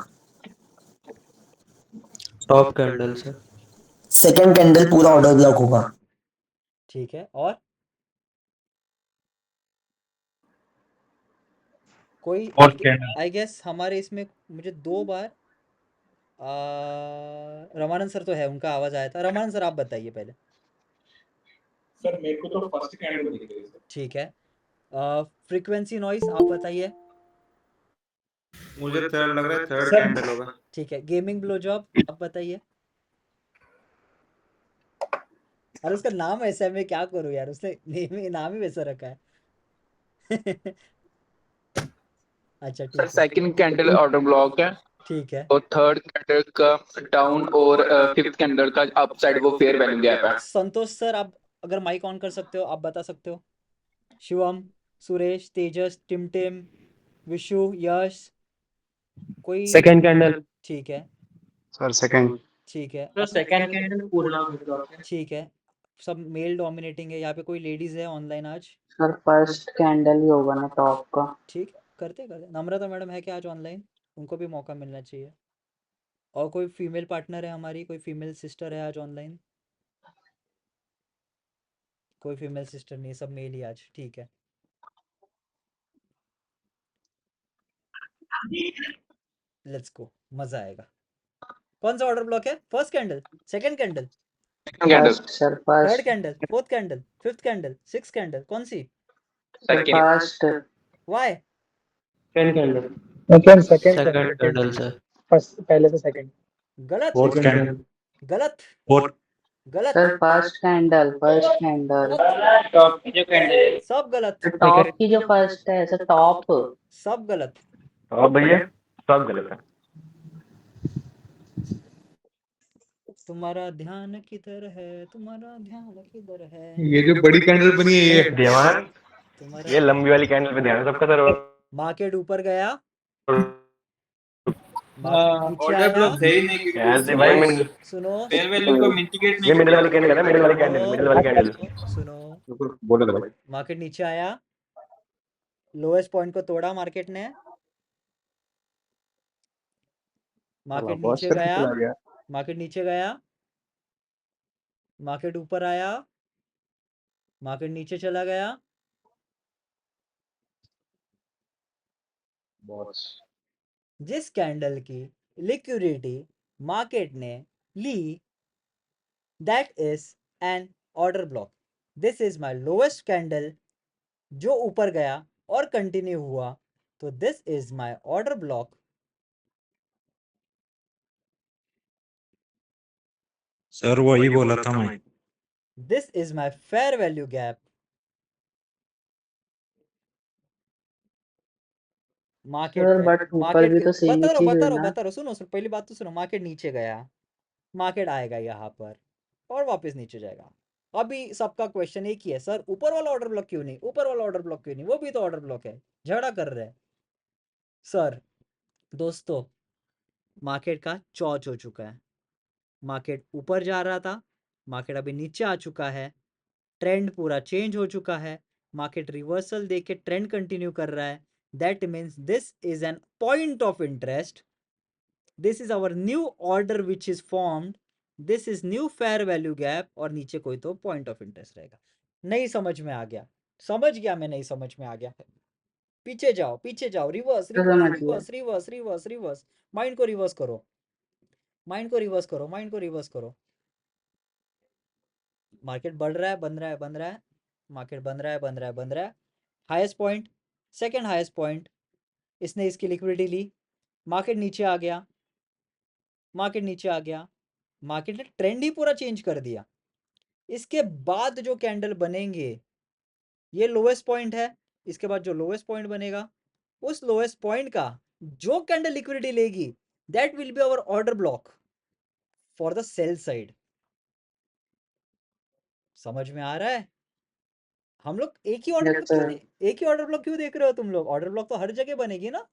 Speaker 11: Top candle sir,
Speaker 12: second candle पूरा ऑर्डर ब्लॉक होगा।
Speaker 1: ठीक है, और कोई आई गेस हमारे इसमें मुझे 2 बार रमानंद सर तो है, उनका आवाज आया था। रमानंद सर आप बताइए पहले।
Speaker 10: सर मेरे को तो फर्स्ट कैंडल दिख रही है सर।
Speaker 1: ठीक है, फ्रीक्वेंसी नॉइस आप बताइए।
Speaker 11: मुझे थर्ड लग रहा है, थर्ड कैंडल होगा।
Speaker 1: ठीक है, गेमिंग ब्लो जॉब आप बताइए। अरे उसका नाम ऐसा है, मैं क्या करूँ यार, उसने नाम ही वैसा रखा है। अच्छा ठीक
Speaker 13: सर
Speaker 1: है,
Speaker 13: सेकंड कैंडल ऑर्डर ब्लॉक है
Speaker 1: ठीक है।
Speaker 13: और थर्ड कैंडल का डाउन और फिफ्थ कैंडल का अपसाइड वो फेयर वैल्यू गैप है।
Speaker 1: संतोष सर आप अगर माइक ऑन कर सकते हो आप बता सकते हो। शिवम, सुरेश, तेजस, टिमटिम, विशु, यश, कोई
Speaker 11: सेकंड कैंडल
Speaker 1: ठीक है,
Speaker 6: सर सेकंड।
Speaker 1: ठीक है,
Speaker 5: तो सेकंड कैंडल पूरा ब्लॉक है।
Speaker 1: ठीक है। सब मेल डोमिनेटिंग है यहाँ पे, कोई लेडीज है ऑनलाइन आज?
Speaker 3: सर फर्स्ट कैंडल ही होगा ना टॉप का।
Speaker 1: ठीक है, करते करते। नम्रता मैडम है क्या आज ऑनलाइन? उनको भी मौका मिलना चाहिए। और कोई फीमेल पार्टनर है हमारी, कोई फीमेल सिस्टर है आज ऑनलाइन? कोई फीमेल सिस्टर नहीं, सब मेल ही आज, ठीक है। लेट्स गो, मजा आएगा। कौन सा ऑर्डर ब्लॉक है? First candle, second candle,
Speaker 3: first sir
Speaker 1: third
Speaker 3: first
Speaker 1: candle, fourth candle, fifth candle, six candle, कौन सी?
Speaker 3: First
Speaker 1: why?
Speaker 7: Second candle sir, first पहले से सेकंड,
Speaker 1: गलत
Speaker 11: फोर्थ कैंडल,
Speaker 1: गलत
Speaker 11: फोर्थ,
Speaker 1: गलत
Speaker 3: सर फर्स्ट कैंडल
Speaker 8: टॉप की जो कैंडल है
Speaker 1: सब गलत
Speaker 3: टॉप की जो फर्स्ट है सर, टॉप
Speaker 1: सब गलत
Speaker 4: और भैया सब गलत है।
Speaker 1: तुम्हारा ध्यान किधर है, तुम्हारा ध्यान किधर है,
Speaker 11: ये जो बड़ी कैंडल बनी है ये
Speaker 4: ध्यान
Speaker 1: तुम्हारा
Speaker 4: ये लंबी वाली कैंडल पे ध्यान है सबका सर।
Speaker 1: मार्केट ऊपर गया,
Speaker 5: हाँ,
Speaker 1: नीचे
Speaker 5: ऑर्डर
Speaker 1: आया,
Speaker 5: ब्लॉक है ही नहीं क्योंकि
Speaker 4: यार से भाई मैं
Speaker 1: सुनो
Speaker 5: फेयर वैल्यू को मिटिगेट
Speaker 4: ये
Speaker 5: नहीं
Speaker 4: मिडिल वाली
Speaker 5: कर
Speaker 4: कैंडल है ना, मिडिल वाली कैंडल, मिडिल वाली कैंडल
Speaker 1: सुनो
Speaker 11: बोलो तो भाई।
Speaker 1: मार्केट नीचे आया, लोएस्ट पॉइंट को तोड़ा मार्केट ने, मार्केट नीचे गया, मार्केट नीचे गया, मार्केट ऊपर आया, मार्केट नीचे चला गया, जिस कैंडल की लिक्विडिटी मार्केट ने ली that is an order block. This is my lowest candle जो ऊपर गया और कंटिन्यू हुआ, तो this is my order block.
Speaker 9: Sir वही बोला था मैं।
Speaker 1: This is my fair value gap. Market
Speaker 3: sir but ऊपर भी तो सेम ही चीज है ना।
Speaker 1: बता रहा सुनो, पहली बात तो सुनो, मार्केट नीचे गया, मार्केट आएगा यहाँ पर और वापस नीचे जाएगा। अभी सबका क्वेश्चन एक ही है, सर ऊपर वाला ऑर्डर ब्लॉक क्यों नहीं, ऊपर वाला ऑर्डर ब्लॉक क्यों नहीं, वो भी तो ऑर्डर ब्लॉक है, झगड़ा कर रहे हैं। सर दोस्तों मार्केट का चौच हो चुका है, मार्केट ऊपर जा रहा था, मार्केट अभी नीचे आ चुका है, ट्रेंड पूरा चेंज हो चुका है, मार्केट रिवर्सल देके ट्रेंड कंटिन्यू कर रहा है। That means this is an point of interest, this is our new order which is formed, this is new fair value gap, और नीचे कोई तो पॉइंट ऑफ इंटरेस्ट रहेगा। नहीं समझ में आ गया, समझ गया मैं, नहीं समझ में आ गया, पीछे जाओ पीछे जाओ, reverse reverse reverse reverse reverse reverse, mind को रिवर्स करो, माइंड को रिवर्स करो, माइंड को रिवर्स करो। मार्केट बढ़ रहा है, बन रहा है, बन रहा है, मार्केट बन रहा है, बन रहा है, बन रहा है, highest point, second highest point, इसने इसकी लिक्विडिटी ली, मार्केट नीचे आ गया, मार्केट नीचे आ गया, मार्केट ने ट्रेंड ही पूरा चेंज कर दिया। इसके बाद जो कैंडल बनेंगे, ये लोएस्ट पॉइंट है, इसके बाद जो लोएस्ट पॉइंट बनेगा, उस लोएस्ट पॉइंट का जो कैंडल लिक्विडिटी लेगी, that will be our order block for the sell side. समझ में आ रहा है? हम लोग एक ही ऑर्डर ब्लॉक एक ही ऑर्डर ब्लॉक क्यों देख रहे हो तुम लोग? ऑर्डर ब्लॉक तो हर जगह बनेगी ना।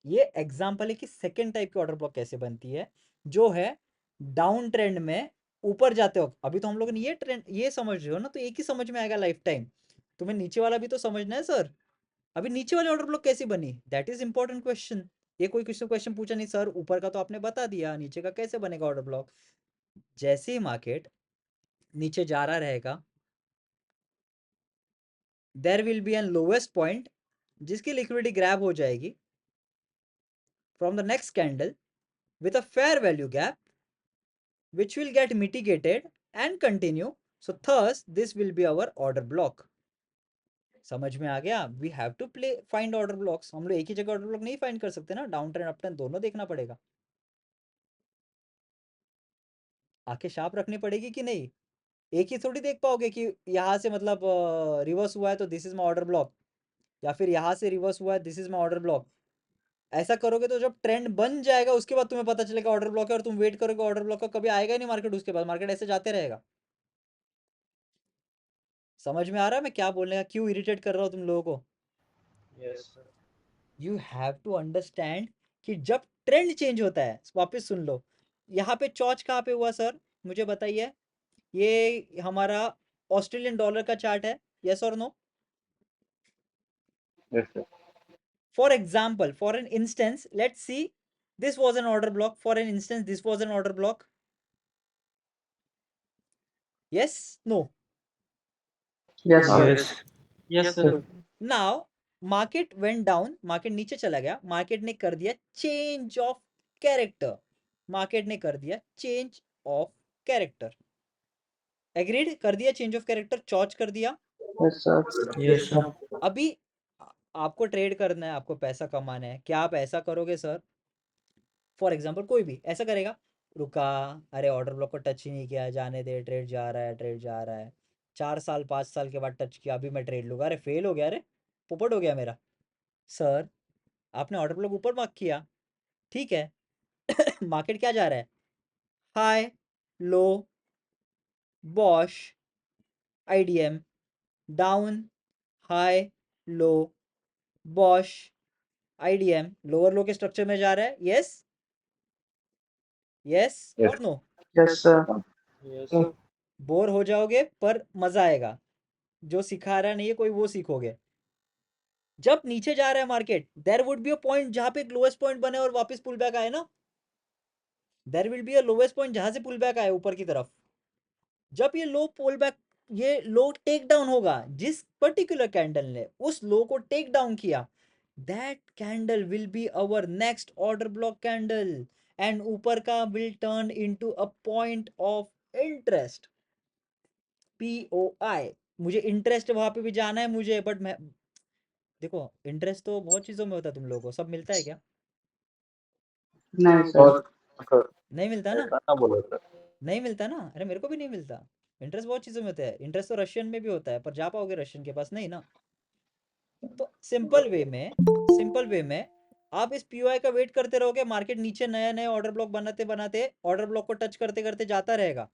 Speaker 1: ये एग्जांपल है कि सेकंड टाइप की ऑर्डर ब्लॉक कैसे बनती है, जो है डाउन ट्रेंड में ऊपर जाते हो। अभी तो हम लोग ने ये ट्रेंड ये समझ रहे हो ना, तो एक ही समझ में आएगा लाइफ टाइम। तुम्हें नीचे वाला भी तो समझना है सर। अभी नीचे वाली ऑर्डर ब्लॉक कैसी बनी, दैट इज इंपॉर्टेंट क्वेश्चन। ये कोई किसी क्वेश्चन पूछा नहीं सर, ऊपर का तो आपने बता दिया, नीचे का कैसे बनेगा ऑर्डर ब्लॉक। जैसे ही मार्केट नीचे जा रहा रहेगा, there will be an lowest point जिसकी liquidity grab हो जाएगी from the next candle with a fair value gap which will get mitigated and continue. So thus this will be our order block. समझ में आ गया? We have to find order blocks. हम लोग एक ही जगह order block नहीं find कर सकते ना, डाउन ट्रेंड अप ट्रेंड दोनों देखना पड़ेगा। आंखें शार्प रखनी पड़ेगी कि नहीं? एक ही थोड़ी देख पाओगे कि यहाँ से मतलब रिवर्स हुआ है तो this is my order block, या फिर यहाँ से रिवर्स हुआ है this is my order block. ऐसा करोगे तो जब ट्रेंड बन जाएगा उसके बाद तुम्हें पता चलेगा ऑर्डर ब्लॉक है, और तुम वेट करोगे ऑर्डर ब्लॉक का, कभी आएगा ही नहीं मार्केट। उसके बाद मार्केट ऐसे जाते रहेगा। समझ में आ रहा है मैं क्या बोलने का, क्यों इरिटेट कर रहा हूँ तुम लोगों को? यू हैव टू अंडरस्टैंड कि जब ट्रेंड चेंज होता है, वापस सुन लो, यहाँ पे चौच कहाँ पे हुआ सर, मुझे बताइए। ये हमारा ऑस्ट्रेलियन डॉलर का चार्ट है, यस और no? For example, for an instance, let's see, this was an order block. For an instance, this was an order block. Yes? No?
Speaker 5: Yes sir.
Speaker 1: Now, market went down, market नीचे चला गया, market ने कर दिया change of character. Market ने कर दिया change of character. Agreed? कर दिया change of character, चौच कर दिया।
Speaker 3: Yes sir.
Speaker 1: अभी आपको ट्रेड करना है, आपको पैसा कमाना है, क्या आप ऐसा करोगे सर? फॉर एग्जांपल कोई भी ऐसा करेगा, रुका, अरे ऑर्डर ब्लॉक को टच ही नहीं किया, जाने दे, ट्रेड जा रहा है, ट्रेड जा रहा है, 4 साल 5 साल के बाद टच किया, अभी मैं ट्रेड लूँगा, अरे फेल हो गया, अरे पोपट हो गया मेरा। सर आपने ऑर्डर ब्लॉक ऊपर मार्क किया, ठीक है, मार्केट क्या जा रहा है, high low Bosch IDM, down high low Bosch IDM, lower लो के स्ट्रक्चर में जा रहा है, यस यस और नो?
Speaker 3: Yes sir.
Speaker 1: बोर हो जाओगे पर मजा आएगा, जो सिखा रहा नहीं है कोई वो सीखोगे। जब नीचे जा रहा है market, there would be a point जहां पे एक लोएस्ट पॉइंट बने और वापस पुल बैक आए ना, there will be a lowest point जहां से पुल बैक आए ऊपर की तरफ। जब ये लो पुल बैक, ये लो टेक डाउन होगा, जिस पर्टिकुलर कैंडल ने उस लो को टेक डाउन किया, that candle will be our next order block candle and ऊपर का will turn into a point of interest, POI। मुझे इंटरेस्ट वहां पे भी जाना है मुझे, बट मैं देखो इंटरेस्ट तो बहुत चीजों में होता है, तुम लोगों को सब मिलता है क्या?
Speaker 3: नहीं सर।
Speaker 1: नहीं मिलता ना,
Speaker 6: बोलो सर।
Speaker 1: नहीं मिलता ना, अरे मेरे को भी नहीं मिलता। इंटरेस्ट बहुत चीजों में होता है, इंटरेस्ट तो रशियन में भी होता है, पर जा पाओगे रशियन के पास नहीं ना। तो सिंपल वे में आप इस POI का वेट करते रहोगे, मार्केट नीचे नए नए ऑर्डर ब्लॉक बनाते बनाते ऑर्डर ब्लॉक को टच करते करते जाता रहेगा।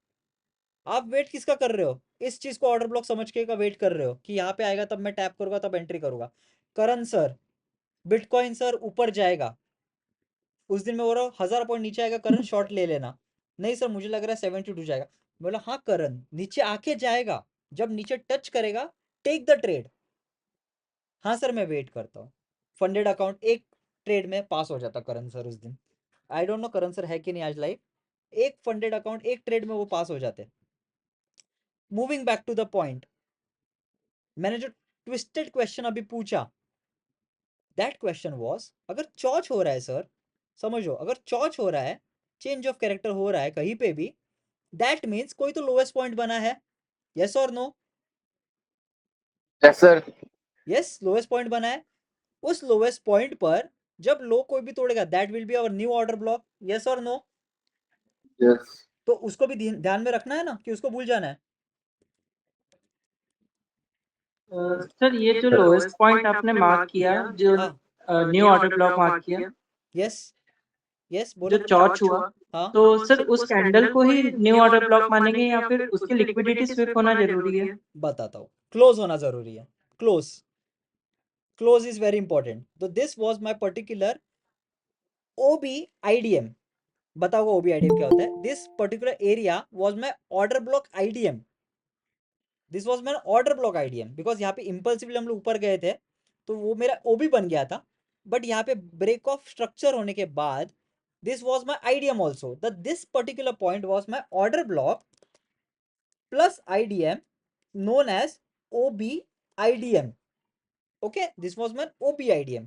Speaker 1: आप वेट किसका कर रहे हो? इस चीज को ऑर्डर ब्लॉक समझ के का वेट कर रहे हो कि यहाँ पे आएगा तब मैं टैप करूंगा, तब एंट्री करूंगा। करण सर, बिटकॉइन सर ऊपर जाएगा, उस दिन मैं बोल रहा हूँ 1000 पॉइंट नीचे आएगा करण शॉर्ट ले लेना, नहीं सर मुझे लग रहा है 72 जाएगा। बोला हाँ करण नीचे आके जाएगा, जब नीचे टच करेगा टेक द ट्रेड। हाँ सर मैं वेट करता हूँ। फंडेड अकाउंट एक ट्रेड में पास हो जाता करण सर उस दिन। I don't know Karan sir है कि नहीं आज लाइव, एक फंडेड अकाउंट एक ट्रेड में वो पास हो जाते। Moving back to the point, मैंने जो ट्विस्टेड क्वेश्चन अभी पूछा, दैट क्वेश्चन वाज, अगर चॉच हो रहा है सर, समझो अगर चॉच हो रहा है, चेंज ऑफ कैरेक्टर हो रहा है कहीं पे भी, दैट मीन्स कोई तो लोएस्ट पॉइंट बना है, यस और no?
Speaker 13: Yes sir.
Speaker 1: Yes lowest point बना है, उस लोएस्ट पॉइंट पर जब लो कोई भी तोड़ेगा that will be our new order block, yes और नो?
Speaker 13: यस।
Speaker 1: तो उसको भी ध्यान में रखना है ना, कि उसको भूल जाना है?
Speaker 5: सर ये जो लोएस्ट पॉइंट आपने मार्क किया, जो न्यू ऑर्डर ब्लॉक मार्क किया,
Speaker 1: यस यस बोलो
Speaker 5: जो चॉच हुआ,
Speaker 1: हाँ
Speaker 5: तो सर उस कैंडल को ही न्यू ऑर्डर ब्लॉक मानेंगे या फिर उसकी लिक्विडिटी स्विप होना जरूरी है?
Speaker 1: बताता हूँ, क्लोज होना जरूरी है, close, close is very important. तो this was my particular OBIDM। बताओ OBIDM क्या होता है? This particular area was my order block IDM, this was my order block IDM, because यहाँ पे इम्पल्सिवली हम लोग ऊपर गए थे तो वो मेरा OB बन गया था, बट यहाँ पे ब्रेक ऑफ स्ट्रक्चर होने के बाद this was my IDM also, the this particular point was my order block plus IDM known as OBIDM। Okay this was my OBIDM।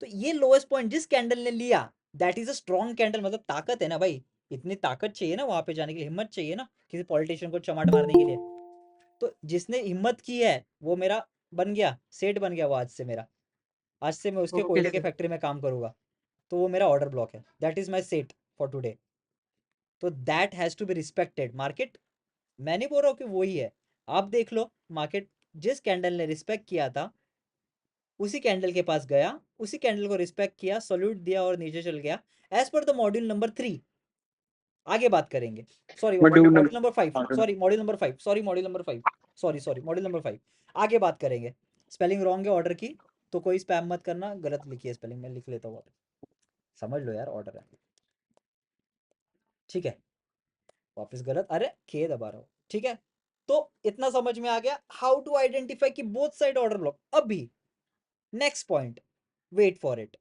Speaker 1: तो ये लोएस्ट पॉइंट जिस कैंडल ने लिया, that is a strong candle, मतलब ताकत है ना भाई, इतनी ताकत चाहिए ना वहां पे जाने के लिए, हिम्मत चाहिए ना किसी पॉलिटिशियन को चमाट मारने के लिए। तो जिसने हिम्मत की है वो मेरा बन गया, सेट बन गया वो आज से मेरा, आज से मैं उसके कोयले के फैक्ट्री में काम करूंगा, तो वो मेरा ऑर्डर ब्लॉक है, that is my set for today. तो that has to be respected. Market, मैं नहीं बोल रहा हूँ कि वही है, आप देख लो मार्केट जिस कैंडल ने रिस्पेक्ट किया था उसी कैंडल के पास गया, उसी कैंडल को रिस्पेक्ट किया, सल्यूट दिया और नीचे चल गया, as per the module number 3। आगे बात करेंगे, sorry module number 5, sorry module number 5, sorry module number 5, sorry module number 5। आगे बात करेंगे, स्पेलिंग रॉन्ग है ऑर्डर की, तो कोई स्पैम मत करना, गलत लिखी है स्पेलिंग, मैं लिख लेता हूँ, समझ लो यार ऑर्डर है, ठीक है? वापस गलत, अरे के दबा रहा हूँ, ठीक है? तो इतना समझ में आ गया हाउ टू आइडेंटिफाई कि बोथ साइड ऑर्डर ब्लॉक। अभी next point, wait for it,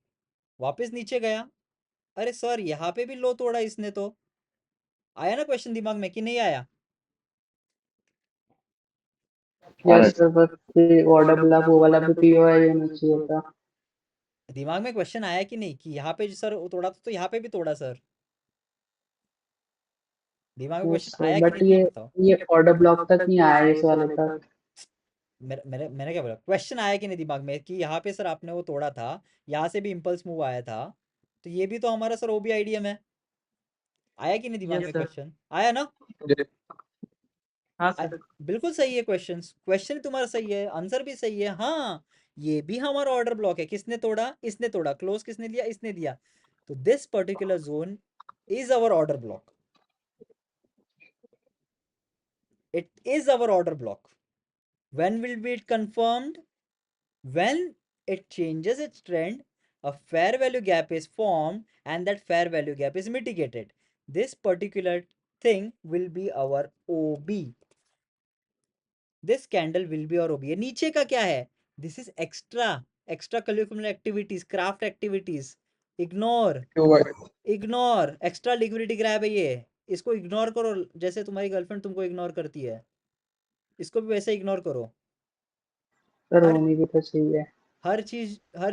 Speaker 1: वापस नीचे गया, अरे सर यहाँ पे भी लो तोड़ा इसने, तो आया ना क्वेश्चन दिमाग में कि नहीं आया?
Speaker 3: यस सर, बस ऑर्डर ब्लॉक वो वाला भी POI होना चाहिए था।
Speaker 1: दिमाग में क्वेश्चन आया कि नहीं कि यहाँ पे सर तोड़ा तो यहाँ पे भी तोड़ा सर? दिमाग में
Speaker 3: यस
Speaker 1: क्वेश्चन
Speaker 3: सर,
Speaker 1: आया कि
Speaker 3: बट
Speaker 1: नहीं ये बताओ?
Speaker 3: ये ऑर्डर ब्लॉक तक नहीं आया इस वाले तक।
Speaker 1: मैंने क्या बोला, क्वेश्चन आया कि नहीं दिमाग में कि यहाँ पे सर आपने वो तोड़ा था, यहाँ से भी इम्पल्स मूव आया था, तो ये भी तो हमारा सर ओबी आईडीएम है। आया कि नहीं दिमाग
Speaker 5: यस
Speaker 1: में
Speaker 5: सर।
Speaker 1: क्वेश्चन? आया ना?
Speaker 5: हाँ सर।
Speaker 1: बिल्कुल सही है क्वेश्चन, क्वेश्चन तुम्हारा सही है, आंसर भी सही है। हाँ, ये भी हमारा ऑर्डर ब्लॉक है। किसने तोड़ा? इसने तोड़ा। क्लोज किसने दिया? इसने दिया। तो this particular zone is our order block, it is our order block. When will be it confirmed? When it changes its trend, a fair value gap is formed and that fair value gap is mitigated. This particular thing will be our OB. This candle will be our OB. ये नीचे का क्या है? This is extra curricular activities, craft activities. Ignore extra liquidity grab है ये, इसको ignore करो, जैसे तुम्हारी गर्लफ्रेंड तुमको इग्नोर करती है, इसको भी वैसे इग्नोर करो।
Speaker 3: सर होनी भी तो चाहिए।
Speaker 1: हर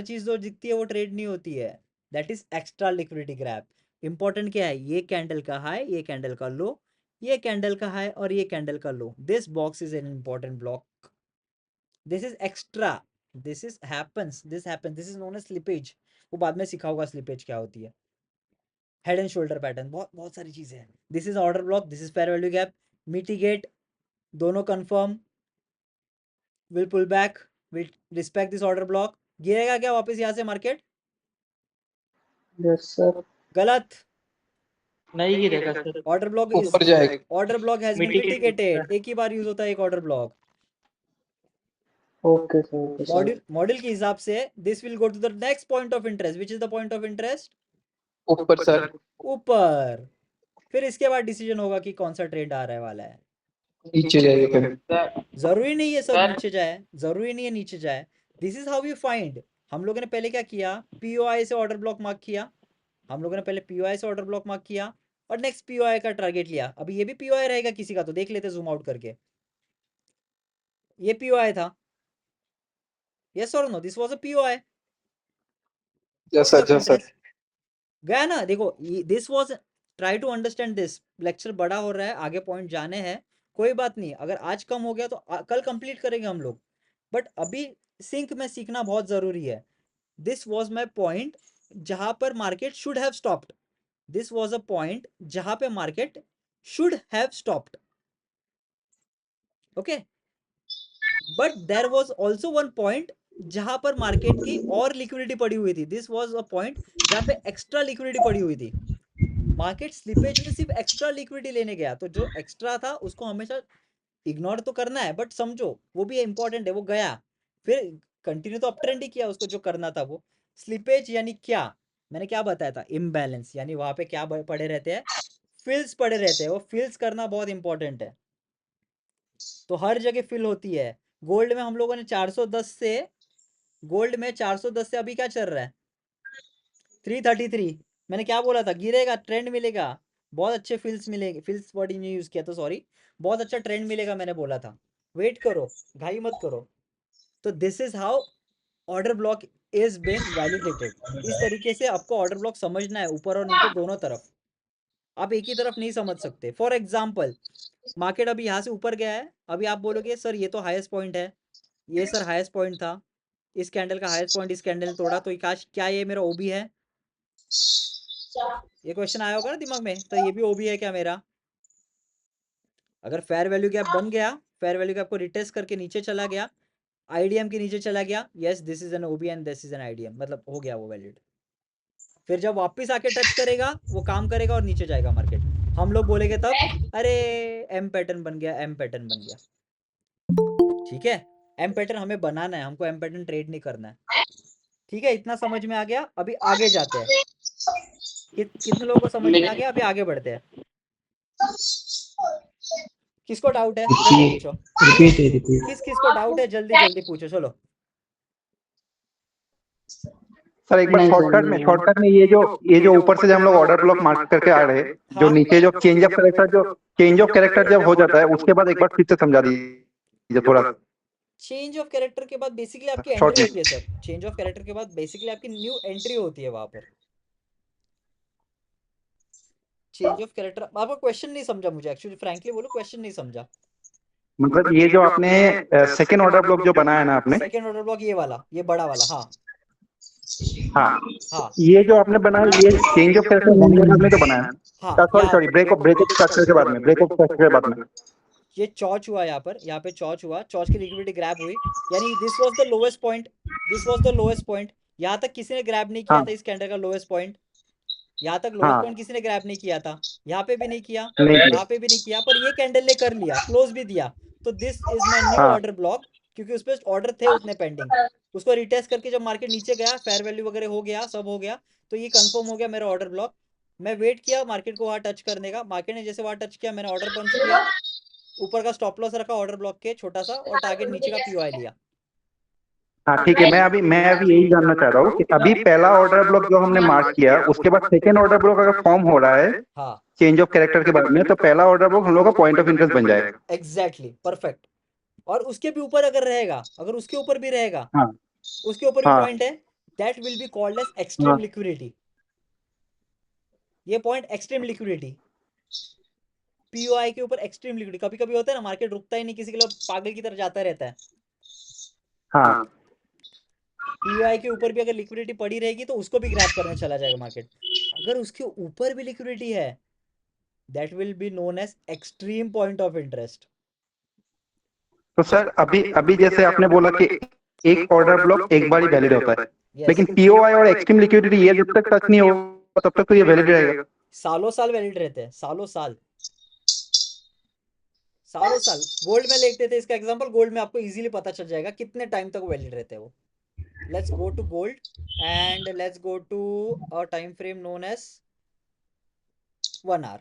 Speaker 1: चीज जो दिखती है वो ट्रेड नहीं होती है, that is extra liquidity grab. Important क्या है? ये कैंडल का हाई, ये कैंडल का लो, ये कैंडल का हाई और ये कैंडल का low. This box is an important block, this is extra, this happens, this is known as slippage. वो बाद में सिखा होगा स्लिपेज क्या होती है। हेड एंड शोल्डर पैटर्न, बहुत सारी चीजें हैं। This is order block, this is fair value gap, mitigate, दोनों confirm, will pull back, will respect this order block. गिरेगा क्या वापस यहाँ से मार्केट?
Speaker 3: Yes sir.
Speaker 1: गलत,
Speaker 5: नहीं गिरेगा सर।
Speaker 1: ऑर्डर ब्लॉक
Speaker 13: ऊपर जाएगा।
Speaker 1: Order block has been
Speaker 5: Mitigate
Speaker 1: mitigated. एक ही बार यूज होता है एक order block.
Speaker 3: Okay sir, okay sir.
Speaker 1: Module के हिसाब से this will go to the next point of interest, which is the point of interest?
Speaker 13: ऊपर सर।
Speaker 1: ऊपर। फिर इसके बाद डिसीजन होगा कि कौन सा ट्रेड आ रहा है वाला है।
Speaker 13: नीचे जाएगा फिर।
Speaker 1: जरूरी नहीं है सब नीचे जाए, जरूरी नहीं है नीचे जाए। This is how you find. हम लोगों ने पहले क्या किया? पीओआई से ऑर्डर ब्लॉक मार्क किया, हम लोगों ने पहले पीओआई से ऑर्डर ब्लॉक मार्क किया और नेक्स्ट पीओआई का टारगेट लिया। अभी ये भी पीओआई रहेगा किसी का, तो देख लेते जूम आउट करके। ये पीओआई था, यस और no? This was a POI.
Speaker 13: Yes sir, yes sir.
Speaker 1: गया ना? देखो, this was, try to understand this. Lecture बड़ा हो रहा है, आगे पॉइंट जाने हैं, कोई बात नहीं। अगर आज कम हो गया तो कल कंप्लीट करेंगे हम लोग, बट अभी सिंक में सीखना बहुत जरूरी है। दिस वाज माय पॉइंट जहां पर market should have stopped. This was a point जहां पे market should have stopped, okay. But there was also one point जहां पर मार्केट की और लिक्विडिटी पड़ी हुई थी। दिस वाज अ पॉइंट जहां पे एक्स्ट्रा लिक्विडिटी पड़ी हुई थी। मार्केट स्लिपेज में सिर्फ एक्स्ट्रा लिक्विडिटी लेने गया, तो जो एक्स्ट्रा था उसको हमेशा इग्नोर तो करना है, बट समझो वो भी इंपॉर्टेंट है। वो गया, फिर कंटिन्यू तो अप ट्रेंड ही किया उसको जो करना था वो। स्लिपेज यानी क्या? मैंने क्या बताया था? इम्बैलेंस, यानी वहां पे क्या पड़े रहते हैं? फिल्स पड़े रहते हैं। वो फिल्स करना बहुत इंपॉर्टेंट है, तो हर जगह फिल होती है। गोल्ड में हम लोगों ने 410 से, गोल्ड में 410 से अभी क्या चल रहा है? 333। मैंने क्या बोला था? गिरेगा, ट्रेंड मिलेगा, बहुत अच्छे फिल्स मिलेंगे। फिल्स वर्ड नहीं यूज किया तो सॉरी, बहुत अच्छा ट्रेंड मिलेगा मैंने बोला था। वेट करो, घाई मत करो। तो this is how order block is been validated. इस तरीके से आपको ऑर्डर ब्लॉक समझना है, ऊपर और नीचे दोनों तरफ। आप एक ही तरफ नहीं समझ सकते। फॉर एग्जाम्पल, मार्केट अभी यहाँ से ऊपर गया है, अभी आप बोलोगे सर ये तो हाईएस्ट पॉइंट है, ये सर हाईएस्ट पॉइंट था, इस कैंडल का हाईएस्ट पॉइंट इस कैंडल ने तोड़ा, तो क्या ये मेरा ओबी है? ये क्वेश्चन आया होगा ना दिमाग में, तो ये भी ओबी है क्या मेरा? अगर फेयर वैल्यू गैप बन गया, फेयर वैल्यू गैप को रिटेस्ट करके नीचे चला गया, आईडीएम के नीचे चला गया, yes this is an OB and this is an IDM, मतलब हो गया वो वैलिड। फिर जब वापस आके टच करेगा वो काम करेगा और नीचे जाएगा मार्केट, हम लोग बोलेंगे तब अरे एम पैटर्न बन गया, एम पैटर्न बन गया। ठीक है, एम पैटर्न हमें बनाना है, हमको एम पैटर्न ट्रेड नहीं करना है। ठीक है, इतना समझ में आ गया? अभी आगे जाते हैं। कितने लोगों को समझ में आ गया? अभी आगे बढ़ते हैं। किसको डाउट है जल्दी पूछो, किस को डाउट है जल्दी जल्दी पूछो, चलो।
Speaker 6: सर एक बार शॉर्टकट में ये जो ऊपर से जब हम लोग ऑर्डर ब्लॉक मार्क करके आ रहे हैं, जो नीचे जो चेंज ऑफ कैरेक्टर जब हो जाता है उसके बाद एक बार फिर से समझा दीजिए थोड़ा।
Speaker 1: चेंज ऑफ कैरेक्टर के बाद बेसिकली आपकी एंट्री होती है सर। चेंज ऑफ कैरेक्टर के बाद बेसिकली आपकी न्यू एंट्री होती है वहां पर। चेंज ऑफ कैरेक्टर, आपका क्वेश्चन नहीं समझा मुझे, एक्चुअली फ्रैंकली बोलो क्वेश्चन नहीं समझा।
Speaker 6: मतलब ये जो आपने सेकेंड ऑर्डर ब्लॉक जो बनाया ना आपने,
Speaker 1: सेकेंड ऑर्डर ब्लॉक ये वाला, ये बड़ा वाला, हाँ
Speaker 6: हाँ,
Speaker 1: हाँ
Speaker 6: ये जो आपने बनाया ये चेंज ऑफ कैरेक्टर होने के बाद में तो बनाया,
Speaker 1: हाँ,
Speaker 6: सॉरी
Speaker 1: यहाँ
Speaker 6: सॉरी, ब्रेक ऑफ स्ट्रक्चर के बाद में, ब्रेक ऑफ स्ट्रक्चर के बाद में।
Speaker 1: ये चॉच हुआ, यहाँ पे चॉच हुआ, चॉच की लिक्विडिटी ग्रैब हुई, यानी this was the lowest point, this was the lowest point. यहाँ तक किसी ने ग्रैब नहीं किया
Speaker 6: हाँ
Speaker 1: था इस कैंडल का लोएस्ट पॉइंट, यहाँ तक लोएस्ट
Speaker 6: हाँ
Speaker 1: पॉइंट किसी ने ग्रैब नहीं किया था, यहाँ पे भी नहीं किया,
Speaker 6: नहीं
Speaker 1: यहाँ पे भी नहीं किया, पर ये कैंडल ने कर लिया, क्लोज भी दिया। तो दिस इज माय न्यू
Speaker 6: हाँ
Speaker 1: ऑर्डर ब्लॉक, क्योंकि उस पर ऑर्डर थे उतने पेंडिंग, उसको रिटेस्ट करके जब मार्केट नीचे गया, फेयर वैल्यू वगैरह हो गया, सब हो गया, तो ये कंफर्म हो गया मेरा ऑर्डर ब्लॉक। मैं वेट किया मार्केट को वहाँ टच करने का, मार्केट ने जैसे वहाँ टच किया मैंने ऑर्डर पंच किया, ऊपर का स्टॉप लॉस रखा ऑर्डर ब्लॉक के छोटा सा, और टारगेट नीचे का पीओआई लिया।
Speaker 6: हाँ ठीक है, मैं अभी यही जानना चाह रहा हूँ कि अभी पहला ऑर्डर ब्लॉक जो हमने मार्क किया, उसके बाद सेकेंड ऑर्डर ब्लॉक अगर फॉर्म हो रहा है
Speaker 1: हाँ
Speaker 6: चेंज ऑफ कैरेक्टर के बाद में, तो पहला ऑर्डर ब्लॉक हम लोग का पॉइंट ऑफ इंटरेस्ट बन जाएगा।
Speaker 1: Exactly perfect. और उसके भी ऊपर अगर रहेगा, अगर उसके ऊपर भी रहेगा,
Speaker 6: हाँ
Speaker 1: उसके ऊपर भी
Speaker 6: हाँ
Speaker 1: पॉइंट है, that will be called as extreme
Speaker 6: हाँ
Speaker 1: लिक्विडिटी। ये पॉइंट एक्सट्रीम लिक्विडिटी, पीओआई के ऊपर एक्सट्रीम लिक्विडिटी। कभी कभी होता है ना मार्केट रुकता ही नहीं, किसी के लिए पागल की तरह जाता रहता है,
Speaker 6: हाँ
Speaker 1: पीओआई के ऊपर भी अगर लिक्विडिटी पड़ी रहेगी तो उसको भी ग्रैब करने चला जाएगा मार्केट। अगर उसके ऊपर भी लिक्विडिटी है, that will be known as extreme point of interest.
Speaker 6: तो सर अभी अभी जैसे आपने बोला कि एक ऑर्डर ब्लॉक एक बार ही वैलिड होता है, लेकिन पीओआई और एक्सट्रीम लिक्विडिटी ये जब तक टच नहीं होगा तब तक तो ये वैलिड रहेगा।
Speaker 1: सालों साल वैलिड रहते हैं, सालों साल, सालों साल। गोल्ड में लेते थे इसका एग्जांपल, गोल्ड में आपको इजीली पता चल जाएगा कितने टाइम तक वैलिड रहते हैं वो। Let's go to gold and let's go to a time frame known as 1 hour.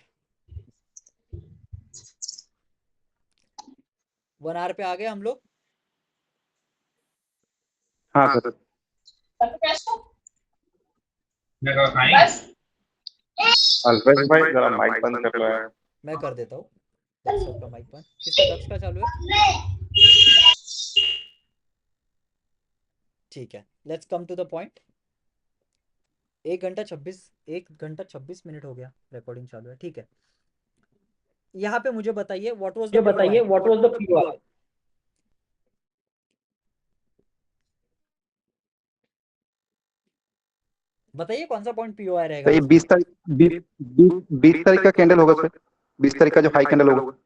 Speaker 1: 1 hour पे आ गए हम लोग।
Speaker 6: हाँ सर, अल्पेश भाई जरा माइक बंद कर लो यार।
Speaker 1: मैं कर देता हूँ दक्ष सर का माइक बंद। किसका, दक्ष का चालू है? ठीक है, let's come to the point. 1 घंटा 26 मिनट हो गया, रिकॉर्डिंग चालू है, ठीक है। यहाँ पे मुझे बताइए व्हाट वाज द पीओआई। बताइए कौन सा पॉइंट पीओआई रहेगा?
Speaker 6: तो ये 20 तारीख का कैंडल होगा सर, 20 तारीख का जो हाई कैंडल होगा।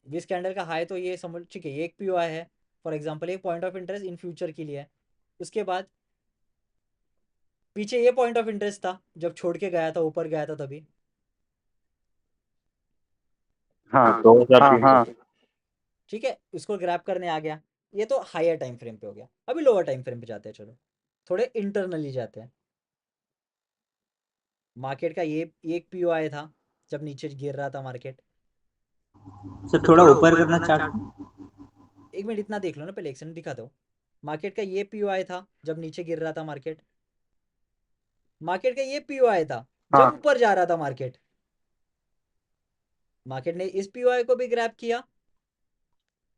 Speaker 1: 20 कैंडल का हाई तो ये समझ, ठीक है, ये एक पीओआई है फॉर एग्जांपल, एक point of interest in future के लिए है। उसके बाद पीछे ये पॉइंट ऑफ इंटरेस्ट था जब छोड़ के गया था, ऊपर गया था तभी।
Speaker 6: हाँ हाँ हाँ
Speaker 1: ठीक है, उसको ग्रैब करने आ गया। ये तो हायर टाइम फ्रेम पे हो गया। अभी लोअर टाइम फ्रेम पे जाते हैं, चलो थोड़े इंटरनली जाते हैं। मार्केट का ये एक पीओआई था जब नीचे गिर रहा था मार्केट।
Speaker 14: सर थोड़ा ऊपर करना चार्ट।
Speaker 1: एक मिनट इतना देख लो ना, पहले एक सेकंड दिखा दो। मार्केट का ये पीओआई था जब नीचे गिर रहा था मार्केट। मार्केट का ये पीओआई था जब
Speaker 6: हाँ
Speaker 1: ऊपर जा रहा था मार्केट। मार्केट ने इस पीओआई को भी ग्रैब किया,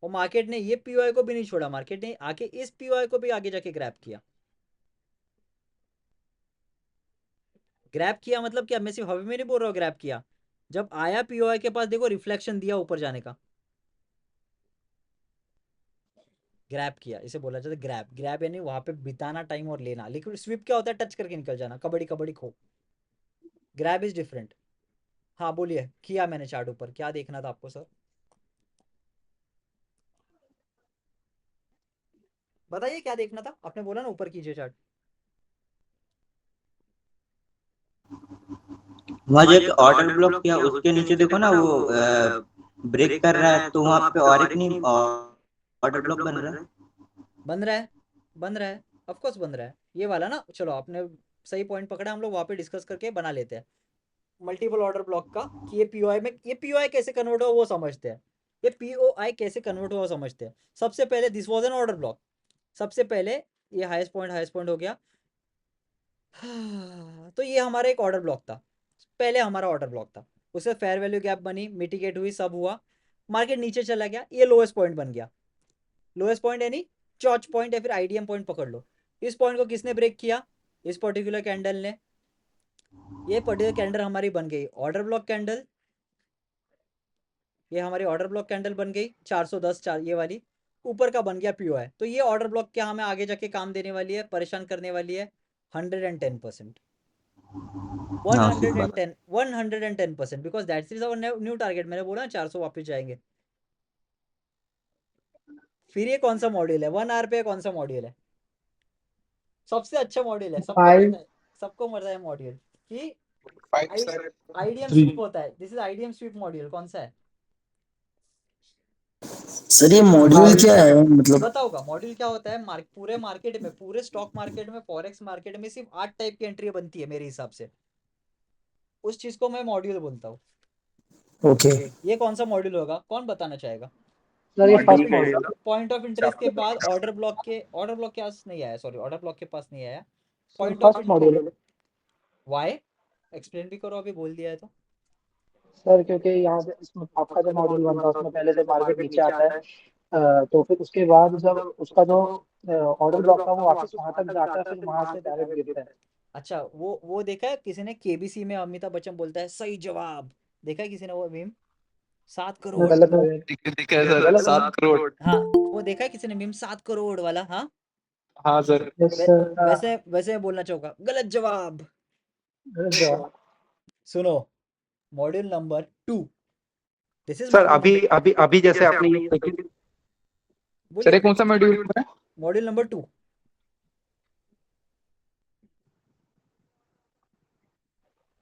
Speaker 1: और मार्केट ने ये पीओआई को भी नहीं छोड़ा, मार्केट ने आके इस पीओआई को भी आगे जाके ग्रैब किया। ग्रैब किया मतलब क्या, मैं सिर्फ हवा में नहीं बोल रहा हूँ ग्रैब किया। जब आया पीओआई के पास, देखो रिफ्लेक्शन दिया ऊपर जाने का, ग्रैब किया, इसे बोला जाता है ग्रैब। ग्रैब यानी वहां पे बिताना टाइम और लेना। लिक्विड स्वीप क्या होता है? टच करके निकल जाना, kabaddi kabaddi kho. Grab is different. हाँ बोलिए, किया मैंने चार्ट ऊपर, क्या देखना था आपको सर? बताइए क्या देखना था, आपने बोला ना ऊपर कीजिए चार्ट।
Speaker 14: वहाँ जो एक ऑर्डर ब्लॉक किया उसके नीचे देखो ना, वो ब्रेक कर रहा है, तो वहाँ पे और एक नहीं ऑर्डर ब्लॉक बन रहा है।
Speaker 1: बन रहा है, बन रहा है, ऑफ कोर्स बन रहा है। ये वाला ना, चलो आपने सही पॉइंट पकड़ा, हम लोग वहाँ पे डिस्कस करके बना लेते हैं मल्टीपल ऑर्डर ब्लॉक का, कि ये पीओआई में, ये पीओआई कैसे कन्वर्ट हुआ वो समझते हैं। ये पीओआई कैसे कन्वर्ट हुआ समझते हैं। सबसे पहले this was an order block. सबसे पहले ये हाईएस्ट पॉइंट हो गया। तो ये हमारा एक ऑर्डर ब्लॉक था, पहले हमारा ऑर्डर ब्लॉक था। उससे फेयर वैल्यू गैप बनी, मिटिगेट हुई, सब हुआ, मार्केट नीचे चला गया, ये लोएस्ट पॉइंट बन गया। लोएस्ट पॉइंट यानी चॉच पॉइंट या फिर आईडीएम पॉइंट पकड़ लो। इस पॉइंट को किसने ब्रेक किया? इस पर्टिकुलर कैंडल ने। ये पर्टिकुलर कैंडल हमारी बन गई ऑर्डर ब्लॉक कैंडल। ये हमारी ऑर्डर ब्लॉक कैंडल बन गई 410 4 ये वाली, ऊपर का बन गया पीओआई। तो ये ऑर्डर ब्लॉक क्या हमें आगे जाके काम देने वाली है, परेशान करने वाली है 110%, 110% because that is our new target. मैंने बोला ना 400 वापस जाएंगे। फिर ये कौन सा मॉड्यूल है 1 आवर पे, कौन सा मॉड्यूल है सबसे अच्छा मॉड्यूल है, सबको
Speaker 3: फाइव
Speaker 1: पता है, सबको मजा है मॉड्यूल कि
Speaker 11: सर
Speaker 1: आईडीएम स्वीप होता है। This is IDM sweep module. कौन सा है
Speaker 12: सर ये मॉड्यूल क्या है मतलब?
Speaker 1: पता होगा मॉड्यूल क्या होता है? पूरे मार्केट में, पूरे स्टॉक मार्केट में, फॉरेक्स मार्केट में सिर्फ 8 टाइप की एंट्री बनती है मेरे हिसाब से, उस चीज को मैं मॉड्यूल बोलता हूँ।
Speaker 12: ओके
Speaker 1: ये कौन सा मॉड्यूल होगा, कौन बताना चाहेगा?
Speaker 3: सर ये first module.
Speaker 1: Point of interest के बाद ऑर्डर ब्लॉक के पास नहीं आया, सॉरी ऑर्डर ब्लॉक के पास नहीं आया, पॉइंट ऑफ
Speaker 3: फर्स्ट मॉड्यूल है
Speaker 1: व्हाई एक्सप्लेन भी करो, अभी बोल दिया है तो।
Speaker 3: सर, क्योंकि यहाँ पे इसमें आपका जो मॉड्यूल बनता है उसमें पहले तो मार्केट नीचे आता है, तो फिर उसके बाद जब उसका जो ऑर्डर ब्लॉक था वो वापस वहां तक जाता है, फिर वहां से डायरेक्ट गिरता है।
Speaker 1: अच्छा वो देखा है किसी ने? केबीसी में अमिताभ बच्चन बोलता है सही जवाब, देखा है किसी ने वो मीम? 7 करोड़।
Speaker 3: गलत है।
Speaker 13: ठीक है सर, 7 करोड़।
Speaker 1: हाँ वो देखा है किसी ने मीम 7 करोड़ वाला? हाँ
Speaker 13: हाँ सर।
Speaker 3: Yes sir.
Speaker 1: वैसे वैसे बोलना चाहूंगा गलत जवाब।
Speaker 3: गलत जवाब।
Speaker 1: सुनो module number 2, this is
Speaker 6: sir अभी अभी अभी जैसे आपने ये
Speaker 13: सर ये कौन सा मॉड्यूल है?
Speaker 1: Module number 2।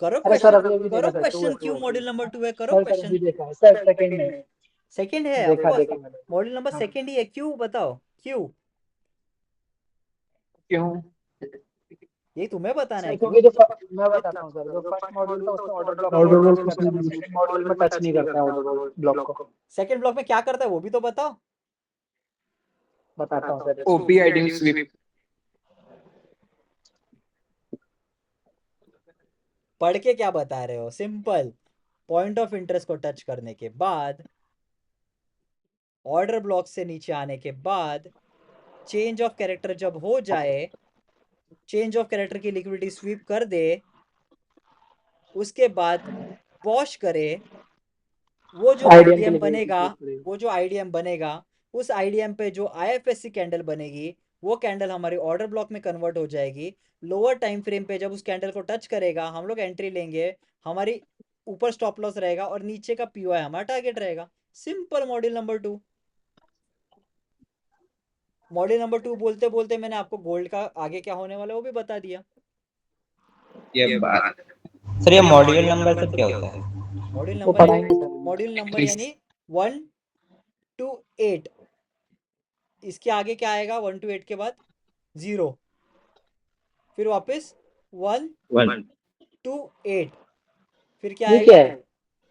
Speaker 1: करो
Speaker 3: अरे सर
Speaker 1: क्वेश्चन,
Speaker 3: अभी अभी
Speaker 1: करो
Speaker 3: देखा सर,
Speaker 1: क्वेश्चन
Speaker 3: 2
Speaker 1: क्यों
Speaker 3: है।
Speaker 1: मॉड्यूल नंबर 2 है, करो
Speaker 3: सर
Speaker 1: क्वेश्चन।
Speaker 3: अभी देखा है सर, सेकंड में
Speaker 1: सेकंड है
Speaker 3: देखा
Speaker 1: ऑफकोर्स,
Speaker 3: देखा मैंने।
Speaker 1: मॉड्यूल नंबर
Speaker 3: हाँ।
Speaker 1: सेकंड ही है, क्यों बताओ क्यों?
Speaker 13: क्यों?
Speaker 1: ये तुम्हें बताना
Speaker 3: सर
Speaker 1: है
Speaker 3: क्योंकि
Speaker 1: क्यों।
Speaker 3: मैं बताता हूँ सर, जो फर्स्ट मॉड्यूल था उसमें ऑर्डर ब्लॉक टच करता है, सेकंड मॉड्यूल में टच नहीं करता है ऑर्डर ब्लॉक को।
Speaker 1: सेकंड ब्लॉक में क्या करता है वो भी तो बताओ।
Speaker 3: बताता हूँ सर।
Speaker 13: OP ID SVEEP.
Speaker 1: पढ़ के क्या बता रहे हो? सिंपल, पॉइंट ऑफ इंटरेस्ट को टच करने के बाद, ऑर्डर ब्लॉक से नीचे आने के बाद, चेंज ऑफ कैरेक्टर जब हो जाए, चेंज ऑफ कैरेक्टर की लिक्विडिटी स्वीप कर दे, उसके बाद वॉश करे, वो जो आईडीएम बनेगा, वो जो आईडीएम बनेगा, उस आईडीएम पे जो आईएफएससी कैंडल बनेगी, वो कैंडल हमारी ऑर्डर ब्लॉक में कन्वर्ट हो जाएगी। लोअर टाइम फ्रेम पे जब उस कैंडल को टच करेगा हम लोग एंट्री लेंगे, हमारी ऊपर स्टॉप लॉस रहेगा और नीचे का पीओआई हमारा टारगेट रहेगा। Simple module number 2। Module number 2 बोलते बोलते मैंने आपको गोल्ड का आगे क्या होने वाला है वो भी बता दिया।
Speaker 13: ये बात
Speaker 14: सर ये मॉड्यूल नंबर सर क्या होता है?
Speaker 1: मॉड्यूल
Speaker 3: वो
Speaker 1: नंबर
Speaker 3: पढ़ाएंगे सर।
Speaker 1: मॉड्यूल नंबर यानी 1 to 8, इसके आगे क्या आएगा? 1 to 8 के बाद 0, फिर वापस 1 to 8, फिर क्या
Speaker 3: ये
Speaker 1: आएगा?
Speaker 3: क्या है?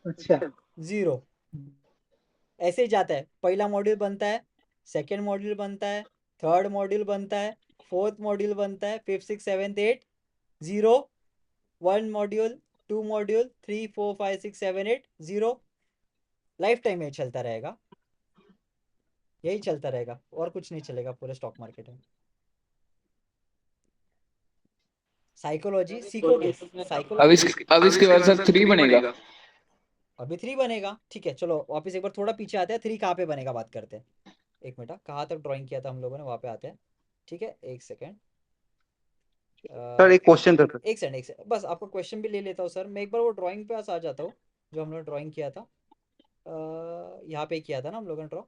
Speaker 3: अच्छा
Speaker 1: 0। ऐसे ही जाता है। पहला मॉड्यूल बनता है, सेकेंड मॉड्यूल बनता है, थर्ड मॉड्यूल बनता है, फोर्थ मॉड्यूल बनता है, 5th 6th 7th 8 0, 1 module, 2 module, 3 4 5 6 7 8 0। Life time ये चलता रहेगा, यही चलता रहेगा और कुछ नहीं चलेगा पूरे स्टॉक मार्केट में। साइकोलॉजी सीखोगे, साइकोलॉजी।
Speaker 13: अब इसके बाद सर 3 बनेगा।
Speaker 1: अभी 3 बनेगा, ठीक है। चलो वापस एक बार थोड़ा पीछे आते हैं, 3 कहाँ पे बनेगा बात करते हैं। एक मिनट, कहाँ तक ड्राइंग किया था हम लोगों ने, वहाँ पे आते हैं। ठीक है एक सेकेंड
Speaker 6: सर एक क्वेश्चन था सर।
Speaker 1: एक सेकंड बस आपका क्वेश्चन भी ले लेता हूँ सर। मैं एक बार वो ड्राइंग पे आ जाता हूँ जो हम लोग ड्राइंग किया था, यहाँ पे किया था ना हम लोगों ने ड्रॉ,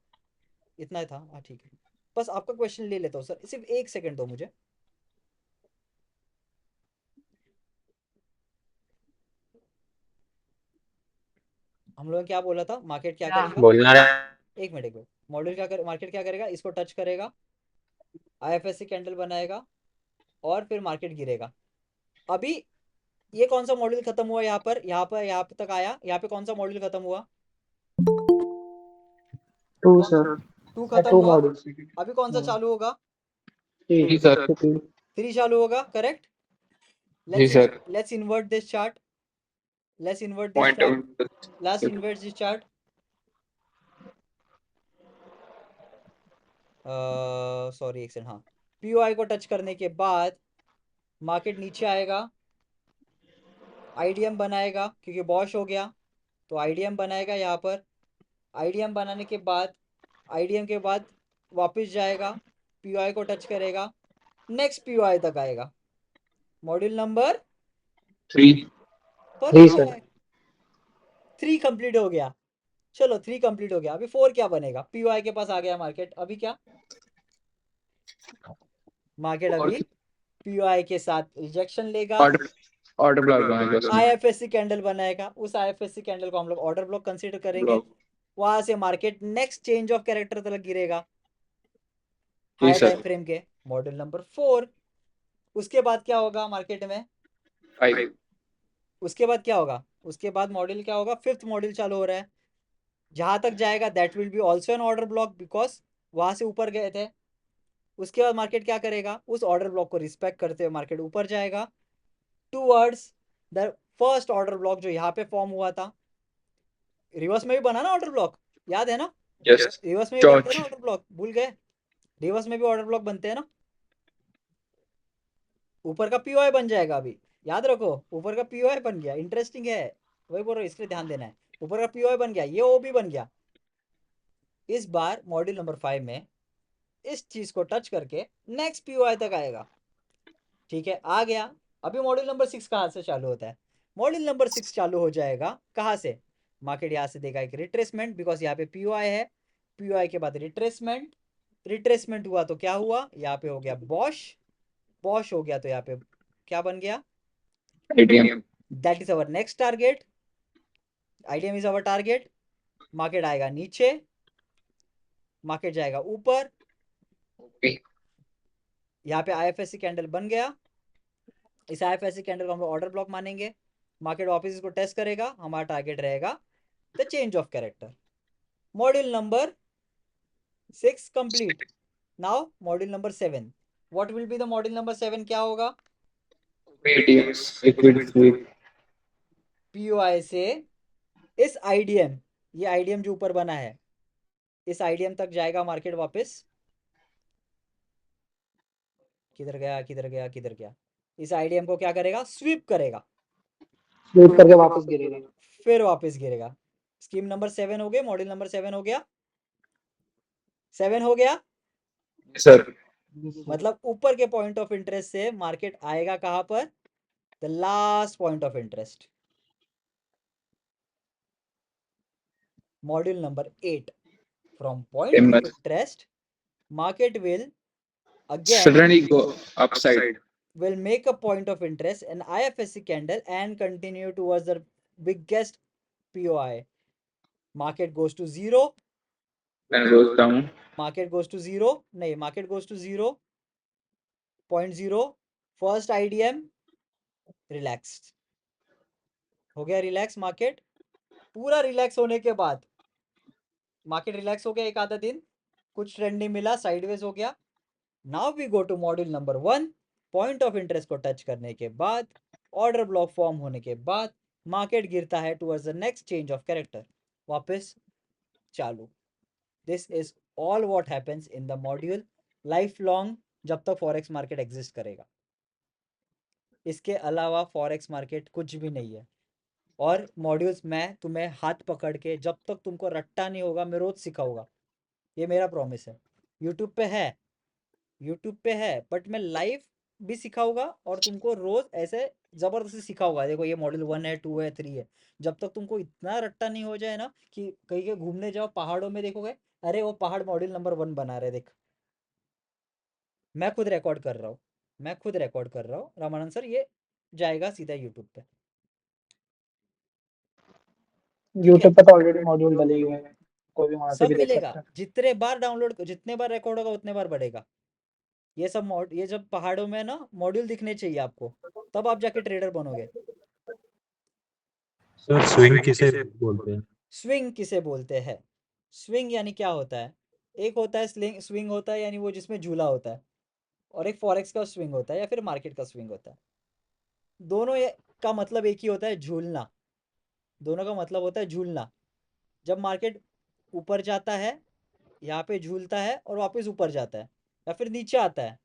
Speaker 1: इतना ही था। हाँ ठीक है, बस आपका क्वेश्चन ले लेता हूँ सर, सिर्फ एक सेकंड दो मुझे। हम लोगों ने क्या बोला था? मार्केट क्या करेगा?
Speaker 13: बोलना
Speaker 1: एक मिनट मॉड्यूल क्या कर, मार्केट क्या करेगा? इसको टच करेगा, आईएफएससी कैंडल बनाएगा और फिर मार्केट गिरेगा। अभी ये कौन सा मॉड्यूल खत्म हुआ? यहाँ पर यहाँ पे तक आया, यहाँ पे कौन सा मॉड्यूल खत्म हुआ?
Speaker 3: 2 सर।
Speaker 1: 2 खत्म हुआ। अभी कौन सा चालू होगा?
Speaker 13: 3 सर।
Speaker 1: 3 चालू होगा, करेक्ट।
Speaker 13: जी sir.
Speaker 1: Let's invert this chart, let's invert this
Speaker 13: point
Speaker 1: chart, let's invert this chart. Sorry एक सेकंड। हाँ, पीओआई को टच करने के बाद मार्केट नीचे आएगा, आईडीएम बनाएगा क्योंकि बॉश हो गया, तो आईडीएम बनाएगा यहाँ पर, आईडीएम बनाने के बाद आईडीएम के बाद वापस जाएगा, पीओआई को टच करेगा, नेक्स्ट पीओआई तक आएगा। मॉड्यूल नंबर
Speaker 13: 3
Speaker 1: परफेक्ट, 3 कंप्लीट हो गया। चलो 3 कंप्लीट हो गया, अभी 4 क्या बनेगा? पीओआई के पास आ गया मार्केट, अभी क्या मार्केट अभी पीओआई के साथ रिजेक्शन लेगा,
Speaker 13: ऑर्डर ब्लॉक बनाएगा उसमें।
Speaker 1: आईएफएससी कैंडल बनाएगा, उस आईएफएससी कैंडल को हम लोग ऑर्डर ब्लॉक कंसीडर करेंगे। वहां से market next change of character तक गिरेगा हाई टाइम फ्रेम के, मॉड्यूल नंबर 4। उसके बाद क्या होगा मार्केट में?
Speaker 13: 5
Speaker 1: उसके बाद क्या होगा? उसके बाद मॉड्यूल क्या होगा? 5th मॉड्यूल चालू हो रहा है, जहां तक जाएगा that will B also an order block, because वहां से ऊपर गए थे। उसके बाद मार्केट क्या करेगा? उस ऑर्डर ब्लॉक को रिस्पेक्ट करते हुए मार्केट ऊपर जाएगा towards the first order block जो यहाँ पे फॉर्म हुआ था। रिवर्स में भी बना ना ऑर्डर ब्लॉक, याद है ना?
Speaker 13: यस
Speaker 1: रिवर्स में भी बनते हैं ना ऑर्डर ब्लॉक, भूल गए? रिवर्स में भी ऑर्डर ब्लॉक बनते हैं ना। ऊपर का पीओआई बन जाएगा अभी, याद रखो, ऊपर का पीओआई बन गया। इंटरेस्टिंग है, वही बोल रहा हूँ, इसलिए ध्यान देना है। ऊपर का पीओआई बन गया, ये ओ भी बन गया। इस बार मॉड्यूल नंबर 5 में इस चीज को टच करके नेक्स्ट पीओआई तक आएगा। ठीक है, आ गया। अभी मॉड्यूल नंबर 6 कहाँ से चालू होता है? मॉड्यूल नंबर 6 चालू हो जाएगा कहाँ से? मार्केट यहाँ से देगा एक रिट्रेसमेंट, बिकॉज यहाँ पे पीओआई है, पीओआई के बाद रिट्रेसमेंट, रिट्रेसमेंट हुआ तो क्या हुआ? यहाँ पे हो गया बॉश, बॉश हो गया तो यहाँ पे क्या बन गया?
Speaker 13: IDM.
Speaker 1: That is our next target, IDM is our target. Market आएगा नीचे, मार्केट जाएगा ऊपर, यहाँ पे आईएफएससी कैंडल बन गया। इस आईएफएससी कैंडल को हम लोग ऑर्डर ब्लॉक मानेंगे। मार्केट वापस इसको टेस्ट करेगा, हमारा टारगेट रहेगा the change of character. Module number 6 complete. Now module number 7, what will be the module number 7? क्या होगा? पीओआई से इस आईडीएम, ये आईडीएम जो ऊपर बना है, इस आईडीएम तक जाएगा मार्केट वापस। किधर गया, किधर गया, किधर गया? इस आईडीएम को क्या करेगा? स्वीप करेगा,
Speaker 3: स्वीप करके वापस गिरेगा,
Speaker 1: फिर वापस गिरेगा। स्कीम नंबर 7 हो गया, मॉड्यूल नंबर 7 हो गया, 7 हो गया
Speaker 13: सर।
Speaker 1: मतलब ऊपर के पॉइंट ऑफ इंटरेस्ट से मार्केट आएगा कहां पर? The last point of interest, module number 8। From point of interest market will again
Speaker 13: Suddenly go upside.
Speaker 1: will make a point of interest an IFSC candle and continue towards the biggest POI. Market goes to 0,
Speaker 13: Then goes down.
Speaker 1: market goes to 0, नहीं, market goes to 0.0, first IDM relaxed हो गया, relax market. पूरा relax होने के बाद market relax हो गया एक आधा दिन, कुछ ट्रेंड नहीं मिला, साइडवेज हो गया। Now we go to module number 1। Point of interest को टच करने के बाद, ऑर्डर ब्लॉक फॉर्म होने के बाद मार्केट गिरता है towards the next change of character, वापस चालू। This is all what happens in the module life long, जब तक फॉरेक्स मार्केट एग्जिस्ट करेगा। इसके अलावा फॉरेक्स मार्केट कुछ भी नहीं है। और मॉड्यूल्स मैं तुम्हें हाथ पकड़ के, जब तक तुमको रट्टा नहीं होगा, मैं रोज सिखाऊंगा, ये मेरा प्रॉमिस है। यूट्यूब पे है, यूट्यूब पे है, बट मैं लाइव भी सिखाऊंगा और तुमको रोज ऐसे जबरदस्ती सिखाऊंगा। देखो ये मॉड्यूल 1 है, 2 है, 3 है, जब तक तुमको इतना रट्टा नहीं हो जाए ना कि कहीं के घूमने जाओ पहाड़ों में, देखोगे अरे वो पहाड़ मॉड्यूल नंबर 1 बना रहे, देख मैं खुद रिकॉर्ड कर रहा हूँ, मैं खुद रिकॉर्ड कर रहा हूँ रामानंद सर, ये जाएगा सीधा यूट्यूब पे।
Speaker 3: यूट्यूब पे तो ऑलरेडी मॉड्यूल डले हुए हैं, कोई भी वहां से
Speaker 1: सब
Speaker 3: भी देख
Speaker 1: मिलेगा,
Speaker 3: सकता है।
Speaker 1: जितने बार डाउनलोड, जितने बार रिकॉर्ड होगा उतने बार बढ़ेगा। ये सब ये जब पहाड़ों में ना मॉड्यूल दिखने चाहिए आपको, तब आप जाके ट्रेडर बनोगे।
Speaker 9: सर स्विंग किसे बोलते हैं?
Speaker 1: स्विंग किसे बोलते हैं? स्विंग यानी क्या होता है? एक होता है स्विंग होता है यानी वो जिसमें झूला होता है, और एक फॉरेक्स का स्विंग होता है या फिर मार्केट का स्विंग होता है। दोनों का मतलब एक ही होता है, झूलना। दोनों का मतलब होता है झूलना। जब मार्केट ऊपर जाता है, यहाँ पे झूलता है और वापस ऊपर जाता है, या फिर नीचे आता है,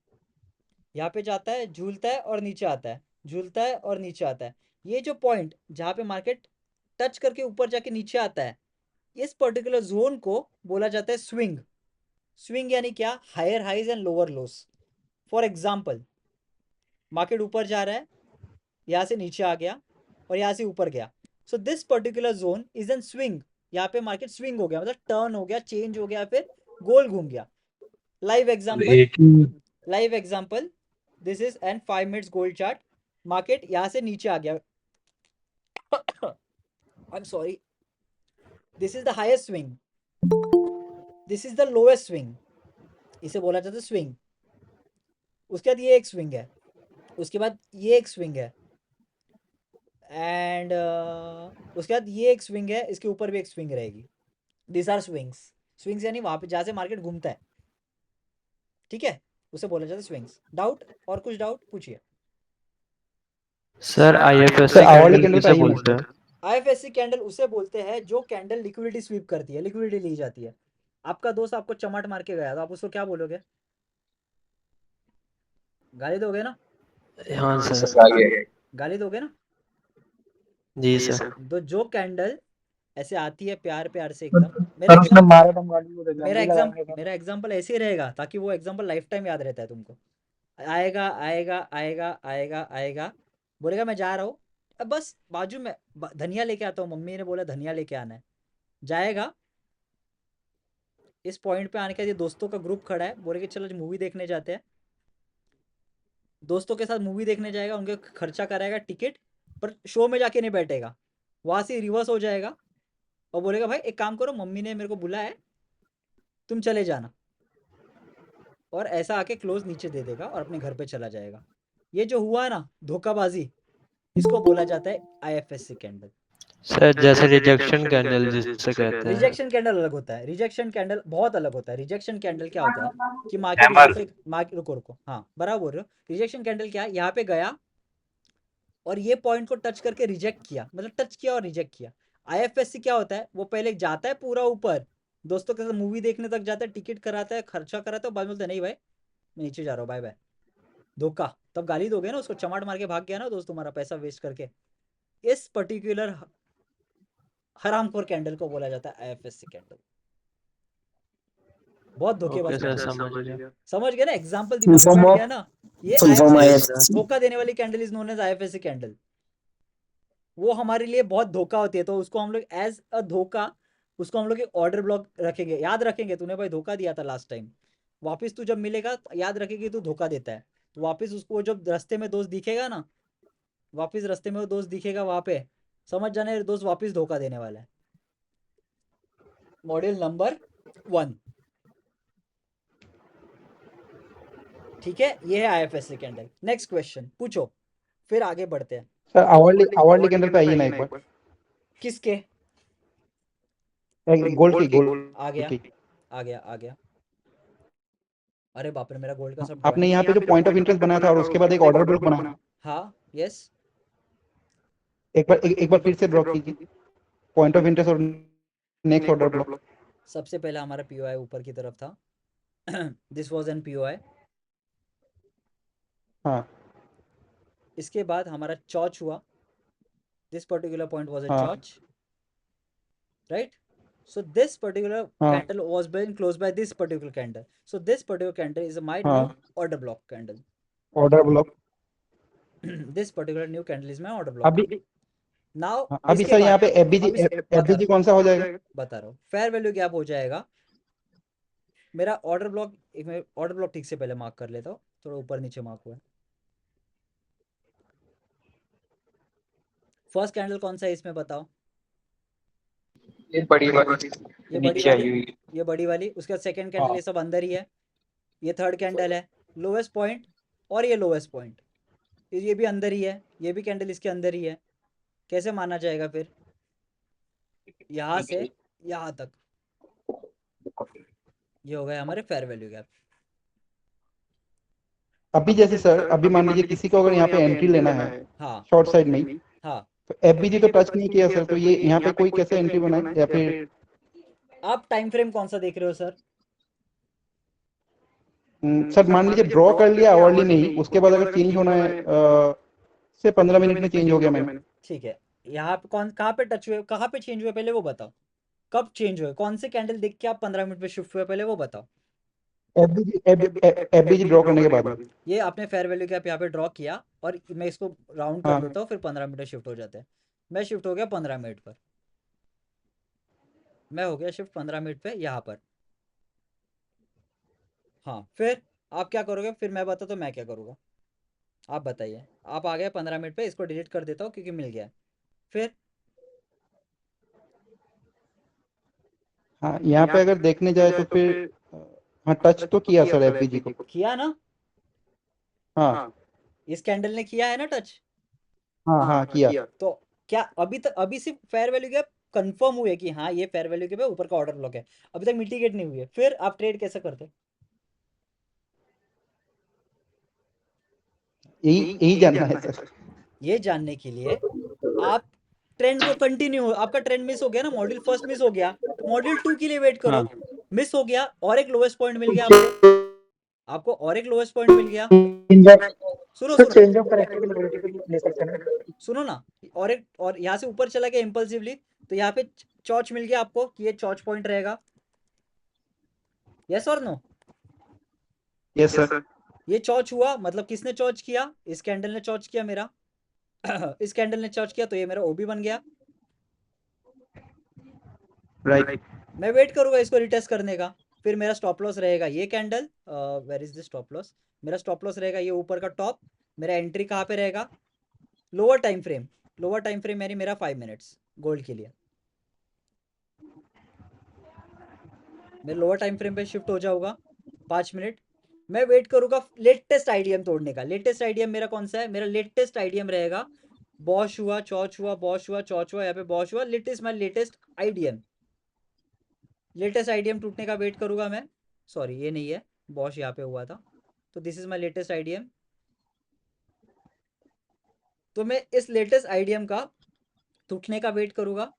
Speaker 1: यहाँ पे जाता है, झूलता है और नीचे आता है, झूलता है और नीचे आता है। ये जो पॉइंट जहाँ पे मार्केट टच करके ऊपर जाके नीचे आता है, इस पर्टिकुलर जोन को बोला जाता है स्विंग। स्विंग यानी क्या? Higher highs and lower lows. For example, market ऊपर जा रहा है, यहाँ से नीचे आ गया और यहाँ से ऊपर गया, so this particular zone is an swing. यहाँ पे मार्केट स्विंग हो गया, मतलब टर्न हो गया, चेंज हो गया, फिर गोल घूम गया। Live example, this is N 5 minutes gold chart. Market यहाँ से नीचे आ गया, I am sorry, this is the highest swing, this is the lowest swing, इसे बोला जाता है स्विंग। उसके बाद ये एक स्विंग है, उसके बाद ये एक स्विंग है, एंड उसके बाद ये एक स्विंग है, इसके ऊपर भी एक स्विंग रहेगी। This are swings. स्विंग्स यानी वहां पे जहाँ से मार्केट घूमता है, ठीक है, उसे बोला जाता है स्विंग्स। डाउट? और कुछ डाउट पूछिए।
Speaker 9: सर आईएफएससी कैंडल किसे बोलते हैं?
Speaker 1: आईएफएससी कैंडल उसे बोलते हैं जो कैंडल लिक्विडिटी स्वीप करती है, लिक्विडिटी ली जाती है। आपका दोस्त आपको चमाट मार के गया तो आप उसको क्या बोलोगे? गाली दोगे ना?
Speaker 9: हाँ सर।
Speaker 1: गाली दोगे ना?
Speaker 9: जी सर।
Speaker 1: तो जो कैंडल ऐसे आती है प्यार प्यार से एकदम, मेरा एग्जांपल ऐसे ही रहेगा ताकि वो एग्जांपल लाइफ टाइम याद रहता है तुमको। आएगा आएगा आएगा आएगा आएगा, बोलेगा मैं जा रहा हूँ, अब बस बाजू में धनिया लेके आता हूँ, मम्मी ने बोला धनिया लेके आना है, जाएगा। इस पॉइंट पे आने के बाद दोस्तों का ग्रुप खड़ा है, बोलेगा चलो मूवी देखने जाते हैं। दोस्तों के साथ मूवी देखने जाएगा, उनके खर्चा कराएगा टिकट, पर शो में जाके नहीं बैठेगा, वहाँ से रिवर्स हो जाएगा और बोलेगा भाई एक काम करो, मम्मी ने मेरे को बुलाया है, तुम चले जाना, और ऐसा आके क्लोज नीचे दे देगा और अपने घर पे चला जाएगा। ये जो हुआ ना धोखाबाजी, इसको बोला जाता है आईएफएससी कैंडल।
Speaker 9: सर जैसे रिजेक्शन कैंडल जिसे कहते हैं।
Speaker 1: रिजेक्शन कैंडल अलग होता है, रिजेक्शन कैंडल बहुत अलग होता है। रिजेक्शन कैंडल क्या होता है कि मार्केट यहाँ पे, मार्केट रुको, हाँ बराबर बोल रहे हो। रिजेक्शन कैंडल क्या है? यहाँ पे गया और ये पॉइंट को टच करके रिजेक्ट किया, मतलब टच किया और रिजेक्ट किया। आईएफएससी क्या होता है? वो पहले जाता है पूरा ऊपर, दोस्तों के साथ मूवी देखने तक जाता है, टिकट कराता है, खर्चा कराता है, बाद में बोलता है नहीं भाई मैं नीचे जा रहा हूँ, बाय बाय। धोखा। तब गाली दोगे ना उसको, चमाट मार के भाग गया ना दोस्त तुम्हारा, पैसा वेस्ट करके। इस पर्टिकुलर हरामखोर कैंडल को बोला जाता है आईएफएससी कैंडल। बहुत धोखेबाज कैंडल। समझ गए ना? एग्जांपल दिमाग में बैठ गया ना? ये धोखा देने वाली candle is known as IFSC candle. वो हमारे लिए बहुत धोखा होती है, तो उसको हम लोग एज अ धोखा, उसको हम लोग एक ऑर्डर ब्लॉक रखेंगे, याद रखेंगे तूने भाई धोखा दिया था लास्ट टाइम, वापस तू जब मिलेगा याद रखेगी तू धोखा देता है, तो वापस उसको जब रास्ते में दोस्त दिखेगा ना, वापस रास्ते में वो दोस्त दिखेगा वहां पे, समझ जाना ये दोस्त वापस धोखा देने वाला है। मॉड्यूल नंबर 1, ठीक है, ये है आईएफएससी कैंडल। नेक्स्ट क्वेश्चन पूछो, फिर आगे बढ़ते हैं।
Speaker 6: सर आवरली कैंडल पे आइए ना एक बार।
Speaker 1: किसके?
Speaker 6: गोल्ड की।
Speaker 1: आ गया। अरे बाप रे, मेरा गोल्ड का सब
Speaker 6: आपने यहाँ पे जो पॉइंट ऑफ इंटरेस्ट बनाया था और उसके बाद एक ऑर्डर ब्लॉक बना।
Speaker 1: हाँ यस,
Speaker 6: एक बार फिर से ड्रॉ कीजिए पॉइंट ऑफ इंटरेस्ट और नेक्स्ट ऑर्डर ब्लॉक।
Speaker 1: सबसे पहले हमारा पीओआई ऊपर की तरफ था, दिस वाज एन पीओआई।
Speaker 6: हाँ,
Speaker 1: इसके बाद हमारा चॉच हुआ, this particular point was a CHoCH, right? So this particular candle was being closed by this particular candle. So this particular candle is my new order block candle.
Speaker 6: Order block.
Speaker 1: This particular new candle is my order block. Now
Speaker 6: अभी sir यहाँ पे FBG कौन सा हो जाएगा?
Speaker 1: बता रहा हूँ, फेयर वैल्यू गैप हो जाएगा। मेरा ऑर्डर ब्लॉक, एक मैं ऑर्डर ब्लॉक ठीक से पहले मार्क कर लेता हूँ, थोड़ा ऊपर नीचे मार्क हुआ है। फर्स्ट कैंडल कौन सा है इसमें बताओ?
Speaker 13: ये बड़ी वाली,
Speaker 1: ये बड़ी वाली। उसके बाद सेकंड कैंडल, ये सब अंदर ही है। ये थर्ड कैंडल है, लोवेस्ट पॉइंट, और ये लोवेस्ट पॉइंट, ये भी अंदर ही है, ये भी कैंडल इसके अंदर ही है। कैसे माना जाएगा फिर? यहाँ से यहाँ तक ये हो गए हमारे फेयर वैल्यू गैप।
Speaker 6: अभी जैसे सर, अभी मान लीजिए किसी को अगर यहाँ पे एंट्री लेना है, हाँ, शॉर्ट साइड में,
Speaker 1: हाँ,
Speaker 6: तो एफबीजी तो टच नहीं किया सर, तो ये यहाँ पे कोई कैसे एंट्री बनाए? या फिर
Speaker 1: आप टाइम फ्रेम कौन सा देख रहे हो सर?
Speaker 6: सर मान लीजिए ड्रॉ कर लिया, आवरली नहीं, उसके बाद अगर चेंज होना है से 15 मिनट में चेंज हो गया मैंने।
Speaker 1: ठीक है, यहाँ पे कहाँ पे टच हुए, कहाँ पे चेंज हुए पहले वो बताओ, कब चेंज हुए? कौन से कैंडल देख के आप 15 मिनट पे शिफ्ट हुए, पहले वो बताओ।
Speaker 6: एफबीजी ड्रॉ करने के बाद।
Speaker 1: ये आपने फेयर वैल्यू कैप यहाँ पे ड्रॉ किया और मैं इसको राउंड कर
Speaker 6: हाँ।
Speaker 1: लेता हूँ, फिर 15 मिनट शिफ्ट हो जाते हैं। मैं शिफ्ट हो गया 15 मिनट पर, मैं हो गया शिफ्ट 15 मिनट पे यहाँ पर। हाँ, फिर आप क्या करोगे? फिर मैं बताता हूँ मैं क्या करूँगा, आप बताइए। आप आ गए 15 मिनट पे, इसको डिलीट कर देता हूँ क्योंकि मिल गया है। फिर
Speaker 6: हाँ, यहाँ पे अगर देखने जाए तो फिर हाँ टच तो किया सर एफबीजी को।
Speaker 1: किया ना?
Speaker 6: हाँ
Speaker 1: इस कैंडल ने किया है ना टच?
Speaker 6: हाँ हाँ किया।
Speaker 1: तो क्या अभी तक, अभी सिर्फ फेयर वैल्यू गैप कंफर्म हुए कि हाँ ये फेयर वैल्यू गैप है, ऊपर का ऑर्डर ब्लॉक है, अभी तक मिटिगेट नहीं हुई है। फिर आप ट्रेड कैसे करते?
Speaker 6: यही जानना है सर।
Speaker 1: ये जानने के लिए आप ट्रेंड को कंटिन्यू, आपका ट्रेंड मिस हो गया ना, मॉड्यूल फर्स्ट मिस हो गया, तो मॉड्यूल 2 के लिए वेट करो।
Speaker 6: हाँ।
Speaker 1: मिस हो गया और एक लोएस्ट पॉइंट मिल गया आपको और एक लोएस्ट पॉइंट मिल गया। सुनो
Speaker 2: सर
Speaker 1: सुनो
Speaker 2: चेंज ऑफ कैरेक्टर की लिक्विडिटी भी ले सकते हैं ना?
Speaker 1: सुनो ना, और यहाँ से ऊपर चला गया इम्पल्सिवली, तो यहाँ पे चॉच मिल गया आपको कि ये चॉच पॉइंट रहेगा। यस और नो?
Speaker 6: Yes sir.
Speaker 1: ये चॉच हुआ, मतलब किसने चॉच किया? इस कैंडल ने चॉच किया मेरा इस कैंडल ने चॉच किया, तो ये मेरा ओबी बन गया।
Speaker 6: राइट।
Speaker 1: मैं वेट करूंगा इसको रिटेस्ट करने का। फिर मेरा स्टॉप लॉस रहेगा ये candle, where is the stop loss? मेरा स्टॉप लॉस रहेगा ये ऊपर का टॉप। मेरा एंट्री कहाँ पे रहेगा? Lower time frame. Lower time frame यानी मेरा 5 मिनट्स गोल्ड के लिए। मैं लोअर टाइम फ्रेम पे शिफ्ट हो जाऊंगा 5 मिनट। मैं वेट करूंगा लेटेस्ट आईडीएम तोड़ने का। लेटेस्ट आईडीएम मेरा कौन सा है? मेरा लेटेस्ट आईडीएम रहेगा बॉश हुआ, चॉच हुआ, बॉश हुआ, चॉच हुआ, यहाँ पे बॉश हुआ, latest my latest IDM. Latest IDM टूटने का वेट करूंगा मैं। सॉरी ये नहीं है, बॉश यहाँ पे हुआ था, तो this is my latest IDM. तो मैं इस लेटेस्ट आईडीएम का टूटने का वेट करूंगा।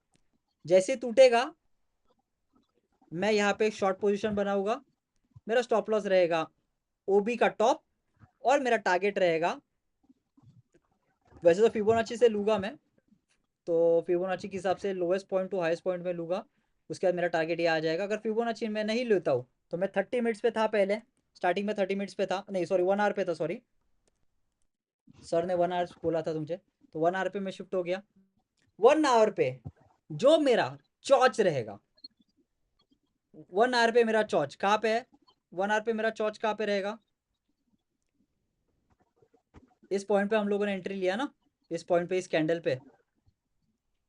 Speaker 1: जैसे टूटेगा मैं यहाँ पे एक शॉर्ट पोजीशन बनाऊंगा। मेरा स्टॉप लॉस रहेगा ओबी का टॉप और मेरा टारगेट रहेगा, वैसे तो फिबोनाची से लूँगा मैं, तो फिबोनाची के हिसाब से lowest point two highest point में लूँगा। उसके बाद मेरा टारगेट ये आ जाएगा। अगर फिबोनाची मैं नहीं लेता हूँ तो मैं 30 मिनट्स पे था पहले, स्टार्टिंग में 30 मिनट्स पे था, नहीं सॉरी 1 आवर पे था, सॉरी सर ने 1 आवर बोला था तुमसे, तो 1 आवर पे मैं शिफ्ट हो गया। 1 आवर पे जो मेरा चॉच रहेगा, 1 आवर पे मेरा चॉच कहाँ पे है? 1 आवर पे मेरा चॉच कहाँ पे रहेगा? इस पॉइंट पे हम लोगों ने एंट्री लिया ना, इस पॉइंट पे, इस कैंडल पे,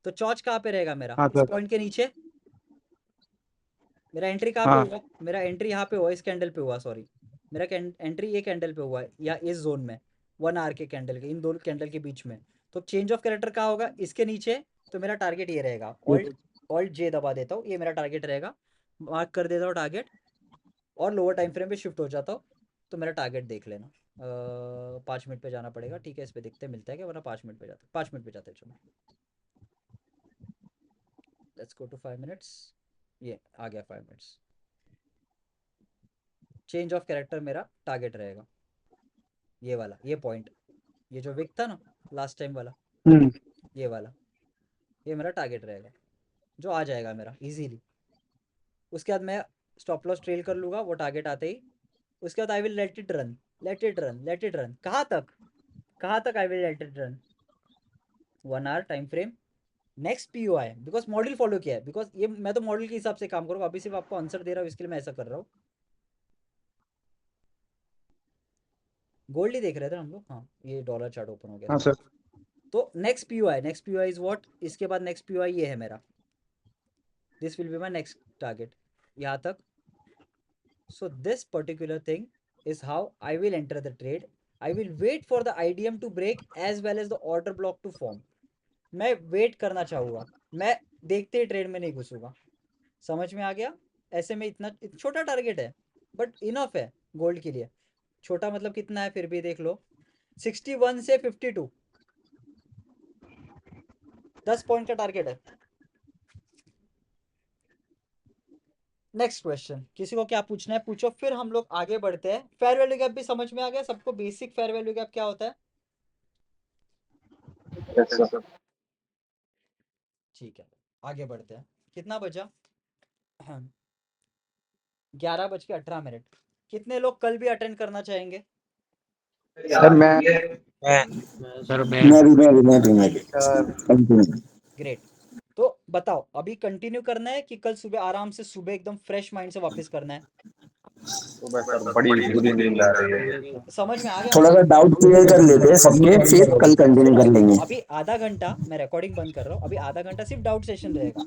Speaker 1: तो चॉच कहाँ पे रहेगा मेरा?
Speaker 6: हाँ
Speaker 1: इस
Speaker 6: सर।
Speaker 1: पॉइंट के नीचे। मेरा एंट्री कहाँ
Speaker 6: हाँ।
Speaker 1: पे हुआ? मेरा एंट्री यहाँ पे हुआ, इस कैंडल पे हुआ, सॉरी मेरा एंट्री ये कैंडल पे हुआ है, या इस जोन में 1 आवर के कैंडल के, इन दो कैंडल के बीच में। तो चेंज ऑफ कैरेक्टर कहाँ होगा? इसके नीचे। तो मेरा टारगेट ये रहेगा, ऑल्ट जे दबा देता हूँ, ये मेरा टारगेट रहेगा, मार्क कर देता हूँ टारगेट, और लोअर टाइम फ्रेम पे शिफ्ट हो जाता हूँ। तो मेरा टारगेट देख लेना। 5 मिनट पे जाना पड़ेगा, ठीक है, इस पे देखते मिलता है क्या, वरना 5 मिनट पे जाते, 5 मिनट पे जाते हैं। चलो लेट्स गो टू 5 मिनट्स। ये आ गया 5 मिनट्स। चेंज ऑफ कैरेक्टर मेरा टारगेट रहेगा ये वाला, ये पॉइंट, ये जो विक था ना लास्ट टाइम वाला, ये वाला, ये मेरा टारगेट रहेगा, जो आ जाएगा मेरा इजीली। उसके बाद मैं स्टॉप लॉस ट्रेल कर लूँगा वो टारगेट आते ही। उसके बाद I will let it run, let it run, let it run. कहाँ तक? कहाँ तक I will let it run? 1 hour time frame, next POI, because model follow किया है, बिकॉज ये मैं तो मॉडल के हिसाब से काम करूँगा, अभी सिर्फ आपको आंसर दे रहा हूँ, इसके लिए मैं ऐसा कर रहा हूँ। गोल्ड ही देख रहे थे हम लोग, हाँ ये डॉलर चार्ट ओपन हो गया।
Speaker 6: हाँ सर।
Speaker 1: तो नेक्स्ट पीओआई इज व्हाट? इसके बाद नेक्स्ट पीओआई ये है मेरा, this will be my next target, यहाँ तक। So this particular thing is how I will enter the trade. I will wait for the IDM to break as well as the order block to form. मैं wait करना चाहूँगा, मैं देखते ही trade में नहीं घुसूंगा। समझ में आ गया? ऐसे में इतना छोटा टारगेट है बट इनफ है गोल्ड के लिए। छोटा मतलब कितना है फिर भी देख लो, 61 से 52, 10 पॉइंट का टारगेट है। नेक्स्ट क्वेश्चन, किसी को क्या पूछना है पूछो, फिर हम लोग आगे बढ़ते हैं। फेयर वैल्यू गैप भी समझ में आ गया सबको? बेसिक फेयर वैल्यू गैप क्या होता है?
Speaker 7: Yes, sir.
Speaker 1: ठीक है, आगे बढ़ते हैं। कितना बचा? 11:18। कितने लोग कल भी अटेंड करना चाहेंगे?
Speaker 6: सर मैं
Speaker 9: सर
Speaker 12: मैं भी
Speaker 1: ग्रेट। तो बताओ अभी कंटिन्यू करना है कि कल सुबह आराम से सुबह एकदम फ्रेश माइंड से वापस करना है?
Speaker 7: बड़ी बुरी नींद आ रही है।
Speaker 1: समझ में आ गया?
Speaker 12: थोड़ा सा डाउट क्लियर कर लेते हैं सबके, फिर कल कंटिन्यू कर लेंगे।
Speaker 1: अभी आधा घंटा मैं रिकॉर्डिंग बंद कर रहा हूँ, अभी आधा घंटा सिर्फ डाउट सेशन रहेगा।